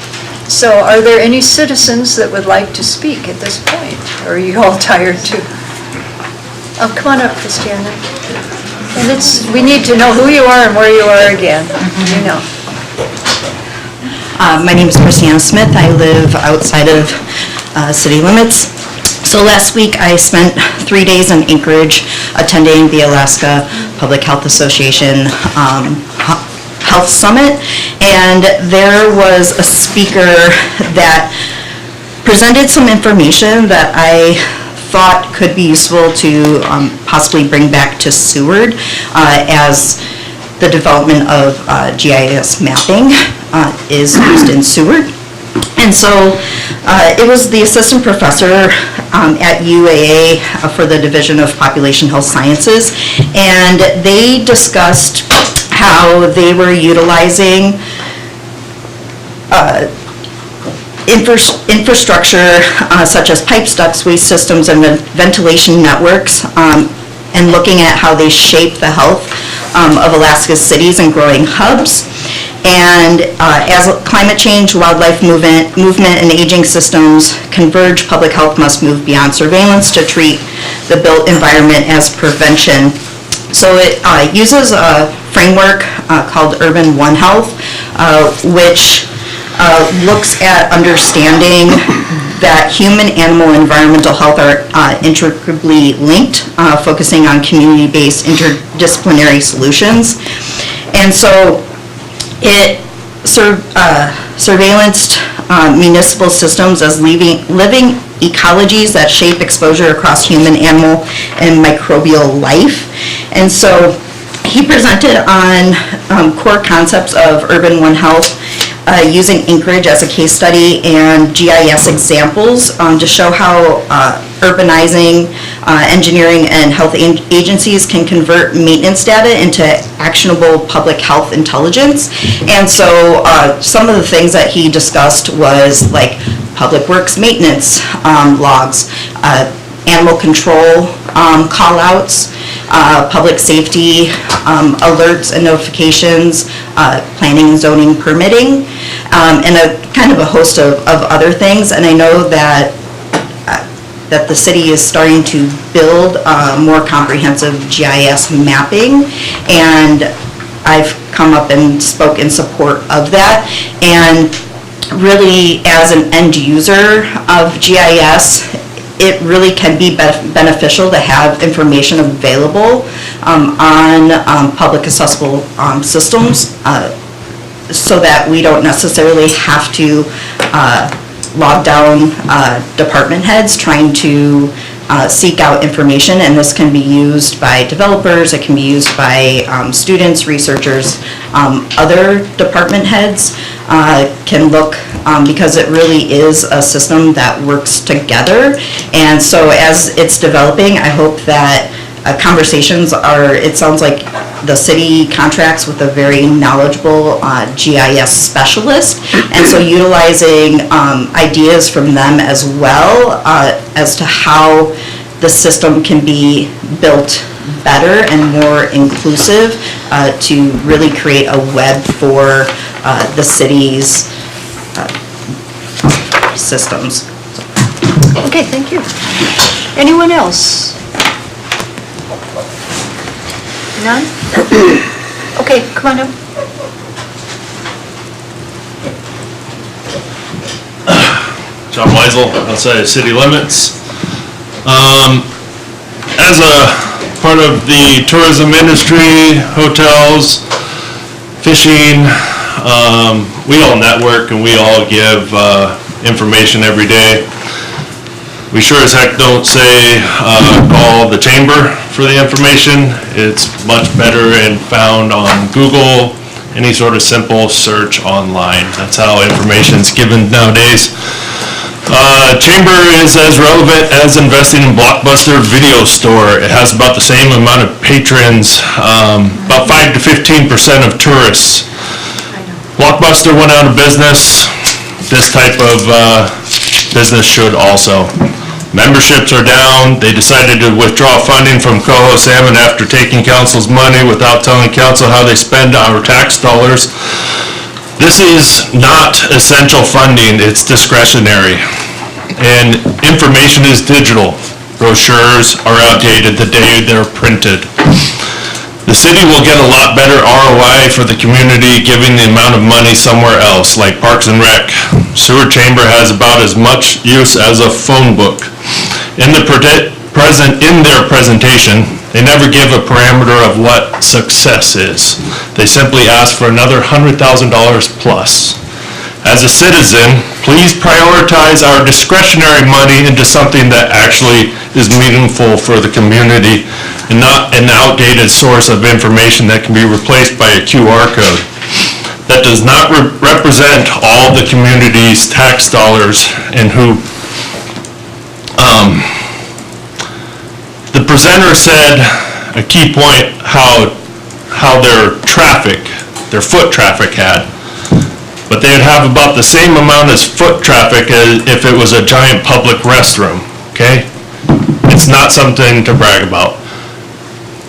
So are there any citizens that would like to speak at this point? Or are you all tired too? Oh, come on up, Christiana. And we need to know who you are and where you are again, you know. My name is Christiana Smith. I live outside of city limits. So last week I spent 3 days in Anchorage attending the Alaska Public Health Association Health Summit, and there was a speaker that presented some information that I thought could be useful to possibly bring back to Seward as the development of GIS mapping is used in Seward. And so it was the assistant professor at UAA for the Division of Population Health Sciences, and they discussed how they were utilizing infrastructure such as pipes, ducts, waste systems, and ventilation networks, and looking at how they shape the health of Alaska's cities and growing hubs. And as climate change, wildlife movement, and aging systems converge, public health must move beyond surveillance to treat the built environment as prevention. So it uses a framework called Urban One Health, which looks at understanding that human, animal, and environmental health are intricately linked, focusing on community-based interdisciplinary solutions. And so it surveillanced municipal systems as living ecologies that shape exposure across human, animal, and microbial life. And so he presented on core concepts of Urban One Health, using Anchorage as a case study and GIS examples to show how urbanizing, engineering, and health agencies can convert maintenance data into actionable public health intelligence. And so some of the things that he discussed was like public works maintenance logs, animal control call-outs, public safety alerts and notifications, planning and zoning permitting, and a kind of a host of other things. And I know that the city is starting to build more comprehensive GIS mapping, and I've come up and spoke in support of that. And really, as an end user of GIS, it really can be beneficial to have information available on public accessible systems so that we don't necessarily have to log down department heads trying to seek out information. And this can be used by developers, it can be used by students, researchers, other department heads can look, because it really is a system that works together. And so as it's developing, I hope that conversations are, it sounds like the city contracts with a very knowledgeable GIS specialist, and so utilizing ideas from them as well as to how the system can be built better and more inclusive to really create a web for the city's systems. Okay, thank you. Anyone else? None? Okay, come on up. John Weisel, outside of city limits. As a part of the tourism industry, hotels, fishing, we all network and we all give information every day. We sure as heck don't say call the chamber for the information. It's much better and found on Google, any sort of simple search online. That's how information's given nowadays. Chamber is as relevant as investing in Blockbuster Video Store. It has about the same amount of patrons, about 5 to 15% of tourists. Blockbuster went out of business. This type of business should also. Memberships are down. They decided to withdraw funding from Coho Salmon after taking council's money without telling council how they spend our tax dollars. This is not essential funding, it's discretionary. And information is digital. Brochures are outdated the day they're printed. The city will get a lot better ROI for the community giving the amount of money somewhere else, like Parks and Rec. Sewer Chamber has about as much use as a phone book. In their presentation, they never give a parameter of what success is. They simply ask for another $100,000 plus. As a citizen, please prioritize our discretionary money into something that actually is meaningful for the community and not an outdated source of information that can be replaced by a QR code. That does not represent all the community's tax dollars and who. The presenter said a key point how their foot traffic had. But they'd have about the same amount as foot traffic as if it was a giant public restroom, okay? It's not something to brag about.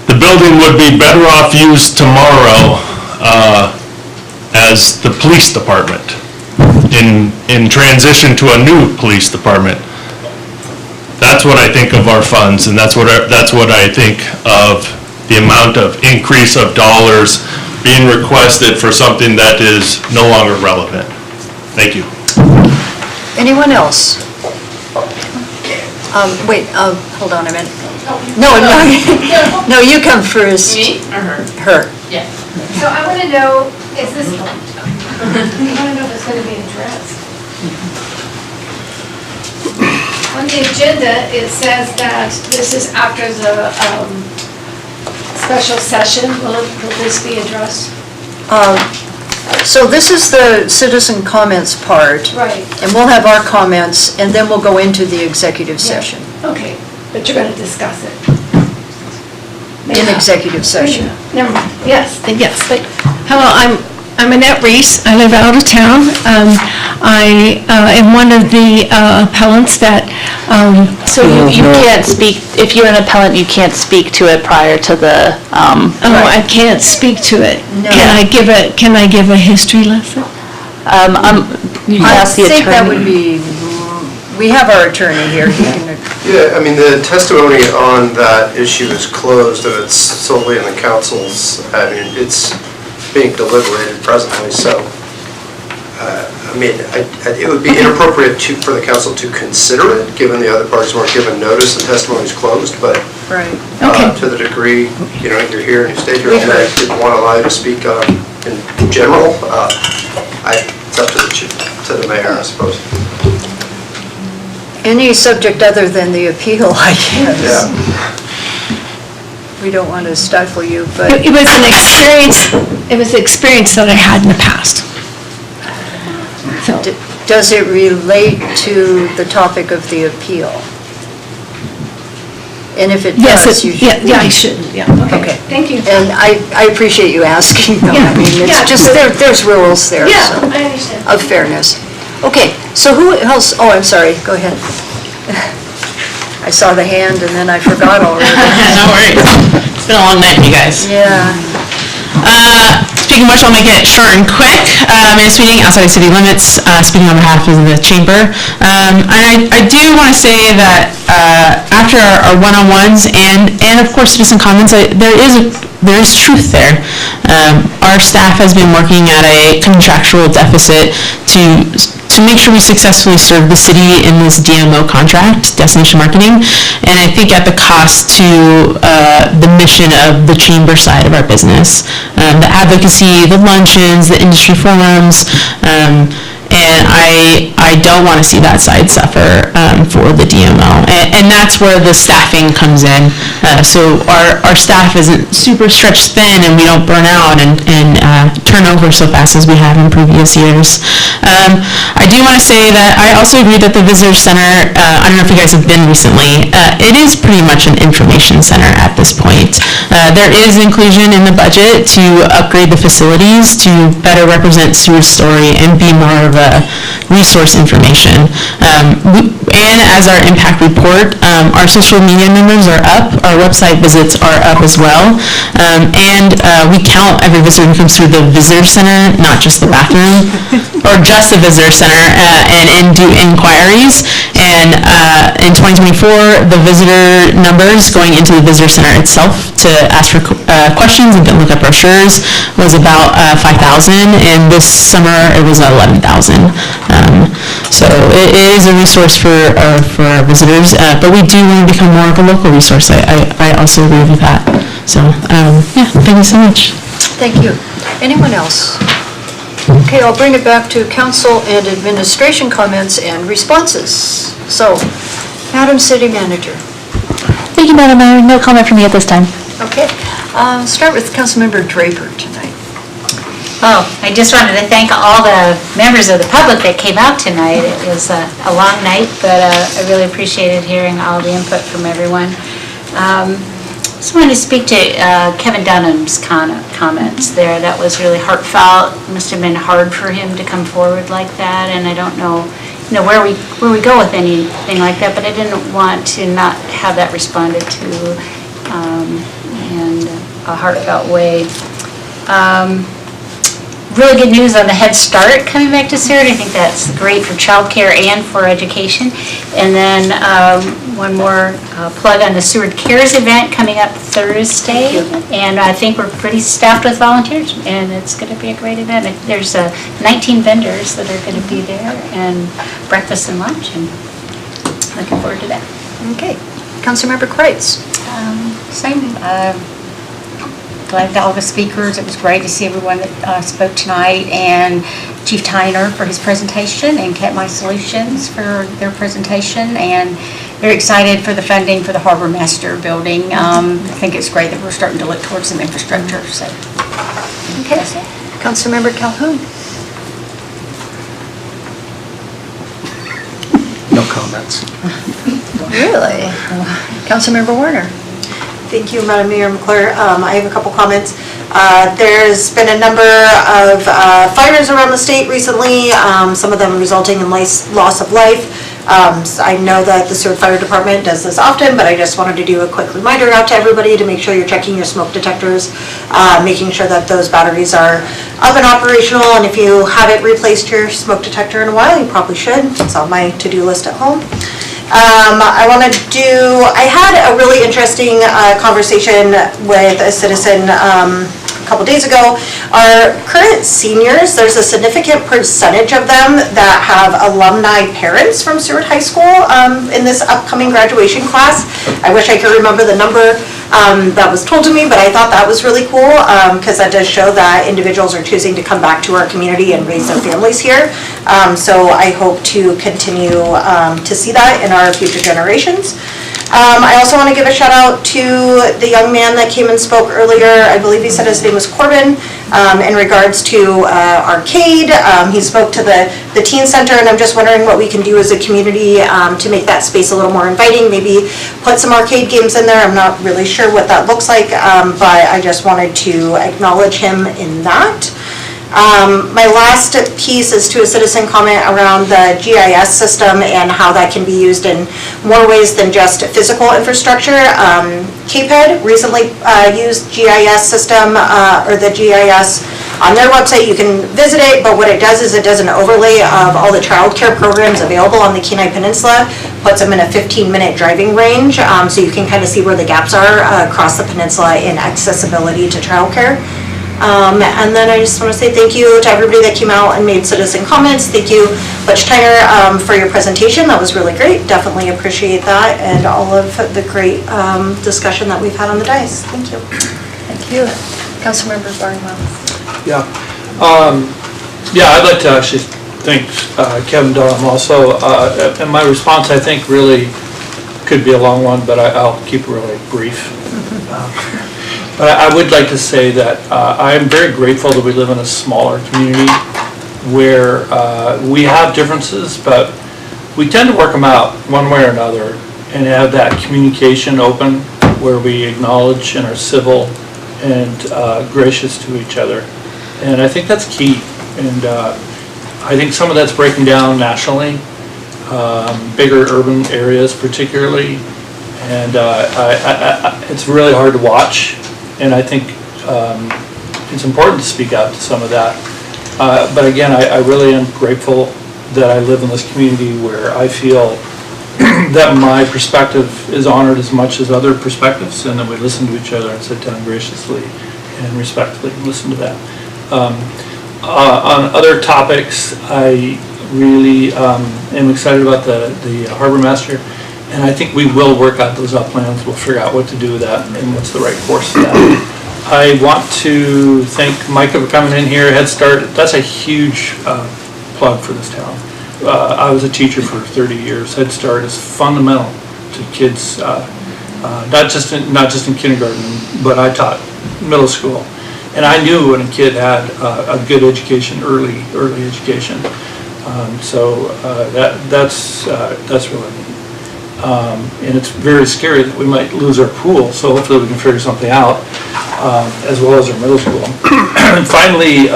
The building would be better off used tomorrow as the police department in transition to a new police department. That's what I think of our funds, and that's what I think of the amount of increase of dollars being requested for something that is no longer relevant. Thank you. Anyone else? Wait, hold on a minute. No, you come first. Me or her? Her. Yeah. So I want to know, is this, I want to know if it's going to be addressed. On the agenda, it says that this is after the special session. Will this be addressed? So this is the citizen comments part. Right. And we'll have our comments, and then we'll go into the executive session. Okay, but you're going to discuss it. In executive session. Never mind, yes. Yes, but, hello, I'm Annette Reese. I live out of town. I am one of the appellants that, So you can't speak, if you're an appellant, you can't speak to it prior to the, I can't speak to it. No. Can I give a history lesson? You can ask the attorney. I think that would be, we have our attorney here. He can. Yeah, I mean, the testimony on that issue is closed, and it's solely in the council's, I mean, it's being deliberated presently, so, I mean, it would be inappropriate for the council to consider it, given the other parties weren't given notice and testimony is closed, but Right. to the degree, you know, you're here and you stayed here, and I didn't want to allow you to speak in general, it's up to the mayor, I suppose. Any subject other than the appeal, I guess. Yeah. We don't want to stifle you, but. It was an experience that I had in the past. So. Does it relate to the topic of the appeal? And if it does, you should. Yeah, I should, yeah. Okay. Thank you. And I appreciate you asking, though. I mean, it's just, there's rules there, Yeah, so, I understand. of fairness. Okay, so who else, oh, I'm sorry, go ahead. I saw the hand and then I forgot already. No worries. It's been a long night, you guys. Yeah. Speaking of which, I'll make it short and quick. Mayor's meeting outside of city limits, speaking on behalf of the chamber. And I do want to say that after our one-on-ones and of course citizen comments, there is truth there. Our staff has been working at a contractual deficit to to make sure we successfully serve the city in this DMO contract, destination marketing, and I think at the cost to the mission of the chamber side of our business. The advocacy, the luncheons, the industry forums, and I don't want to see that side suffer for the DMO. And that's where the staffing comes in. So our staff isn't super stretched thin and we don't burn out and turn over so fast as we have in previous years. I do want to say that I also agree that the Visitor Center, I don't know if you guys have been recently, it is pretty much an information center at this point. There is inclusion in the budget to upgrade the facilities to better represent Seward's story and be more of a resource information. And as our impact report, our social media numbers are up, our website visits are up as well, and we count every visitor who comes through the visitor center, not just the bathroom, or just the visitor center, and do inquiries. And in 2024, the visitor numbers going into the visitor center itself to ask for questions and to look up brochures was about 5,000, and this summer it was 11,000. So it is a resource for our visitors, but we do want to become more of a local resource. I also agree with that. So yeah, thank you so much. Thank you. Anyone else? Okay, I'll bring it back to council and administration comments and responses. So, Madam City Manager. Thank you, Madam Mayor. No comment from me at this time. Okay, start with Councilmember Draper tonight. Oh, I just wanted to thank all the members of the public that came out tonight. It was a long night, but I really appreciated hearing all the input from everyone. Just wanted to speak to Kevin Dunham's comments there. That was really heartfelt. It must have been hard for him to come forward like that, and I don't know, where we go with anything like that, but I didn't want to not have that responded to in a heartfelt way. Really good news on the Head Start coming back to Seward. I think that's great for childcare and for education. And then one more plug on the Seward Cares event coming up Thursday. And I think we're pretty staffed with volunteers, and it's going to be a great event. There's 19 vendors that are going to be there, and breakfast and lunch, and looking forward to that. Okay. Councilmember Kreitz. Same. Glad to all the speakers. It was great to see everyone that spoke tonight, and Chief Tyner for his presentation, and Katmai Solutions for their presentation, and very excited for the funding for the Harbor Master building. I think it's great that we're starting to look towards some infrastructure. So, okay. Councilmember Calhoun. No comments. Really? Councilmember Warner. Thank you, Madam Mayor McClure. I have a couple comments. There's been a number of fires around the state recently, some of them resulting in loss of life. I know that the Seward Fire Department does this often, but I just wanted to do a quick reminder out to everybody to make sure you're checking your smoke detectors, making sure that those batteries are up and operational, and if you haven't replaced your smoke detector in a while, you probably should. It's on my to-do list at home. I had a really interesting conversation with a citizen a couple days ago. Our current seniors, there's a significant percentage of them that have alumni parents from Seward High School in this upcoming graduation class. I wish I could remember the number that was told to me, but I thought that was really cool because that does show that individuals are choosing to come back to our community and raise their families here. So I hope to continue to see that in our future generations. I also want to give a shout out to the young man that came and spoke earlier. I believe he said his name was Corbin, in regards to arcade. He spoke to the teen center, and I'm just wondering what we can do as a community to make that space a little more inviting. Maybe put some arcade games in there. I'm not really sure what that looks like, but I just wanted to acknowledge him in that. My last piece is to a citizen comment around the GIS system and how that can be used in more ways than just physical infrastructure. KPED recently used GIS system, or the GIS on their website. You can visit it, but what it does is it does an overlay of all the childcare programs available on the Kenai Peninsula, puts them in a 15-minute driving range, so you can kind of see where the gaps are across the peninsula in accessibility to childcare. And then I just want to say thank you to everybody that came out and made citizen comments. Thank you, Butch Tyner, for your presentation. That was really great. Definitely appreciate that, and all of the great discussion that we've had on the dais. Thank you. Thank you. Councilmember Barnwell. Yeah. I'd like to actually thank Kevin Dunham also. And my response, I think, really could be a long one, but I'll keep it really brief. But I would like to say that I am very grateful that we live in a smaller community where we have differences, but we tend to work them out one way or another and have that communication open where we acknowledge and are civil and gracious to each other. And I think that's key. And I think some of that's breaking down nationally, bigger urban areas particularly. And it's really hard to watch. And I think it's important to speak out to some of that. But again, I really am grateful that I live in this community where I feel that my perspective is honored as much as other perspectives, and that we listen to each other and sit down graciously and respectfully and listen to that. On other topics, I really am excited about the harbor master, and I think we will work out those uplands. We'll figure out what to do with that and what's the right course for that. I want to thank Micah for coming in here. Head Start, that's a huge plug for this town. I was a teacher for 30 years. Head Start is fundamental to kids, not just in kindergarten, but I taught middle school. And I knew when a kid had a good education, early education. So that's really neat. And it's very scary that we might lose our pool, so hopefully we can figure something out, as well as our middle school. And finally,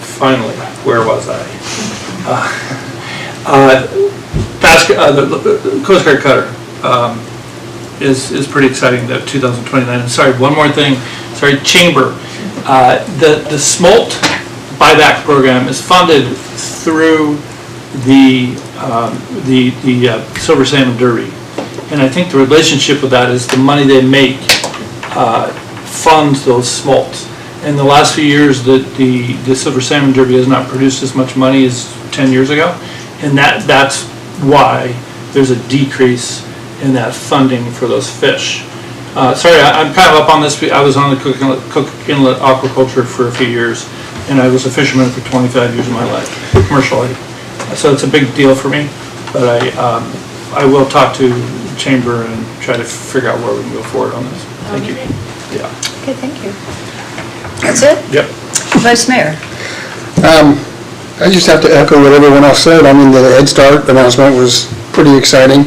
finally, where was I? The Coast Guard cutter is pretty exciting, that 2029. And sorry, one more thing. Sorry, Chamber. The smolt buyback program is funded through the Silver Salmon Derby. And I think the relationship with that is the money they make funds those smolts. In the last few years, the Silver Salmon Derby has not produced as much money as 10 years ago. And that's why there's a decrease in that funding for those fish. Sorry, I'm kind of up on this. I was on the Cook Inlet aquaculture for a few years, and I was a fisherman for 25 years of my life, commercially. So it's a big deal for me, but I will talk to the Chamber and try to figure out where we can go forward on this. Thank you. Yeah. Okay, thank you. That's it? Yep. Vice Mayor. I just have to echo what everyone else said. I mean, the Head Start announcement was pretty exciting.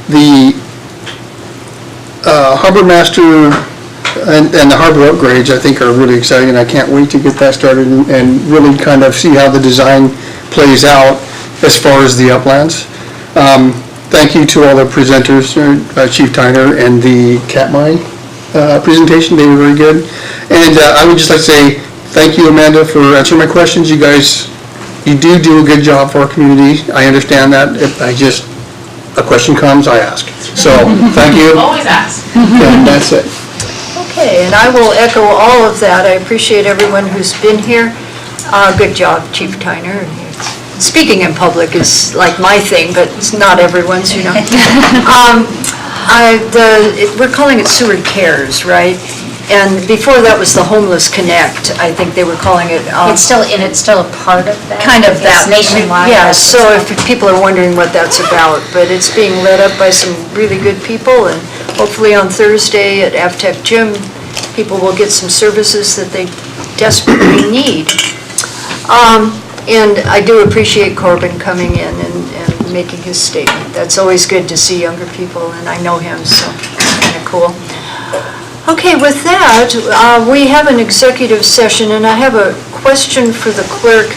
The Harbor Master and the harbor upgrades, I think, are really exciting, and I can't wait to get that started and really kind of see how the design plays out as far as the uplands. Thank you to all the presenters, Chief Tyner and the Katmai presentation. They were very good. And I would just like to say thank you, Amanda, for answering my questions. You guys, you do a good job for our community. I understand that. If a question comes, I ask. So, thank you. Always ask. And that's it. Okay, and I will echo all of that. I appreciate everyone who's been here. Good job, Chief Tyner. Speaking in public is like my thing, but it's not everyone's, you know. We're calling it Seward Cares, right? And before that was the Homeless Connect, I think they were calling it. It's still a part of that? Kind of that. It's nationwide? Yeah, so if people are wondering what that's about, but it's being led up by some really good people, and hopefully on Thursday at AvTech Gym, people will get some services that they desperately need. And I do appreciate Corbin coming in and making his statement. That's always good to see younger people, and I know him, so it's kind of cool. Okay, with that, we have an executive session, and I have a question for the clerk.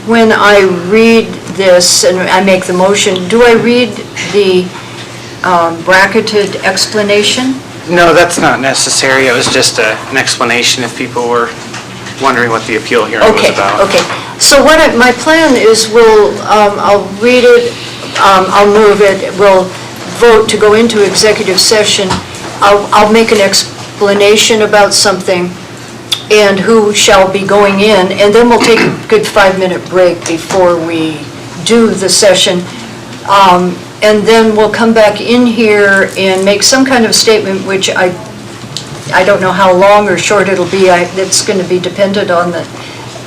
When I read this and I make the motion, do I read the bracketed explanation? No, that's not necessary. It was just an explanation if people were wondering what the appeal hearing was Okay, about. okay. So my plan is I'll read it, I'll move it, we'll vote to go into executive session. I'll make an explanation about something and who shall be going in, and then we'll take a good 5-minute break before we do the session. And then we'll come back in here and make some kind of statement, which I don't know how long or short it'll be. It's going to be dependent on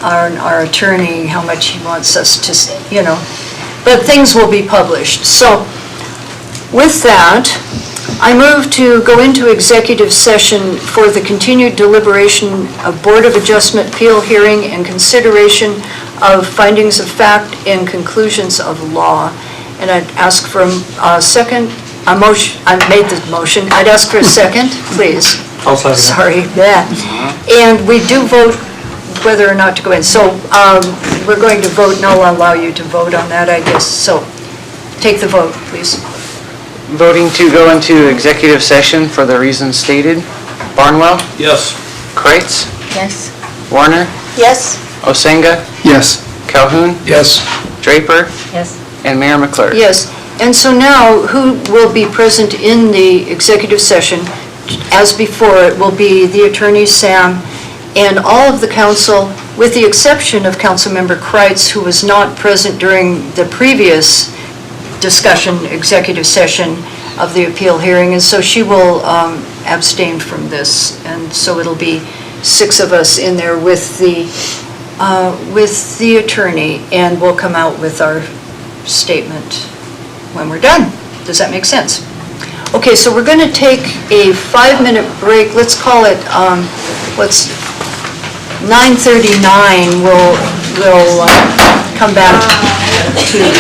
our attorney, how much he wants us to, but things will be published. So with that, I move to go into executive session for the continued deliberation of Board of Adjustment appeal hearing and consideration of findings of fact and conclusions of law. And I'd ask for a second, a motion, I made the motion, I'd ask for a second, please. I'll second it. Sorry, yeah. And we do vote whether or not to go in. So we're going to vote, and I'll allow you to vote on that, I guess. So take the vote, please. Voting to go into executive session for the reasons stated. Barnwell? Yes. Kreitz? Yes. Warner? Yes? Osenga? Yes. Calhoun? Yes. Draper? Yes. And Mayor McClure? Yes, and so now, who will be present in the executive session? As before, it will be the attorney, Sam, and all of the council, with the exception of Councilmember Kreitz, who was not present during the previous discussion, executive session of the appeal hearing, and so she will abstain from this. And so it'll be 6 of us in there with the attorney, and we'll come out with our statement when we're done. Does that make sense? Okay, so we're going to take a 5-minute break. Let's call it, 9:39. We'll come back to the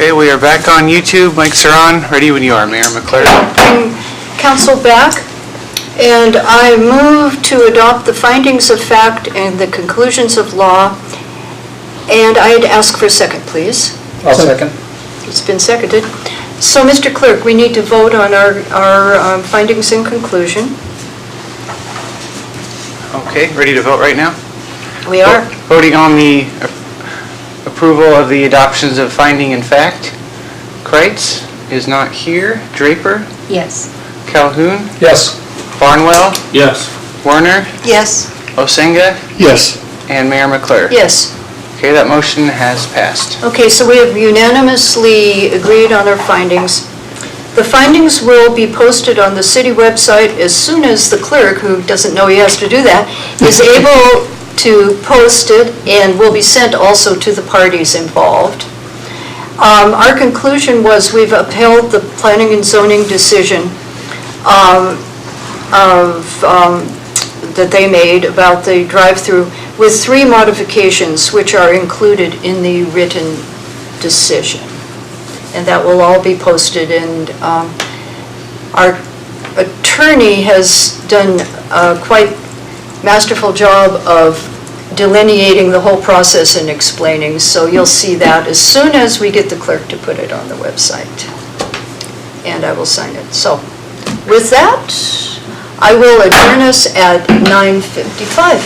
Okay, we are back on YouTube. Mics are on. Ready when you are, Mayor McClure. Bring council back, and I move to adopt the findings of fact and the conclusions of law, and I'd ask for a second, please. I'll second. It's been seconded. So, Mr. Clerk, we need to vote on our findings and conclusion. Okay, ready to vote right now? We are. Voting on the approval of the adoptions of finding and fact. Kreitz is not here. Draper? Yes. Calhoun? Yes. Barnwell? Yes. Werner? Yes. Osenga? Yes. And Mayor McClure? Yes. Okay, that motion has passed. Okay, so we have unanimously agreed on our findings. The findings will be posted on the city website as soon as the clerk, who doesn't know he has to do that, is able to post it, and will be sent also to the parties involved. Our conclusion was we've upheld the planning and zoning decision that they made about the drive-through with 3 modifications which are included in the written decision. And that will all be posted, and our attorney has done a quite masterful job of delineating the whole process and explaining, so you'll see that as soon as we get the clerk to put it on the website. And I will sign it. So with that, I will adjourn us at 9:55.